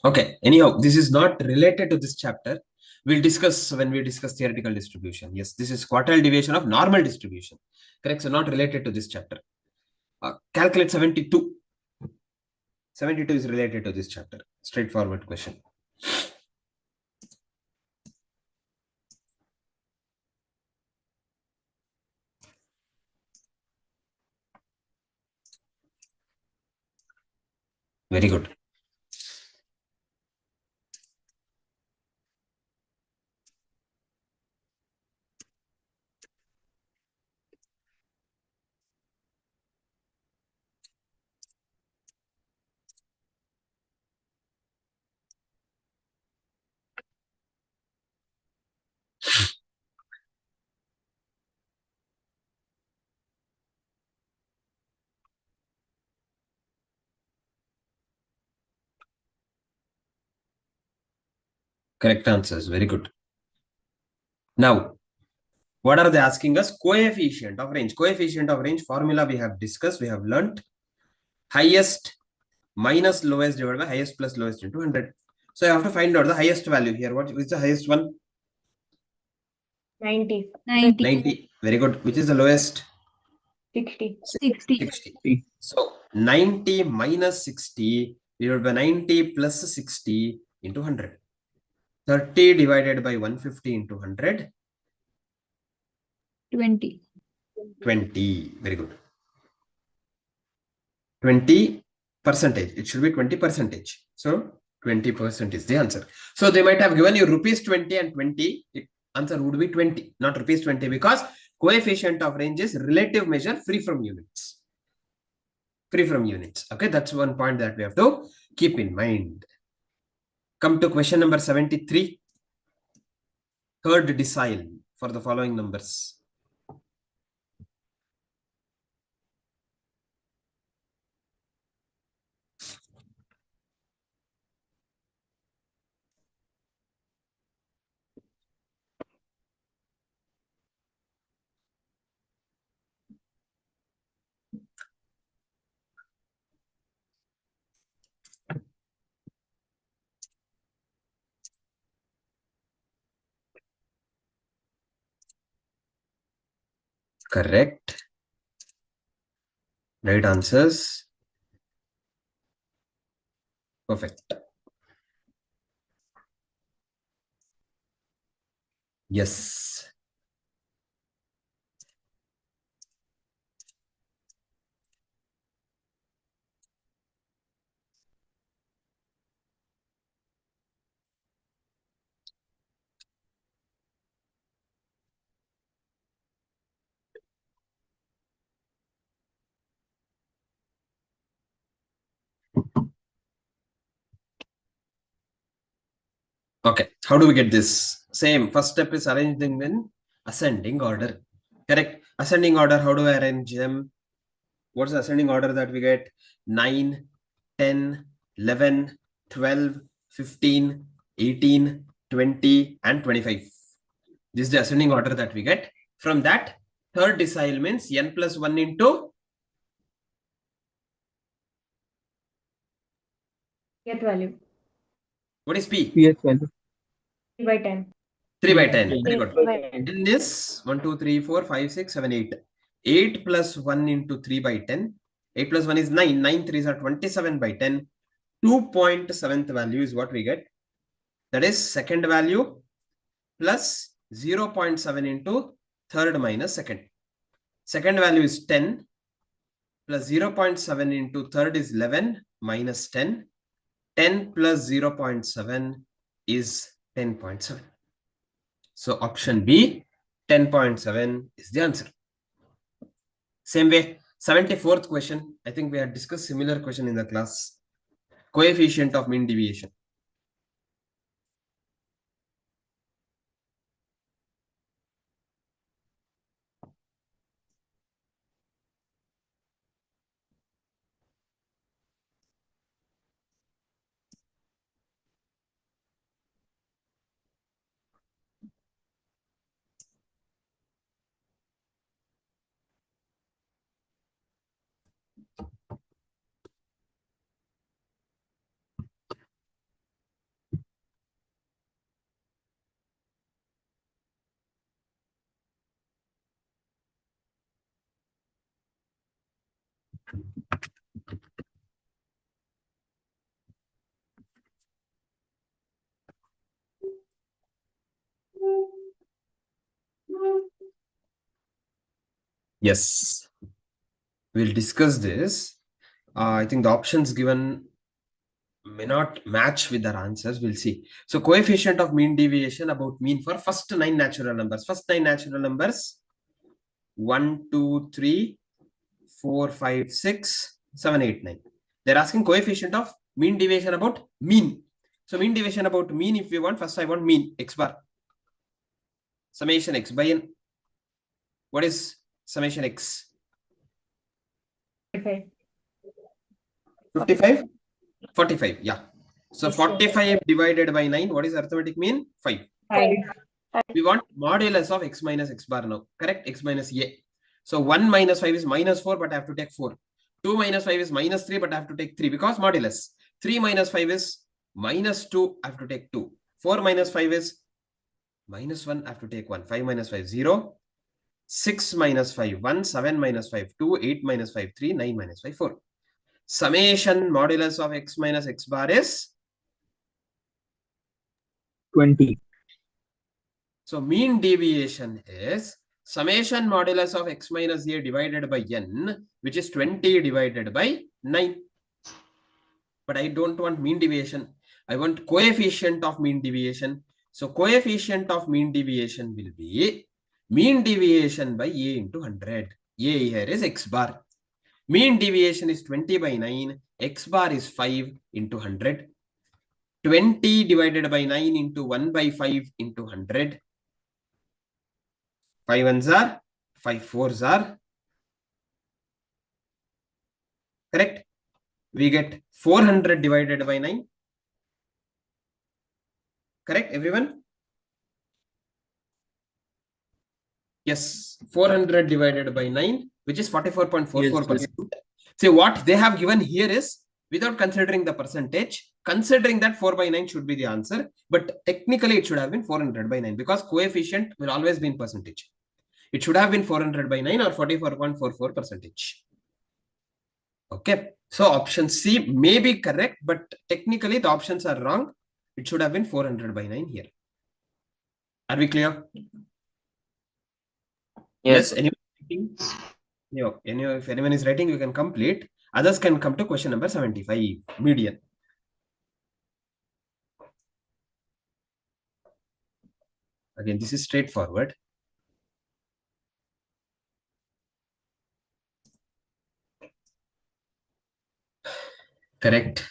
Okay, anyhow, this is not related to this chapter, We'll discuss when we discuss theoretical distribution. Yes, this is quartile deviation of normal distribution. Correct? So not related to this chapter. Calculate 72. 72 is related to this chapter. Straightforward question. Very good. Correct answers. Very good. Now, what are they asking us? Coefficient of range. Coefficient of range formula we have discussed, we have learnt. Highest minus lowest divided by highest plus lowest into 100. So I have to find out the highest value here. What is the highest one? 90, 90. Very good. Which is the lowest? 60, 60. So 90 minus 60 divided by 90 plus 60 into 100. 30 divided by 150 into 100. 20. 20. Very good. 20%. It should be 20%. So 20% is the answer. So they might have given you rupees 20 and 20. Answer would be 20, not rupees 20, because coefficient of range is relative measure free from units. Free from units. Okay, that's one point that we have to keep in mind. Come to question number 73. Third decile for the following numbers. Correct. Right answers. Perfect. Yes. Okay, how do we get this? Same, first step is arranging in ascending order. Correct. Ascending order, how do I arrange them? What's the ascending order that we get? 9, 10, 11, 12, 15, 18, 20, and 25. This is the ascending order that we get. From that, third decile means n plus 1 into Pth value, what is P? Pth value. 3 by 10. 3 by 10. 10. Very good. In this 1, 2, 3, 4, 5, 6, 7, 8. 8 plus 1 into 3 by 10. 8 plus 1 is 9. 9 3s are 27 by 10. 2.7th value is what we get. That is second value plus 0.7 into third minus second. Second value is 10 plus 0.7 into third is 11 minus 10. 10 plus 0.7 is 10.7. So option B, 10.7 is the answer. Same way, 74th question. I think we had discussed similar question in the class. Coefficient of mean deviation. Yes, we'll discuss this. I think the options given may not match with their answers. We'll see. So coefficient of mean deviation about mean for first 9 natural numbers. First 9 natural numbers 1, 2, 3, 4, 5, 6, 7, 8, 9. They're asking coefficient of mean deviation about mean. So mean deviation about mean, if we want, first I want mean, x bar. Summation x by n. What is summation x? 45. 55? 45, yeah. So Yes, sir. 45 divided by 9, what is arithmetic mean? 5. 5. We want modulus of x minus x bar now, correct? X minus a. So 1 minus 5 is minus 4, but I have to take 4. 2 minus 5 is minus 3, but I have to take 3 because modulus. 3 minus 5 is minus 2, I have to take 2. 4 minus 5 is minus 1, I have to take 1. 5 minus 5, 0. 6 minus 5, 1. 7 minus 5, 2. 8 minus 5, 3. 9 minus 5, 4. Summation modulus of x minus x bar is 20. So mean deviation is summation modulus of x minus a divided by n, which is 20 divided by 9. But I don't want mean deviation. I want coefficient of mean deviation. So coefficient of mean deviation will be mean deviation by a into 100. A here is x bar. Mean deviation is 20 by 9. X bar is 5 into 100. 20 divided by 9 into 1 by 5 into 100. 5 ones are, 5 fours are. Correct? We get 400 divided by 9. Correct, everyone? Yes, 400 divided by 9, which is 44.44%. Yes, See, what they have given here is without considering the percentage, considering that 4 by 9 should be the answer, but technically it should have been 400 by 9 because coefficient will always be in percentage. It should have been 400 by 9 or 44.44%. Okay, so option C may be correct, but technically the options are wrong. It should have been 400 by 9 here. Are we clear? Yes. Anyone writing? No, if anyone is writing, you can complete. Others can come to question number 75, median. Again, this is straightforward. Correct.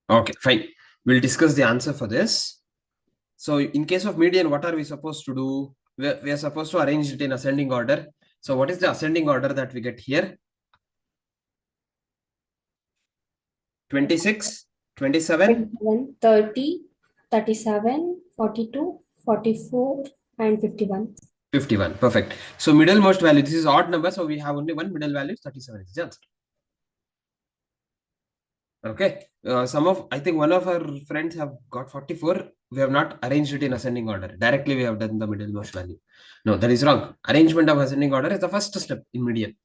Okay, fine. We'll discuss the answer for this. So in case of median, what are we supposed to do? We are supposed to arrange it in ascending order. So what is the ascending order that we get here? 26, 27, 30, 37, 42, 44, and 51. 51. Perfect. So middlemost value, this is odd number. So we have only one middle value, 37 is the answer. Okay. I think one of our friends have got 44. We have not arranged it in ascending order. Directly we have done the middlemost value. No, that is wrong. Arrangement of ascending order is the first step in median.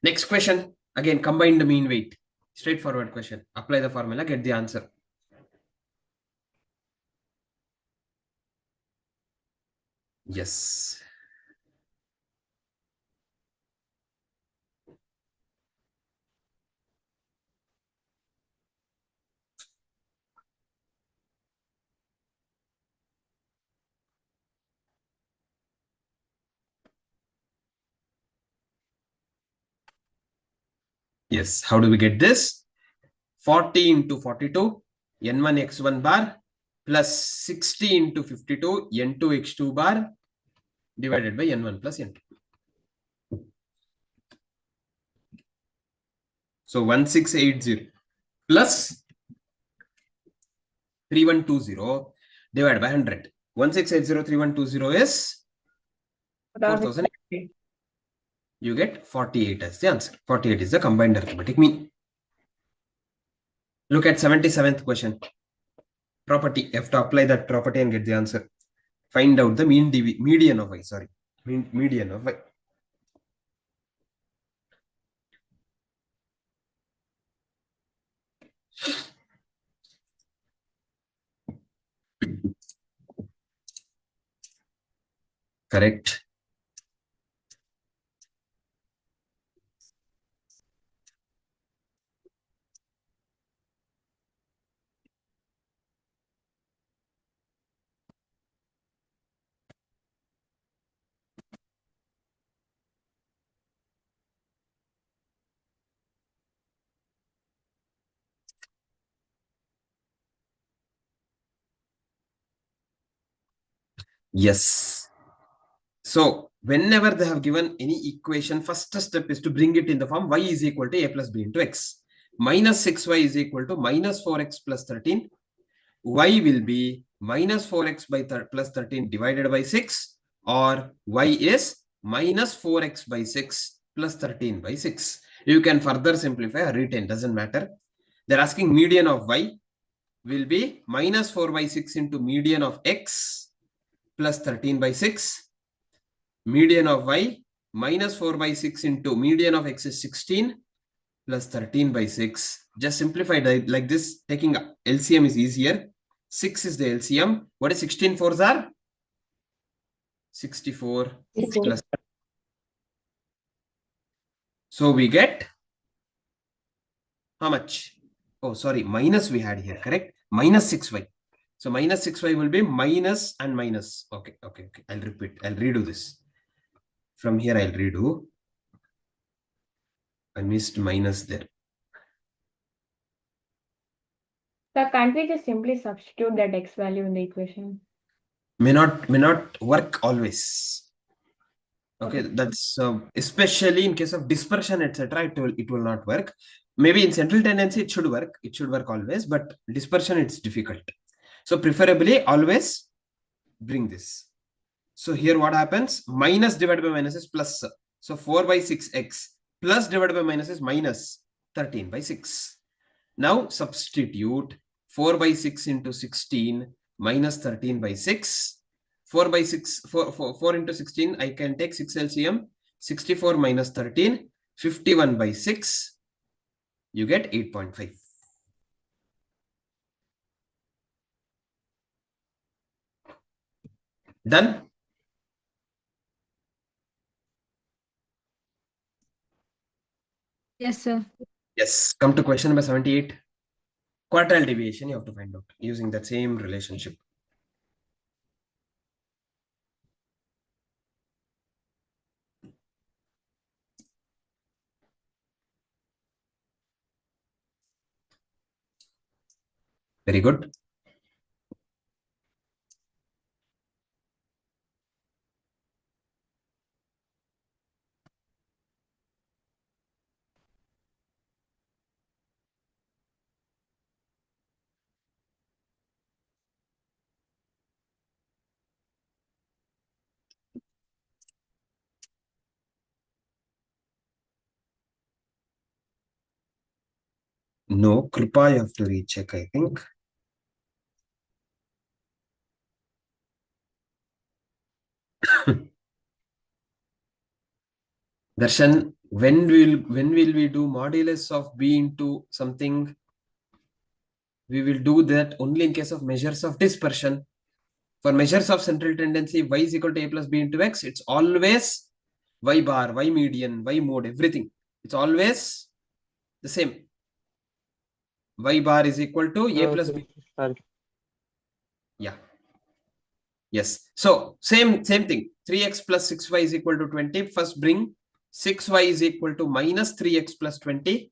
Next question. Again, combine the mean weight. Straightforward question. Apply the formula, get the answer. Yes. Yes. How do we get this? 40 into 42. n1 x1 bar plus 60 into 52 n2 x2 bar divided by n1 plus n2. So 1680 plus 3120 divided by 100. 1680 3120 is 4000. You get 48 as the answer. 48 is the combined arithmetic mean. Look at 77th question. Property. You have to apply that property and get the answer. Find out the median of y. Sorry, median of y. Correct. Yes. So whenever they have given any equation, first step is to bring it in the form y is equal to a plus b into x. Minus 6y is equal to minus 4x plus 13. Y will be minus 4x by plus 13 divided by 6, or y is minus 4x by 6 plus 13 by 6. You can further simplify or retain, doesn't matter. They're asking median of y will be minus 4 by 6 into median of x plus 13 by 6. Median of y minus 4 by 6 into median of x is 16 plus 13 by 6. Just simplify like this. Taking LCM is easier. 6 is the LCM. What is 16 fours are? 64 plus. So we get how much? Oh, sorry, minus we had here, correct? Minus 6y. So minus 6y will be minus and minus. Okay. I'll repeat. I'll redo this. From here, I'll redo. I missed minus there. So can't we just simply substitute that x value in the equation? May not work always. Okay, that's especially in case of dispersion, etc. It will not work. Maybe in central tendency it should work. It should work always, but dispersion it's difficult. So preferably always bring this. So here what happens? Minus divided by minus is plus. So 4 by 6x plus divided by minus is minus 13 by 6. Now substitute 4 by 6 into 16 minus 13 by 6. 4 by 6, 4 into 16, I can take 6 LCM. 64 minus 13, 51 by 6. You get 8.5. Done? Yes, sir. Yes. Come to question number 78. Quartile deviation you have to find out using that same relationship. Very good. No, Kripa, you have to recheck, I think. Darshan, when will we do modulus of b into something? We will do that only in case of measures of dispersion. For measures of central tendency, y is equal to a plus b into x. It's always y bar, y median, y mode, everything. It's always the same. Y bar is equal to a plus b. Yeah. Yes. So same thing. 3x plus 6y is equal to 20. First bring 6y is equal to minus 3x plus 20.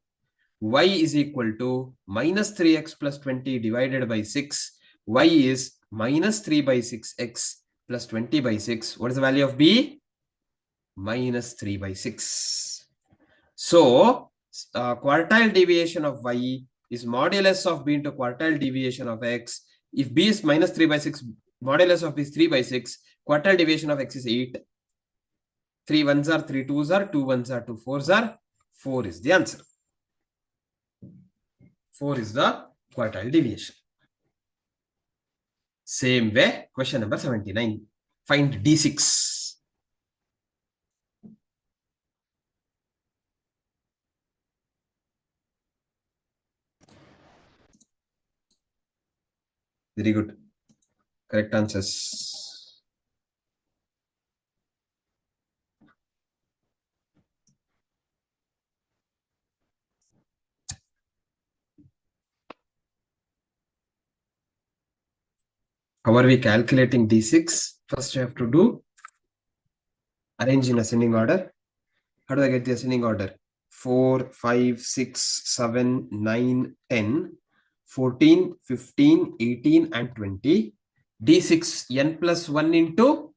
y is equal to minus 3x plus 20 divided by 6. Y is minus 3 by 6x plus 20 by 6. What is the value of b? Minus 3 by 6. So, quartile deviation of y is modulus of b into quartile deviation of x. If b is minus 3 by 6, modulus of b is 3 by 6, quartile deviation of x is 8. 3 ones are 3 twos are 2 ones are 2 fours are 4 is the answer. 4 is the quartile deviation. Same way, question number 79. Find D6. Very good. Correct answers. How are we calculating D6? First, you have to do arrange in ascending order. How do I get the ascending order? 4, 5, 6, 7, 9, 10, 14, 15, 18, and 20. D6 n plus 1 into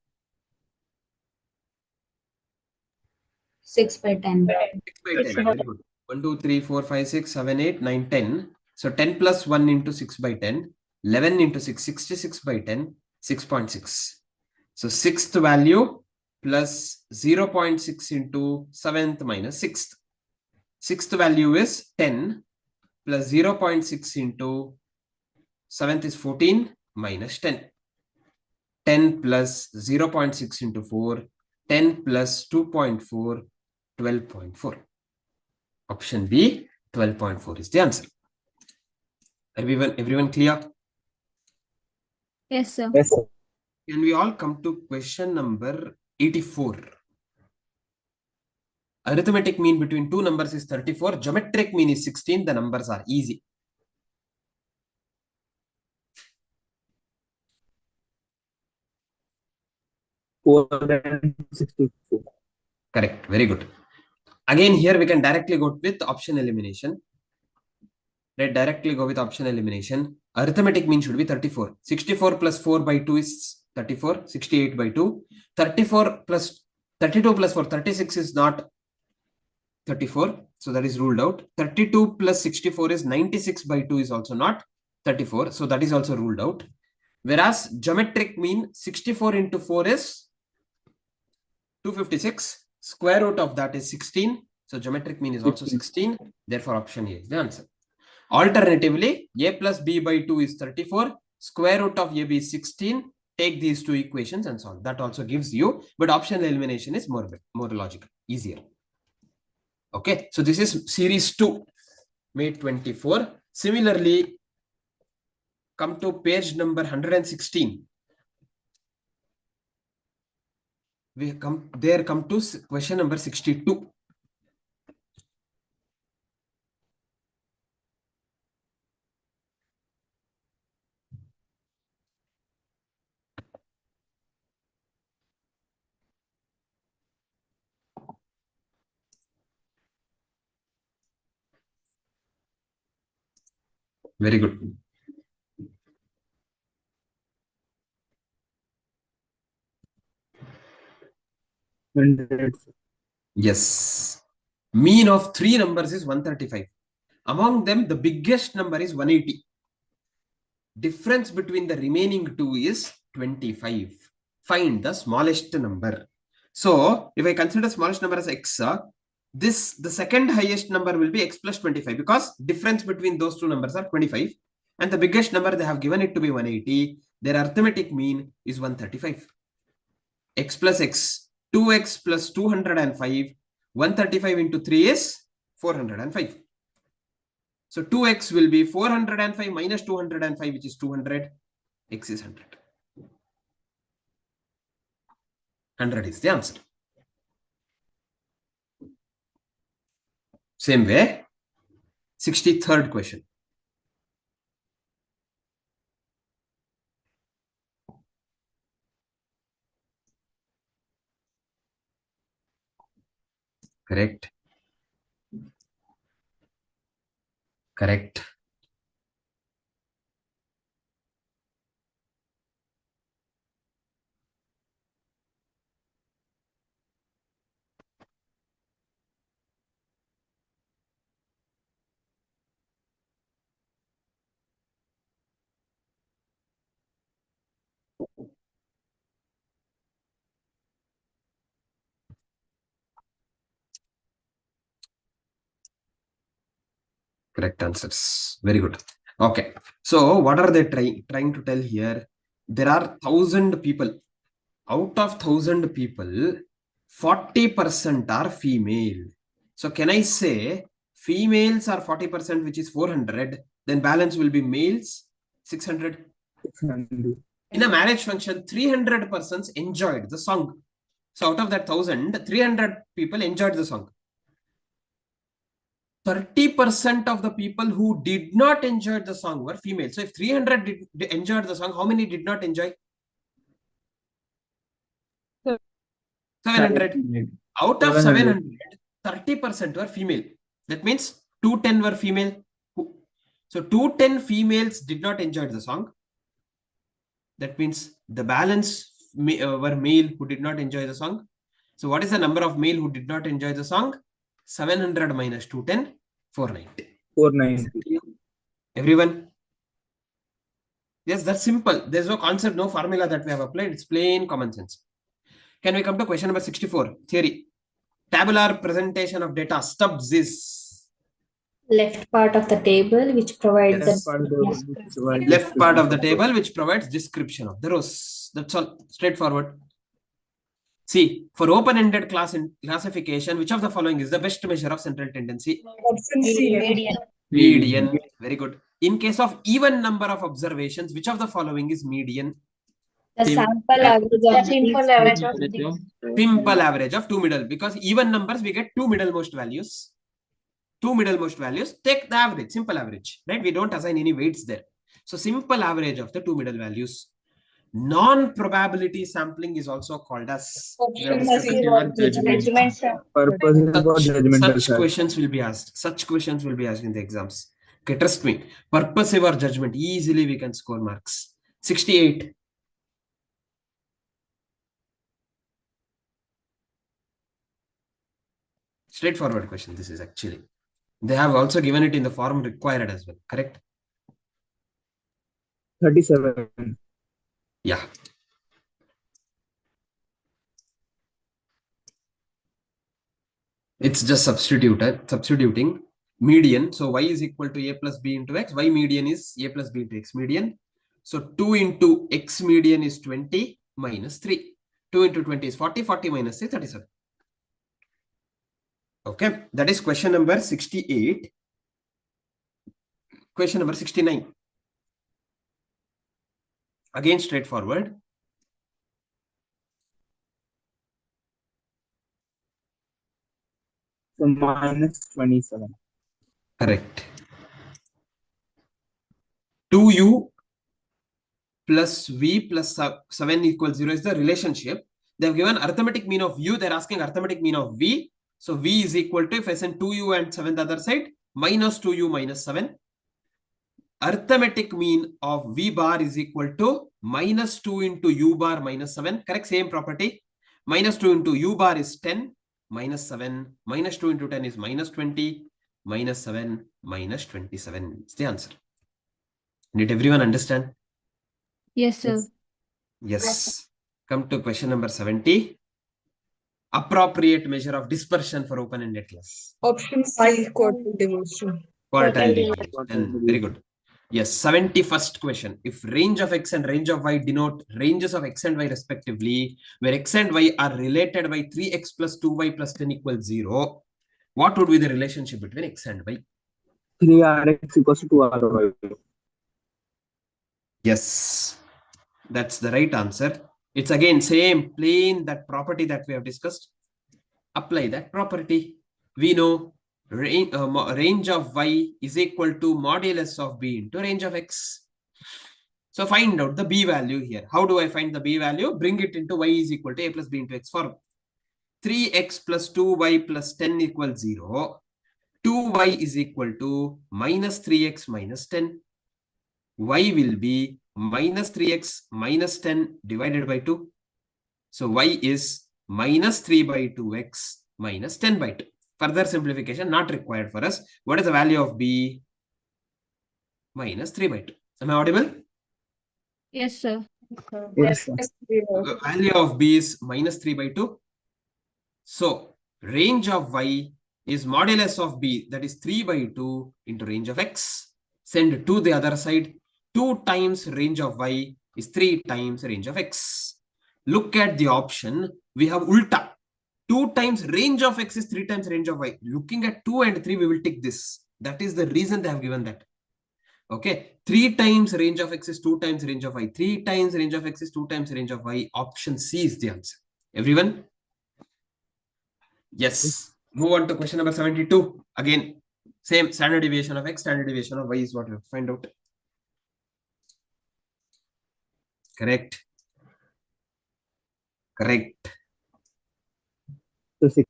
6 by 10. 6 by 10. Very good. 1, 2, 3, 4, 5, 6, 7, 8, 9, 10. So 10 plus 1 into 6 by 10. 11 into 6, 66 by 10, 6.6. So sixth value plus 0.6 into 7th minus 6th. Sixth value is 10 plus 0.6 into 7th is 14 minus 10. 10 plus 0.6 into 4, 10 plus 2.4, 12.4. Option B, 12.4 is the answer. Everyone clear? Yes, sir. Yes, sir. Can we all come to question number 84? Arithmetic mean between two numbers is 34. Geometric mean is 16. The numbers are easy. $464. Correct. Very good. Again, here we can directly go with option elimination. Let's directly go with option elimination. Arithmetic mean should be 34. 64 plus 4 by 2 is 34. 68 by 2. 34 plus 32 plus 4, 36 is not 34. So that is ruled out. 32 plus 64 is 96 by 2 is also not 34. So that is also ruled out. Whereas geometric mean 64 into 4 is 256. Square root of that is 16. So geometric mean is also 16. Therefore, option A is the answer. Alternatively, a plus b by 2 is 34. Square root of ab is 16. Take these two equations and solve. That also gives you, but option elimination is more logical, easier. Okay, so this is series 2, May 24. Similarly, come to page number 116. We come to question number 62. Very good. Yes. Mean of three numbers is 135. Among them, the biggest number is 180. Difference between the remaining two is 25. Find the smallest number. So, if I consider smallest number as x, the second highest number will be x plus 25 because difference between those two numbers are 25. And the biggest number they have given it to be 180. Their arithmetic mean is 135. X plus x, 2x plus 205. 135 into 3 is 405. So 2x will be 405 minus 205, which is 200. X is 100. 100 is the answer. Same way, 63rd question. Correct. Correct. Correct answers. Very good. Okay. So what are they trying to tell here? There are 1,000 people. Out of 1,000 people, 40% are female. So can I say females are 40%, which is 400, then balance will be males 600. 600. In a marriage function, 300 persons enjoyed the song. So out of that 1,000, 300 people enjoyed the song. 30% of the people who did not enjoy the song were female. So if 300 enjoyed the song, how many did not enjoy? 700. Out of 700, 30% were female. That means 210 were female. So 210 females did not enjoy the song. That means the balance were male who did not enjoy the song. So what is the number of male who did not enjoy the song? 700 minus 210, 490. 490. Everyone? Yes, that's simple. There's no concept, no formula that we have applied. It's plain common sense. Can we come to question number 64? Theory. Tabular presentation of data stubs is Left part of the table which provides Yes. the left part of the table which provides description of the rows. That's all. Straightforward. See, for open-ended classification, which of the following is the best measure of central tendency? Option C. Median. Median. Very good. In case of even number of observations, which of the following is median? the sample average of Simple these average of Average of Simple average of two middle. Because even numbers, we get two middlemost values. Two middlemost values. Take the average, simple average. Right? We don't assign any weights there. So simple average of the two middle values. Non-probability sampling is also called as Option Purpose C. of judgment. Judgment, sir. Purpose for judgmental such search. questions will be asked. Such questions will be asked in the exams. Okay, trust me. Purposive or judgment, easily we can score marks. 68. Straightforward question. This is actually. They have also given it in the form required as well. Correct? 37. Yeah. It's just substituting median. So y is equal to a plus b into x. Y median is a plus b into x median. So 2 into x median is 20 minus 3. 2 into 20 is 40. 40 minus 3, 37. Okay. That is question number 68. Question number 69. Again, straightforward. So minus 27. Correct. 2u plus v plus 7 equals 0 is the relationship. They have given arithmetic mean of u. They're asking arithmetic mean of v. So v is equal to, if I send 2u and 7 the other side, minus 2u minus 7. Arithmetic mean of v bar is equal to minus 2 into u bar minus 7. Correct? Same property. Minus 2 into u bar is 10. Minus 7. Minus 2 into 10 is minus 20. Minus 7. Minus 27. It's the answer. Did everyone understand? Yes, sir. Yes. Come to question number 70. Appropriate measure of dispersion for open-ended class. Option C. Quartile division. Quartile division. Very good. Yes, 71st question. If range of x and range of y denote ranges of x and y respectively, where x and y are related by 3x plus 2y plus 10 equals 0, what would be the relationship between x and y? 3rx equals to 2ry. Yes, that's the right answer. It's again same plain that property that we have discussed. Apply that property. We know range of y is equal to modulus of b into range of x. So find out the b value here. How do I find the b value? Bring it into y is equal to a plus b into x form. 3x plus 2y plus 10 equals 0. 2y is equal to minus 3x minus 10. Y will be minus 3x minus 10 divided by 2. So y is minus 3 by 2x minus 10 by 2. Further simplification not required for us. What is the value of b? Minus 3 by 2. Am I audible? Yes, sir. Yes, sir. The value of b is minus 3 by 2. So range of y is modulus of b, that is 3 by 2 into range of x. Send to the other side. 2 times range of y is 3 times range of x. Look at the option. We have ulta. 2 times range of x is 3 times range of y. Looking at 2 and 3, we will take this. That is the reason they have given that. Okay. 3 times range of x is 2 times range of y. 3 times range of x is 2 times range of y. Option C is the answer. Everyone? Yes. Move on to question number 72. Again, same standard deviation of x, standard deviation of y is what we have to find out. Correct. Correct. So 6.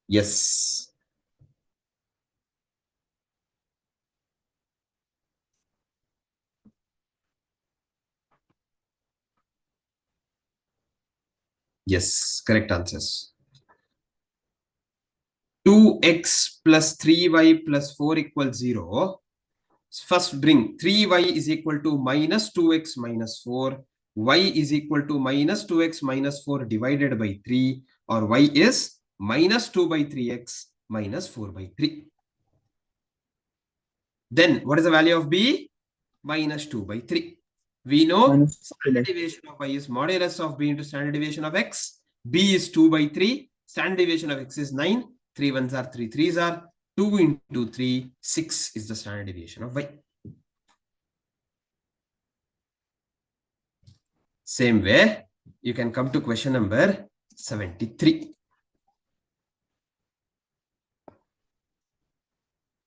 Yes. Yes, correct answers. 2x plus 3y plus 4 equals 0. First bring 3y is equal to minus 2x minus 4. Y is equal to minus 2x minus 4 divided by 3, or y is minus 2 by 3x minus 4 by 3. Then what is the value of b? Minus 2 by 3. We know Minus 2 standard by- deviation of y is modulus of b into standard deviation of x. B is 2 by 3. Standard deviation of x is 9. 3 ones are 3 threes are 2 into 3. 6 is the standard deviation of y. Same way, you can come to question number 73.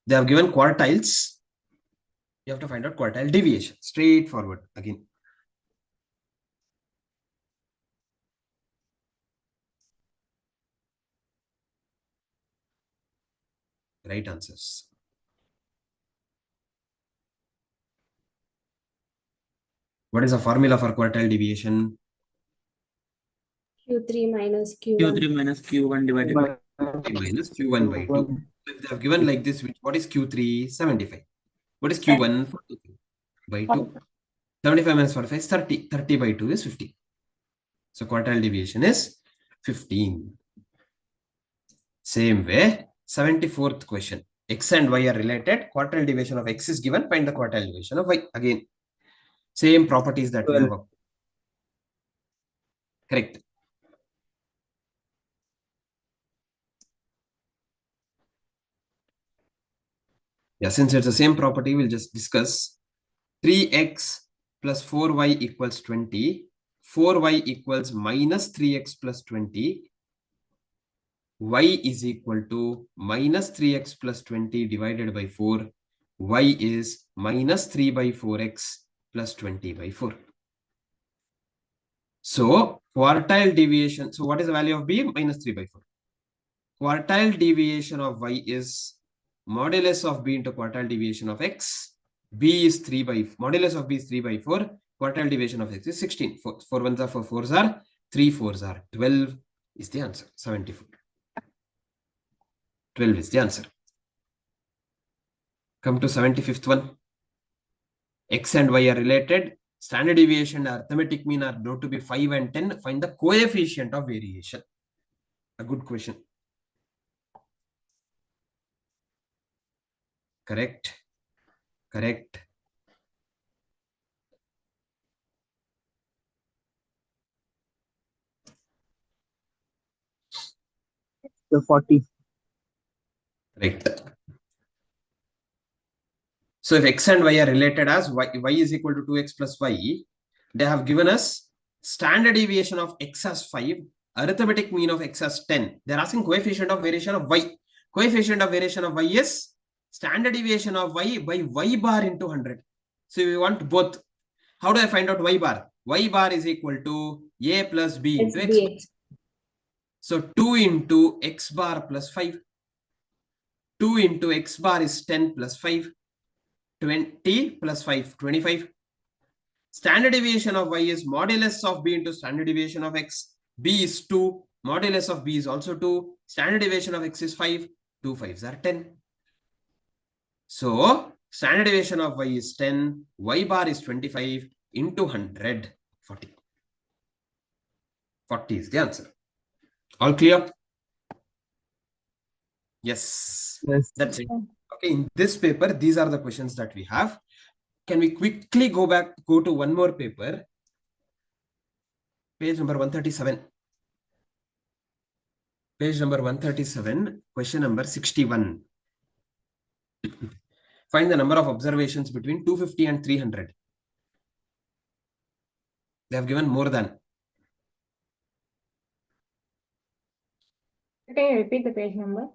They have given quartiles. You have to find out quartile deviation. Straightforward again. Right answers. What is the formula for quartile deviation? Q3 minus Q1. Q3 minus Q1 divided by Minus Q1 by 2. If they have given like this, what is Q3? 75. What is Q1? 43 by 2. 75 minus 45 is 30. 30 by 2 is 15. So quartile deviation is 15. Same way, 74th question. X and y are related. Quartile deviation of x is given. Find the quartile deviation of y. Again, same properties that we have. Correct. Yeah, since it's the same property, we'll just discuss. 3x plus 4y equals 20. 4y equals minus 3x plus 20. Y is equal to minus 3x plus 20 divided by 4. Y is minus 3 by 4x plus 20 by 4. So quartile deviation. So what is the value of b? Minus 3 by 4. Quartile deviation of y is modulus of b into quartile deviation of x. B is 3 by, modulus of b is 3 by 4. Quartile deviation of x is 16. 4 ones are 4 fours are, 3 fours are 12 is the answer. 74. 12 is the answer. Come to 75th one. X and y are related. Standard deviation and arithmetic mean are known to be 5 and 10. Find the coefficient of variation. A good question. Correct. Correct. So 40. Right. So if x and y are related as y is equal to 2x plus y, they have given us standard deviation of x as 5, arithmetic mean of x as 10. They're asking coefficient of variation of y. Coefficient of variation of y is standard deviation of y by y bar into 100. So we want both. How do I find out y bar? Y bar is equal to a plus b into x. So 2 into x bar plus 5. 2 into x bar is 10 plus 5. 20 plus 5, 25. Standard deviation of y is modulus of b into standard deviation of x. B is 2. Modulus of b is also 2. Standard deviation of x is 5. 2 5s are 10. So, standard deviation of y is 10. Y bar is 25 into 100, 40. 40 is the answer. All clear? Yes. Yes. That's it. Okay, in this paper, these are the questions that we have. Can we quickly go to one more paper? Page number 137. Page number 137, question number 61. Find the number of observations between 250 and 300. They have given more than. Can you repeat the page number?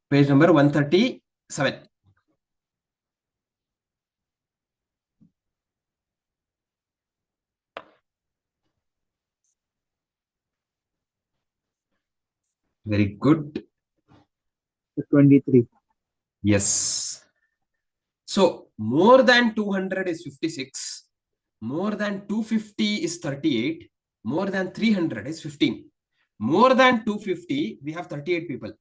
Page number 137. Very good. 23. Yes. So more than 200 is 56. More than 250 is 38. More than 300 is 15. More than 250, we have 38 people.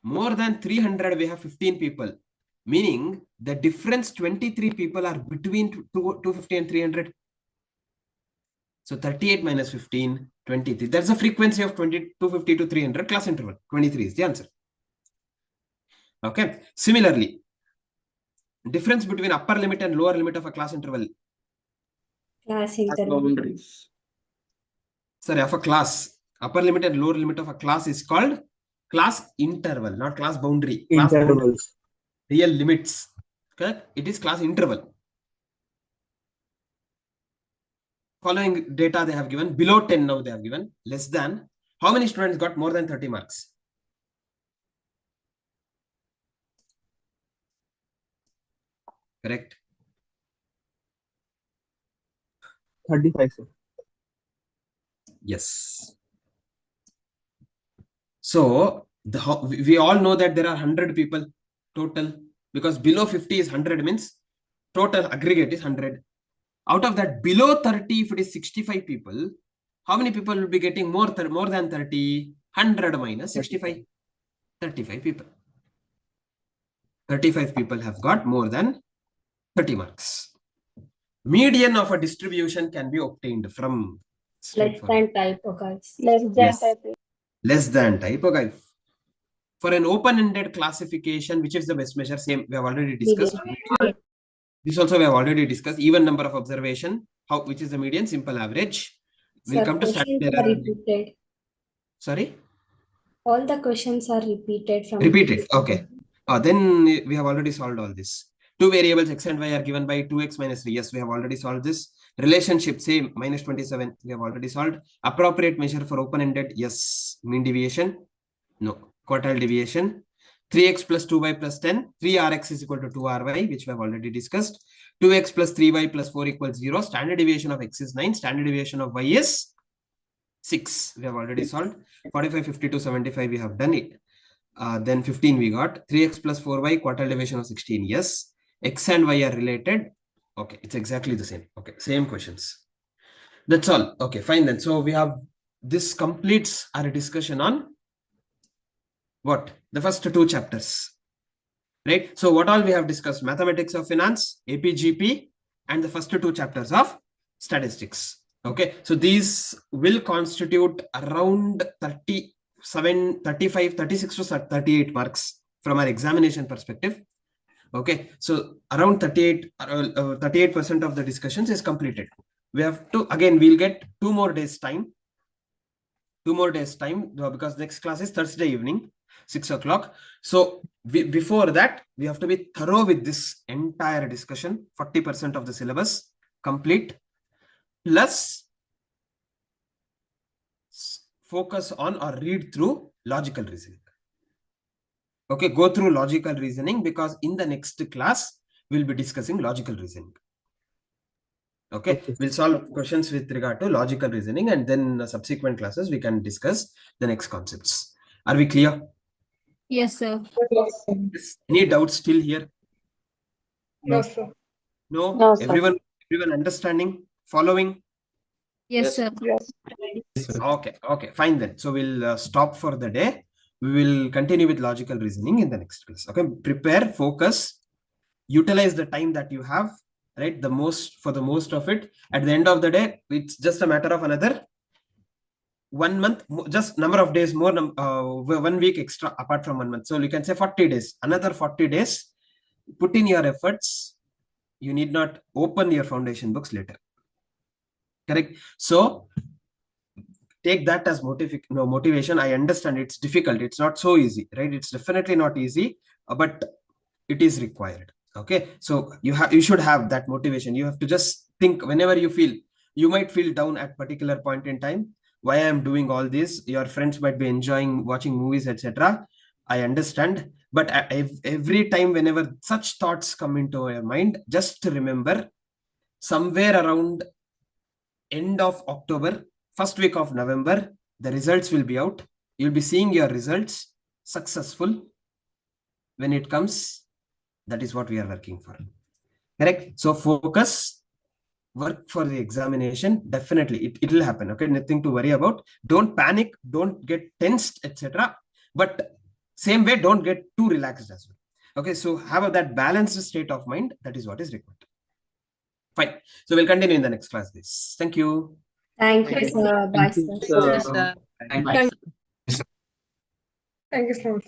More than 300, we have 15 people. Meaning the difference 23 people are between 250 and 300. So 38 minus 15, 23. That's the frequency of 250 to 300 class interval. 23 is the answer. Okay. Similarly, difference between upper limit and lower limit of a class interval. Class interval. Boundaries. Sorry, of a class. Upper limit and lower limit of a class is called class interval, not class boundary. Class boundary, Intervals. real limits. Okay. It is class interval. Following data they have given, below 10 now they have given, less than. How many students got more than 30 marks? Correct. 35, sir. Yes. So we all know that there are 100 people total, because below 50 is 100 means total aggregate is 100. Out of that, below 30, if it is 65 people, how many people will be getting more than 30? 100 minus 65. 35 people. 35 people have got more than 30 marks. Median of a distribution can be obtained from Less than typography. Less than Yes. type. Less than typography. For an open-ended classification, which is the best measure? Same, we have already discussed. Median. This also we have already discussed. Even number of observation, which is the median? Simple average. We'll Sir, come to questions standard are error. repeated. Sorry? All the questions are repeated from Repeated. Okay. Then we have already solved all this. Two variables x and y are given by 2x minus 3. Yes, we have already solved this. Relationship, same, minus 27. We have already solved. Appropriate measure for open-ended. Yes. Mean deviation. No. Quartile deviation. 3x plus 2y plus 10. 3rx is equal to 2ry, which we have already discussed. 2x plus 3y plus 4 equals 0. Standard deviation of x is 9. Standard deviation of y is 6. We have already solved. 45, 52, 75, we have done it. Then 15 we got. 3x plus 4y, quartile deviation of 16. Yes. X and y are related. Okay, it's exactly the same. Okay, same questions. That's all. Okay, fine then. So we have, this completes our discussion on what? The first two chapters. Right? So what all we have discussed? Mathematics of finance, APGP, and the first two chapters of statistics. Okay, so these will constitute around 37, 35, 36 to 38 marks from our examination perspective. Okay, so around 38% of the discussions is completed. We have to, again, we'll get 2 more days time. 2 more days time, because next class is Thursday evening, 6 o'clock. So before that, we have to be thorough with this entire discussion. 40% of the syllabus complete. Plus focus on or read through logical reasoning. Okay, go through logical reasoning, because in the next class, we'll be discussing logical reasoning. Okay, we'll solve questions with regard to logical reasoning, and then subsequent classes, we can discuss the next concepts. Are we clear? Yes, sir. Yes, sir. Yes. Any doubts still here? No, sir. No? No, sir. Everyone understanding? Following? Yes, sir. Yes. Okay, fine then. So we'll stop for the day. We will continue with logical reasoning in the next class. Okay, prepare, focus, utilize the time that you have, right? The most of it. At the end of the day, it's just a matter of another 1 month, just number of days more, 1 week extra apart from 1 month. So you can say 40 days, another 40 days. Put in your efforts. You need not open your foundation books later. Correct? So take that as motivation. I understand it's difficult. It's not so easy, right? It's definitely not easy, but it is required. Okay. So you should have that motivation. You have to just think whenever you might feel down at particular point in time. Why I am doing all this? Your friends might be enjoying watching movies, etc. I understand. But every time, whenever such thoughts come into your mind, just remember somewhere around end of October, first week of November, the results will be out. You'll be seeing your results successful. When it comes, that is what we are working for. Correct? So focus, work for the examination. Definitely, it will happen. Okay, nothing to worry about. Don't panic. Don't get tensed, etc. But same way, don't get too relaxed as well. Okay, so have that balanced state of mind. That is what is required. Fine. So we'll continue in the next class. This. Thank you. Thank you, sir. Bye, sir. Yes, sir. Bye, sir. Thank you so much.